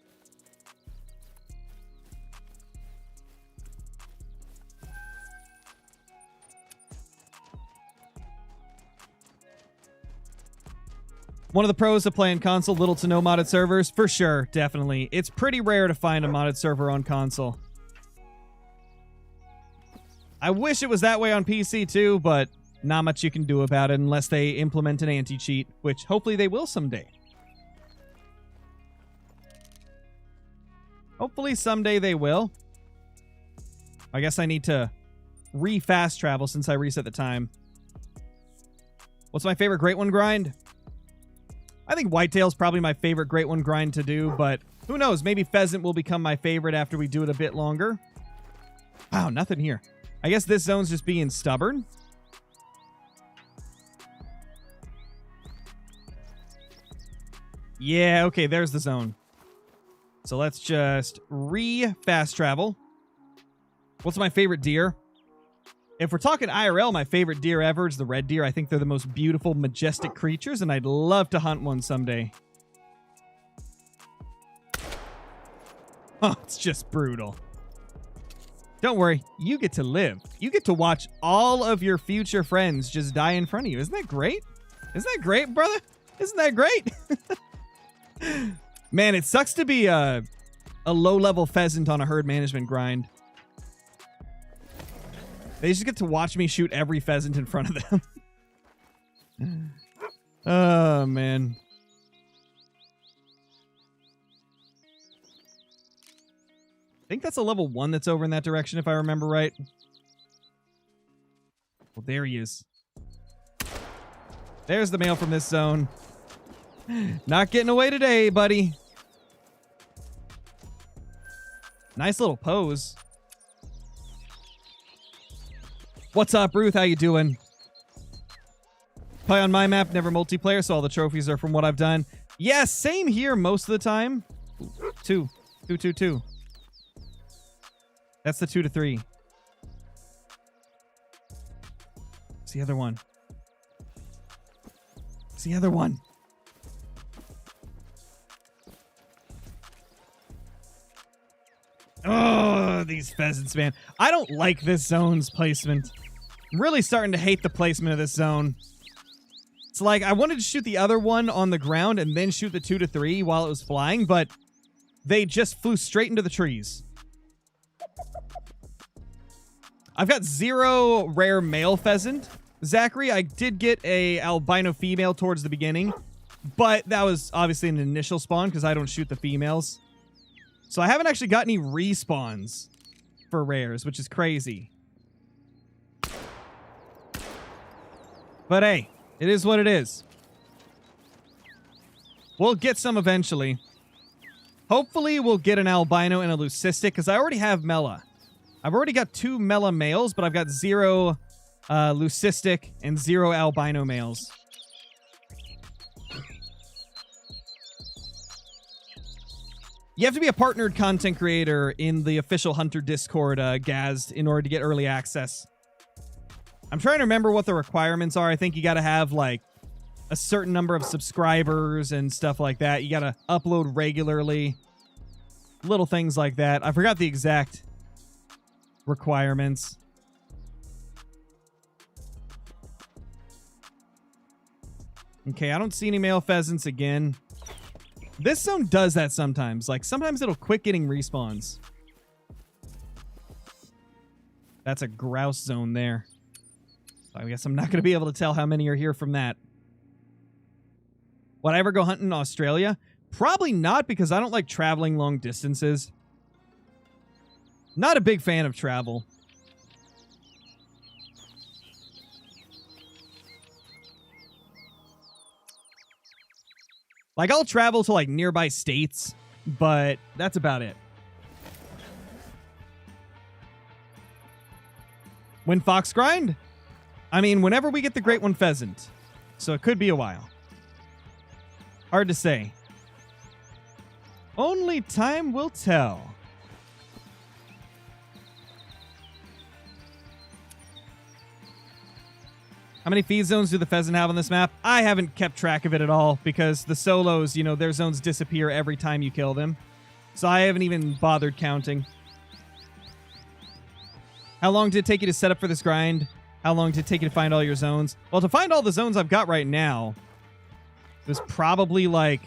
One of the pros of playing console, little to no modded servers. For sure, definitely. It's pretty rare to find a modded server on console. I wish it was that way on PC too, but not much you can do about it unless they implement an anti-cheat, which hopefully they will someday. Hopefully someday they will. I guess I need to re-fast travel since I reset the time. What's my favorite Great One grind? I think Whitetail's probably my favorite Great One grind to do, but who knows? Maybe Pheasant will become my favorite after we do it a bit longer. Wow, nothing here. I guess this zone's just being stubborn. Yeah, okay, there's the zone. So let's just re-fast travel. What's my favorite deer? If we're talking IRL, my favorite deer ever is the red deer. I think they're the most beautiful, majestic creatures, and I'd love to hunt one someday. Oh, it's just brutal. Don't worry, you get to live. You get to watch all of your future friends just die in front of you. Isn't that great? Isn't that great, brother? Isn't that great? Man, it sucks to be a low-level pheasant on a herd management grind. They just get to watch me shoot every pheasant in front of them. Oh, man. I think that's a level 1 that's over in that direction, if I remember right. Well, there he is. There's the male from this zone. Not getting away today, buddy. Nice little pose. What's up, Ruth? How you doing? Play on my map, never multiplayer, so all the trophies are from what I've done. Yeah, same here most of the time. 2. That's the 2 to 3. It's the other one. It's the other one. Oh, these pheasants, man. I don't like this zone's placement. I'm really starting to hate the placement of this zone. It's like I wanted to shoot the other one on the ground and then shoot the 2 to 3 while it was flying, but they just flew straight into the trees. I've got 0 rare male pheasant. Zachary, I did get a albino female towards the beginning, but that was obviously an initial spawn because I don't shoot the females. So I haven't actually got any respawns for rares, which is crazy. But hey, it is what it is. We'll get some eventually. Hopefully we'll get an albino and a leucistic because I already have Mela. I've already got 2 Mela males, but I've got 0 leucistic and 0 albino males. You have to be a partnered content creator in the official Hunter Discord, Gazed, in order to get early access. I'm trying to remember what the requirements are. I think you got to have, like, a certain number of subscribers and stuff like that. You got to upload regularly. Little things like that. I forgot the exact requirements. Okay, I don't see any male pheasants again. This zone does that sometimes. Like, sometimes it'll quit getting respawns. That's a grouse zone there. So I guess I'm not going to be able to tell how many are here from that. Would I ever go hunting in Australia? Probably not, because I don't like traveling long distances. Not a big fan of travel. Like, I'll travel to, like, nearby states, but that's about it. When fox grind? I mean, whenever we get the great one pheasant. So it could be a while. Hard to say. Only time will tell. How many feed zones do the pheasant have on this map? I haven't kept track of it at all because the solos, you know, their zones disappear every time you kill them. So I haven't even bothered counting. How long did it take you to set up for this grind? How long did it take you to find all your zones? Well, to find all the zones I've got right now, it was probably like,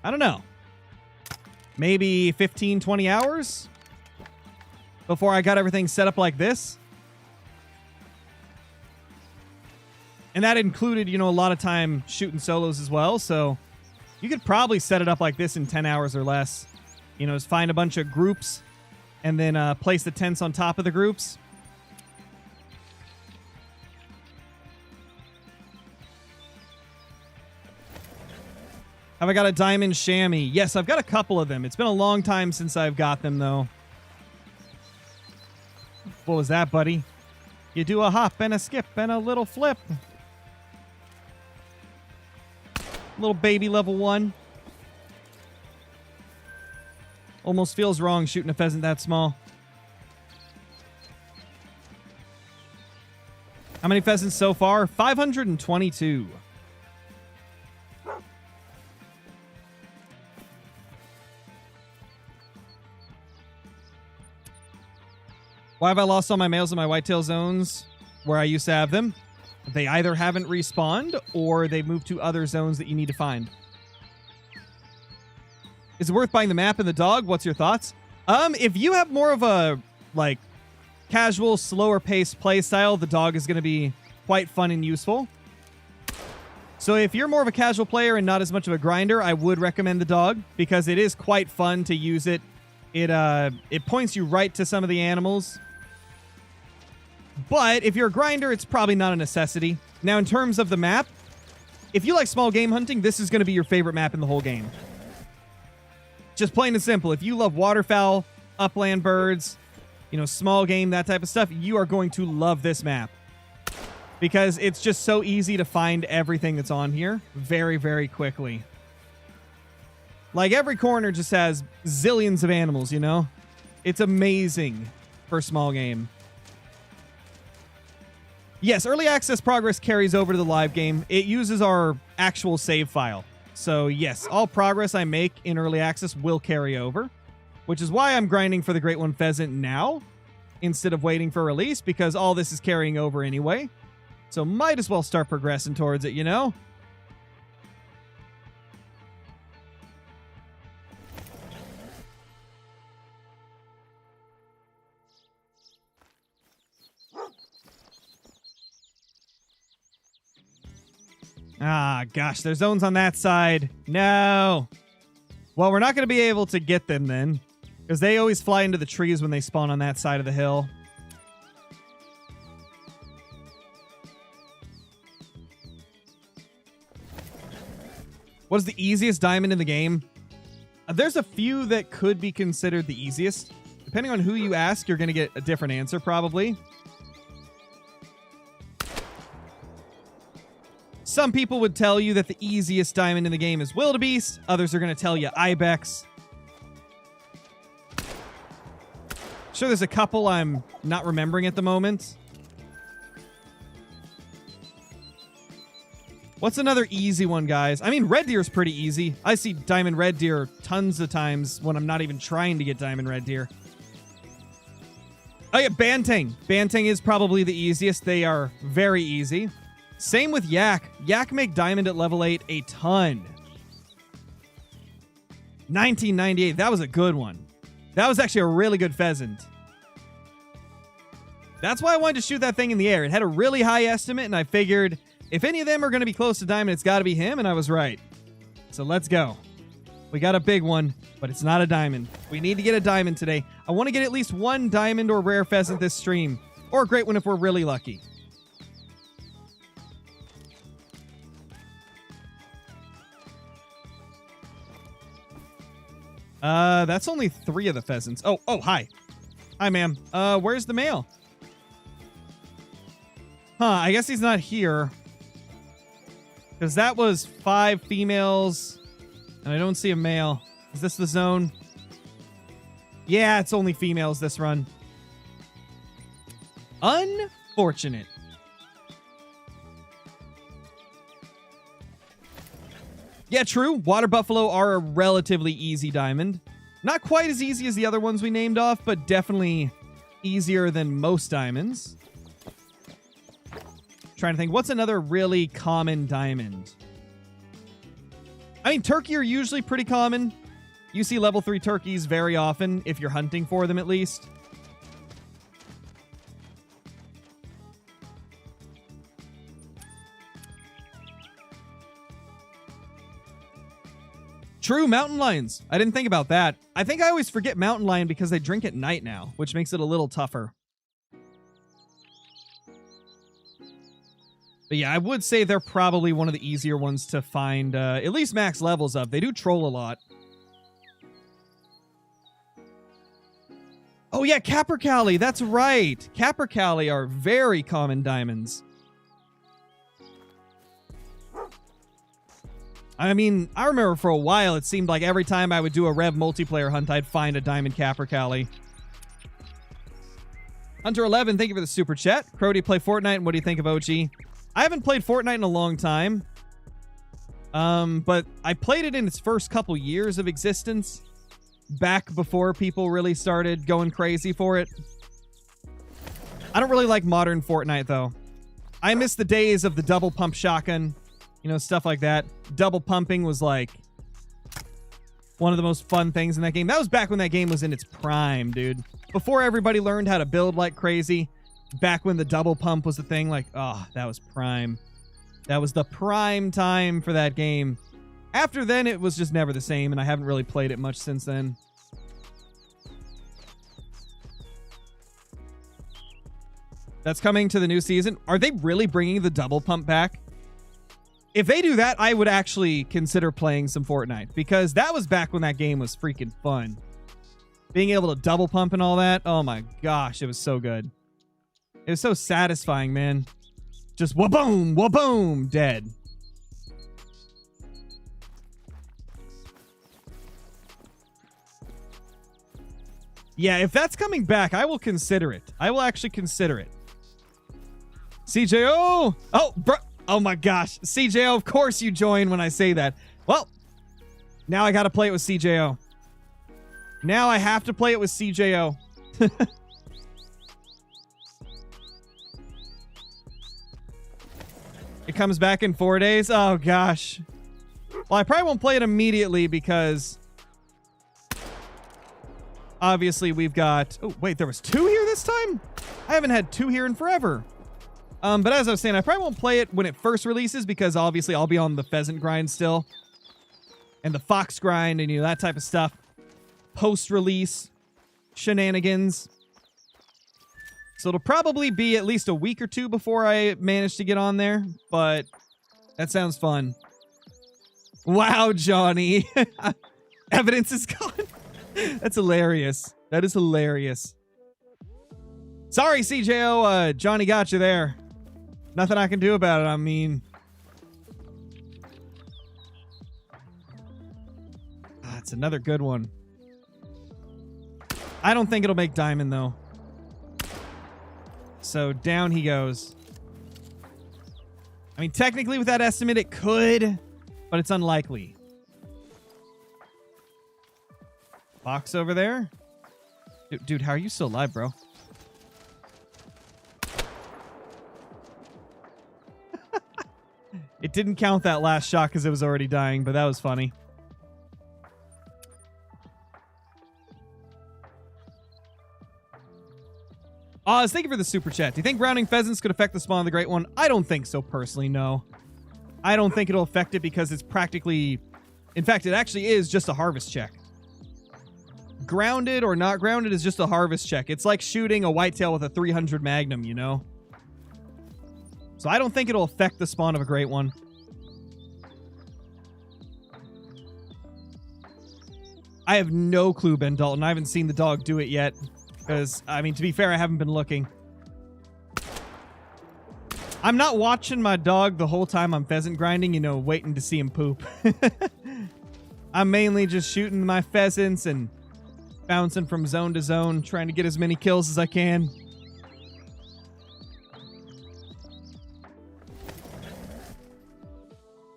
I don't know, maybe 15, 20 hours before I got everything set up like this. And that included, you know, a lot of time shooting solos as well. So you could probably set it up like this in 10 hours or less. You know, just find a bunch of groups and then place the tents on top of the groups. Have I got a diamond chamois? Yes, I've got a couple of them. It's been a long time since I've got them, though. What was that, buddy? You do a hop and a skip and a little flip. Little baby level 1. Almost feels wrong shooting a pheasant that small. How many pheasants so far? 522. Why have I lost all my males in my whitetail zones where I used to have them? They either haven't respawned or they've moved to other zones that you need to find. Is it worth buying the map and the dog? What's your thoughts? If you have more of a, like, casual, slower paced play style, the dog is going to be quite fun and useful. So if you're more of a casual player and not as much of a grinder, I would recommend the dog because it is quite fun to use it. It points you right to some of the animals. But if you're a grinder, it's probably not a necessity. Now, in terms of the map, if you like small game hunting, this is going to be your favorite map in the whole game. Just plain and simple. If you love waterfowl, upland birds, you know, small game, that type of stuff, you are going to love this map. Because it's just so easy to find everything that's on here very, very quickly. Like, every corner just has zillions of animals, you know? It's amazing for small game. Yes, early access progress carries over to the live game. It uses our actual save file. So, yes, all progress I make in early access will carry over, which is why I'm grinding for the Great One Pheasant now instead of waiting for release, because all this is carrying over anyway. So might as well start progressing towards it, you know? Ah, gosh, there's zones on that side. No. Well, we're not going to be able to get them then, because they always fly into the trees when they spawn on that side of the hill. What is the easiest diamond in the game? There's a few that could be considered the easiest. Depending on who you ask, you're going to get a different answer, probably. Some people would tell you that the easiest diamond in the game is wildebeest. Others are going to tell you ibex. Sure, there's a couple I'm not remembering at the moment. What's another easy one, guys? I mean, red deer is pretty easy. I see diamond red deer tons of times when I'm not even trying to get diamond red deer. Oh yeah, bantang. Bantang is probably the easiest. They are very easy. Same with yak. Yak make diamond at level 8 a ton. 1998. That was a good one. That was actually a really good pheasant. That's why I wanted to shoot that thing in the air. It had a really high estimate, and I figured if any of them are going to be close to diamond, it's got to be him, and I was right. So let's go. We got a big one, but it's not a diamond. We need to get a diamond today. I want to get at least one diamond or rare pheasant this stream, or a great one if we're really lucky. That's only 3 of the pheasants. Oh, hi. Hi, ma'am. Where's the male? Huh, I guess he's not here. Because that was 5 females, and I don't see a male. Is this the zone? Yeah, it's only females this run. Unfortunate. Yeah, true. Water buffalo are a relatively easy diamond. Not quite as easy as the other ones we named off, but definitely easier than most diamonds. Trying to think, what's another really common diamond? I mean, turkey are usually pretty common. You see level 3 turkeys very often, if you're hunting for them at least. True, mountain lions. I didn't think about that. I think I always forget mountain lion because they drink at night now, which makes it a little tougher. But yeah, I would say they're probably one of the easier ones to find at least max levels of. They do troll a lot. Oh yeah, capercaillie. That's right. Capercaillie are very common diamonds. I mean, I remember for a while it seemed like every time I would do a Rev multiplayer hunt, I'd find a diamond capercaillie. Hunter11, thank you for the super chat. Crow, do you play Fortnite, and what do you think of OG? I haven't played Fortnite in a long time. But I played it in its first couple years of existence. Back before people really started going crazy for it. I don't really like modern Fortnite, though. I miss the days of the double pump shotgun. You know, stuff like that. Double pumping was like one of the most fun things in that game. That was back when that game was in its prime, dude. Before everybody learned how to build like crazy. Back when the double pump was the thing, like, oh, that was prime. That was the prime time for that game. After then, it was just never the same, and I haven't really played it much since then. That's coming to the new season. Are they really bringing the double pump back? If they do that, I would actually consider playing some Fortnite, because that was back when that game was freaking fun. Being able to double pump and all that, oh my gosh, it was so good. It was so satisfying, man. Just wha-boom, wha-boom, dead. Yeah, if that's coming back, I will consider it. I will actually consider it. CJO! Oh, bro. Oh my gosh. CJO, of course you join when I say that. Well, now I gotta play it with CJO. Now I have to play it with CJO. It comes back in 4 days? Oh gosh. Well, I probably won't play it immediately because obviously we've got... Oh, wait, there was 2 here this time? I haven't had 2 here in forever. But as I was saying, I probably won't play it when it first releases because obviously I'll be on the pheasant grind still. And the fox grind and, you know, that type of stuff. Post-release shenanigans. So it'll probably be at least a week or 2 before I manage to get on there. But that sounds fun. Wow, Johnny. Evidence is gone. That's hilarious. That is hilarious. Sorry, CJO. Johnny got you there. Nothing I can do about it. I mean, That's another good one. I don't think it'll make diamond, though. So down he goes. I mean, technically with that estimate, it could, but it's unlikely. Box over there. Dude, how are you still alive, bro? It didn't count that last shot because it was already dying, but that was funny. Oz, thank you for the super chat. Do you think grounding pheasants could affect the spawn of the Great One? I don't think so, personally, no. I don't think it'll affect it because it's practically... In fact, it actually is just a harvest check. Grounded or not grounded is just a harvest check. It's like shooting a whitetail with a 300 Magnum, you know? So I don't think it'll affect the spawn of a Great One. I have no clue, Ben Dalton. I haven't seen the dog do it yet. Because, I mean, to be fair, I haven't been looking. I'm not watching my dog the whole time I'm pheasant grinding, you know, waiting to see him poop. I'm mainly just shooting my pheasants and bouncing from zone to zone, trying to get as many kills as I can.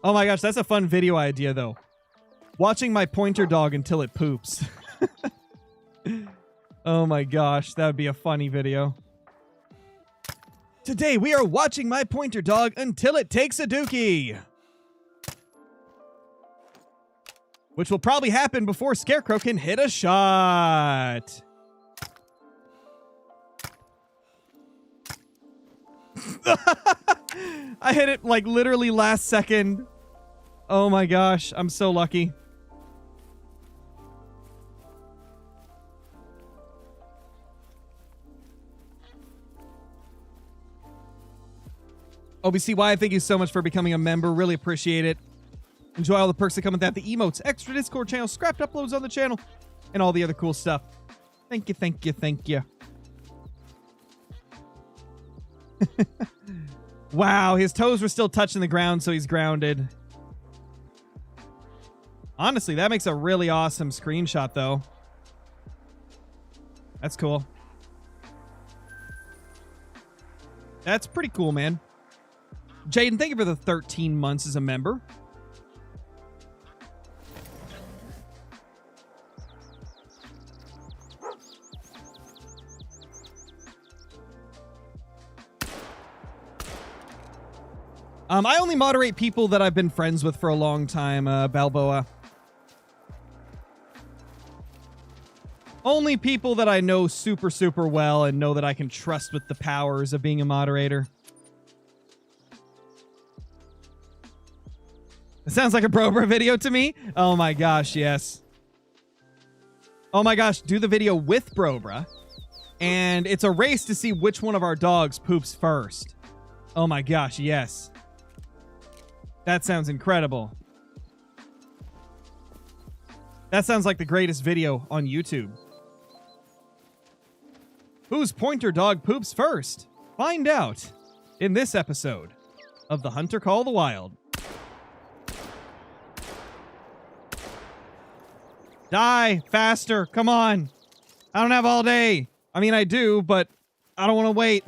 Oh my gosh, that's a fun video idea, though. Watching my pointer dog until it poops. Oh my gosh, that would be a funny video. Today we are watching my pointer dog until it takes a dookie. Which will probably happen before Scarecrow can hit a shot. I hit it like literally last second. Oh my gosh, I'm so lucky. OBCY, thank you so much for becoming a member. Really appreciate it. Enjoy all the perks that come with that. The emotes, extra Discord channel, scrapped uploads on the channel, and all the other cool stuff. Thank you, thank you, thank you. Wow, his toes were still touching the ground, so he's grounded. Honestly, that makes a really awesome screenshot, though. That's cool. That's pretty cool, man. Jaden, thank you for the 13 months as a member. I only moderate people that I've been friends with for a long time, Balboa. Only people that I know super, super well and know that I can trust with the powers of being a moderator. It sounds like a Brobra video to me. Oh my gosh, yes. Oh my gosh, do the video with Brobra. And it's a race to see which one of our dogs poops first. Oh my gosh, yes. That sounds incredible. That sounds like the greatest video on YouTube. Whose pointer dog poops first? Find out in this episode of The Hunter Call the Wild. Die faster. Come on. I don't have all day. I mean, I do, but I don't want to wait.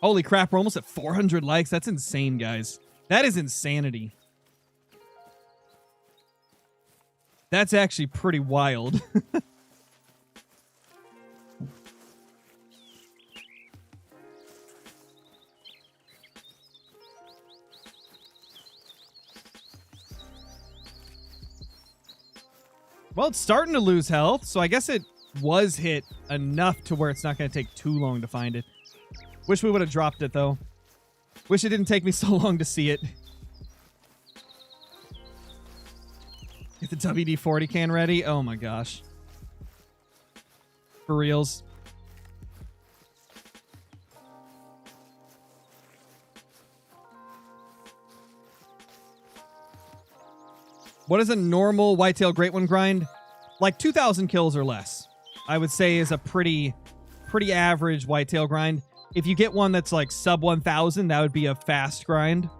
Holy crap, we're almost at 400 likes. That's insane, guys. That is insanity. That's actually pretty wild. Well, it's starting to lose health, so I guess it was hit enough to where it's not going to take too long to find it. Wish we would have dropped it, though. Wish it didn't take me so long to see it. Get the WD-40 can ready. Oh my gosh. For reals. What is a normal whitetail great one grind? Like 2,000 kills or less, I would say is a pretty average whitetail grind. If you get one that's like sub 1,000, that would be a fast grind.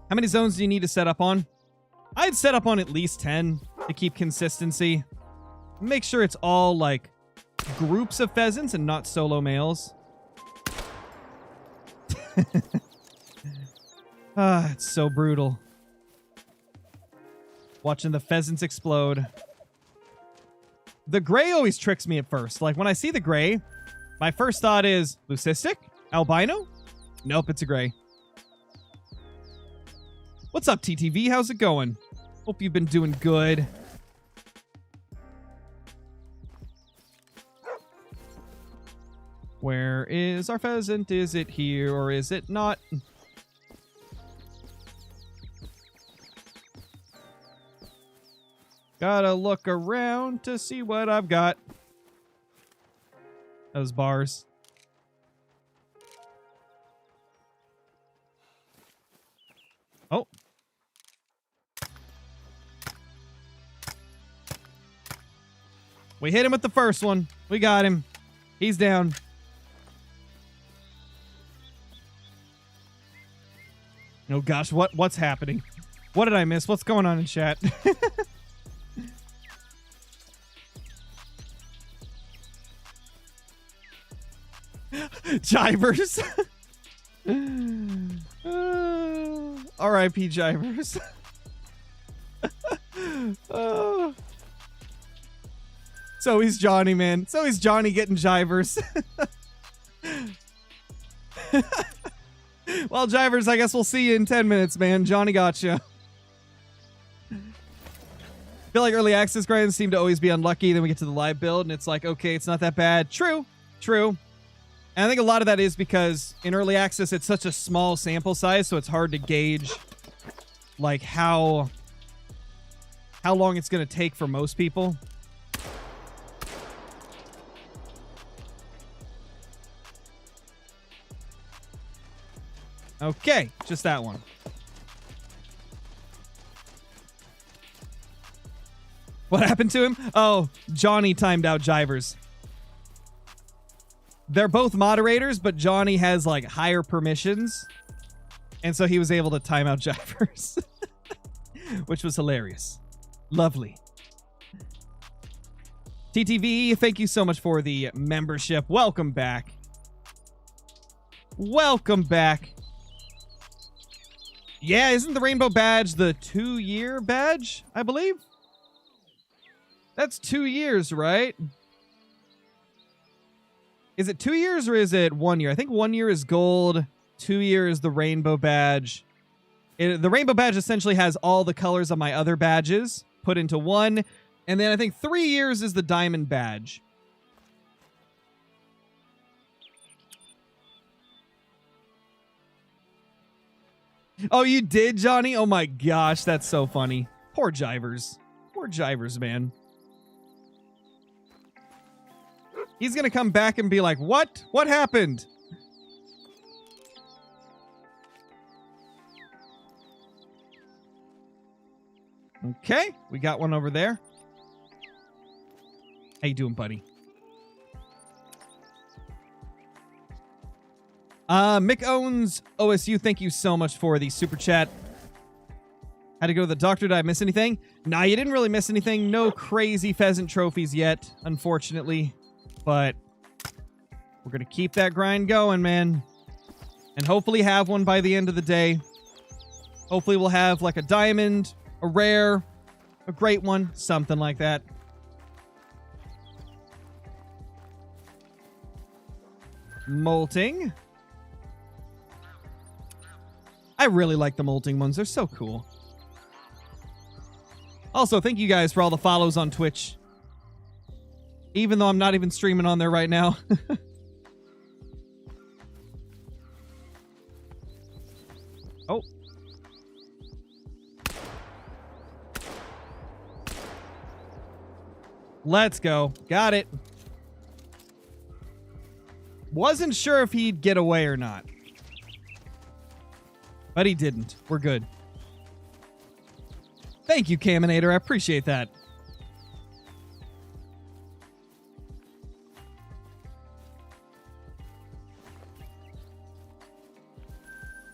How many zones do you need to set up on? I'd set up on at least 10 to keep consistency. Make sure it's all, like, groups of pheasants and not solo males. Ah, it's so brutal. Watching the pheasants explode. The gray always tricks me at first. Like, when I see the gray, my first thought is, leucistic? Albino? Nope, it's a gray. What's up, TTV? How's it going? Hope you've been doing good. Where is our pheasant? Is it here or is it not? Gotta look around to see what I've got. Those bars. Oh. We hit him with the first one. We got him. He's down. Oh gosh, what's happening? What did I miss? What's going on in chat? Jivers. R.I.P. Jivers. So he's Johnny, man. So he's Johnny getting Jivers. Well, Jivers, I guess we'll see you in 10 minutes, man. Johnny gotcha. Feel like early access grinds seem to always be unlucky. Then we get to the live build, and it's like, okay, it's not that bad. True. True. And I think a lot of that is because in early access, it's such a small sample size, so it's hard to gauge, like, how long it's going to take for most people. Okay, just that one. What happened to him? Oh, Johnny timed out Jivers. They're both moderators, but Johnny has, like, higher permissions. And so he was able to time out Jivers. Which was hilarious. Lovely. TTV, thank you so much for the membership. Welcome back. Welcome back. Yeah, isn't the rainbow badge the 2-year badge, I believe? That's 2 years, right? Is it 2 years or is it 1 year? I think 1 year is gold. 2 years is the rainbow badge. The rainbow badge essentially has all the colors of my other badges put into one. And then I think 3 years is the diamond badge. Oh, you did, Johnny? Oh my gosh, that's so funny. Poor Jivers. Poor Jivers, man. He's gonna come back and be like, what? What happened? Okay, we got one over there. How you doing, buddy? Mick owns OSU. Thank you so much for the super chat. Had to go to the doctor. Did I miss anything? Nah, you didn't really miss anything. No crazy pheasant trophies yet, unfortunately. But we're going to keep that grind going, man. And hopefully have one by the end of the day. Hopefully we'll have like a diamond, a rare, a great one, something like that. Molting. I really like the molting ones. They're so cool. Also, thank you guys for all the follows on Twitch. Even though I'm not even streaming on there right now. Oh. Let's go. Got it. Wasn't sure if he'd get away or not. But he didn't. We're good. Thank you, Caminator. I appreciate that.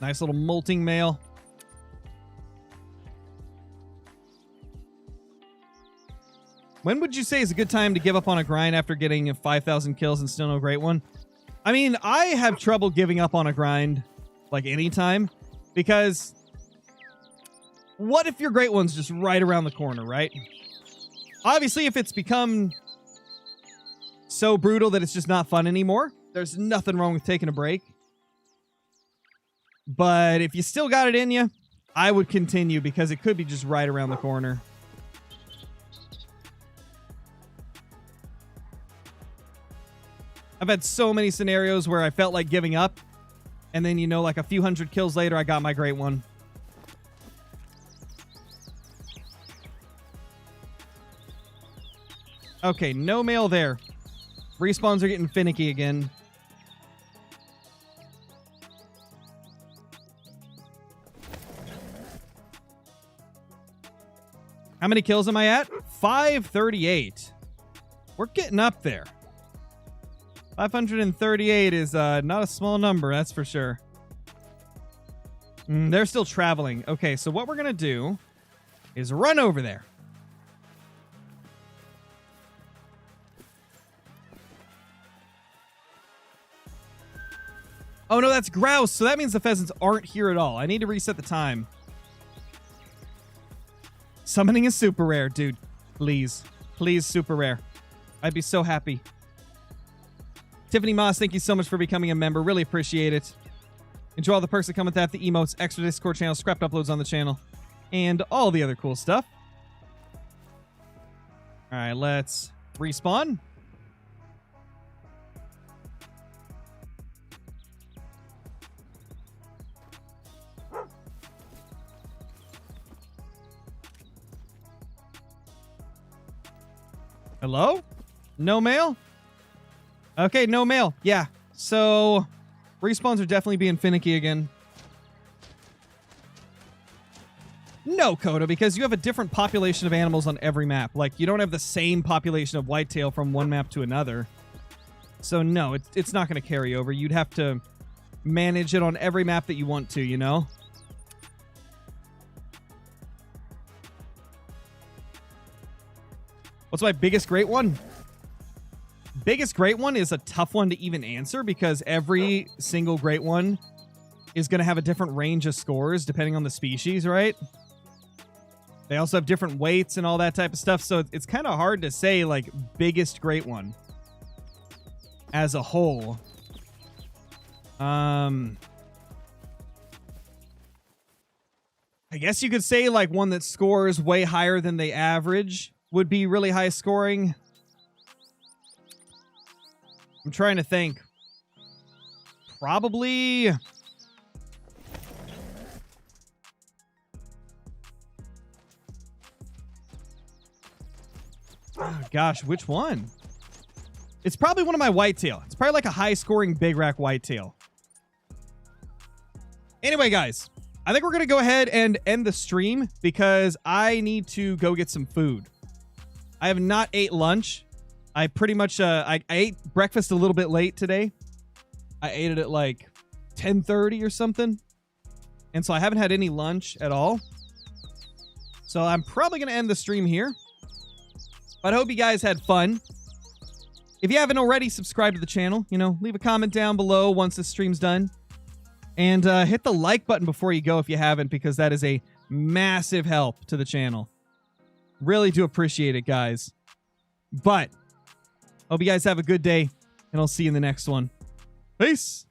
Nice little molting male. When would you say is a good time to give up on a grind after getting 5,000 kills and still no great one? I mean, I have trouble giving up on a grind like anytime, because what if your great one's just right around the corner, right? Obviously, if it's become so brutal that it's just not fun anymore, there's nothing wrong with taking a break. But if you still got it in you, I would continue, because it could be just right around the corner. I've had so many scenarios where I felt like giving up, and then, you know, like a few hundred kills later, I got my great one. Okay, no mail there. Respawns are getting finicky again. How many kills am I at? 538. We're getting up there. 538 is not a small number, that's for sure. They're still traveling. Okay, so what we're going to do is run over there. Oh, no, that's grouse. So that means the pheasants aren't here at all. I need to reset the time. Summoning is super rare, dude. Please. Please, super rare. I'd be so happy. Tiffany Moss, thank you so much for becoming a member. Really appreciate it. Enjoy all the perks that come with that. The emotes, extra Discord channel, scrapped uploads on the channel, and all the other cool stuff. All right, let's respawn. Hello? No mail? Okay, no mail. Yeah. So, respawns are definitely being finicky again. No, Coda, because you have a different population of animals on every map. Like, you don't have the same population of whitetail from one map to another. So, no, it's not going to carry over. You'd have to manage it on every map that you want to, you know? What's my biggest great one? Biggest great one is a tough one to even answer, because every single great one is going to have a different range of scores depending on the species, right? They also have different weights and all that type of stuff, so it's kind of hard to say, like, biggest great one as a whole. I guess you could say, like, one that scores way higher than they average would be really high scoring. I'm trying to think. Probably... Oh, gosh, which one? It's probably one of my whitetail. It's probably like a high-scoring big rack whitetail. Anyway, guys, I think we're going to go ahead and end the stream, because I need to go get some food. I have not ate lunch. I pretty much, I ate breakfast a little bit late today. I ate it at like 10:30 or something. And so I haven't had any lunch at all. So I'm probably going to end the stream here. But I hope you guys had fun. If you haven't already, subscribe to the channel. You know, leave a comment down below once the stream's done. And hit the like button before you go if you haven't, because that is a massive help to the channel. Really do appreciate it, guys. But hope you guys have a good day, and I'll see you in the next one. Peace!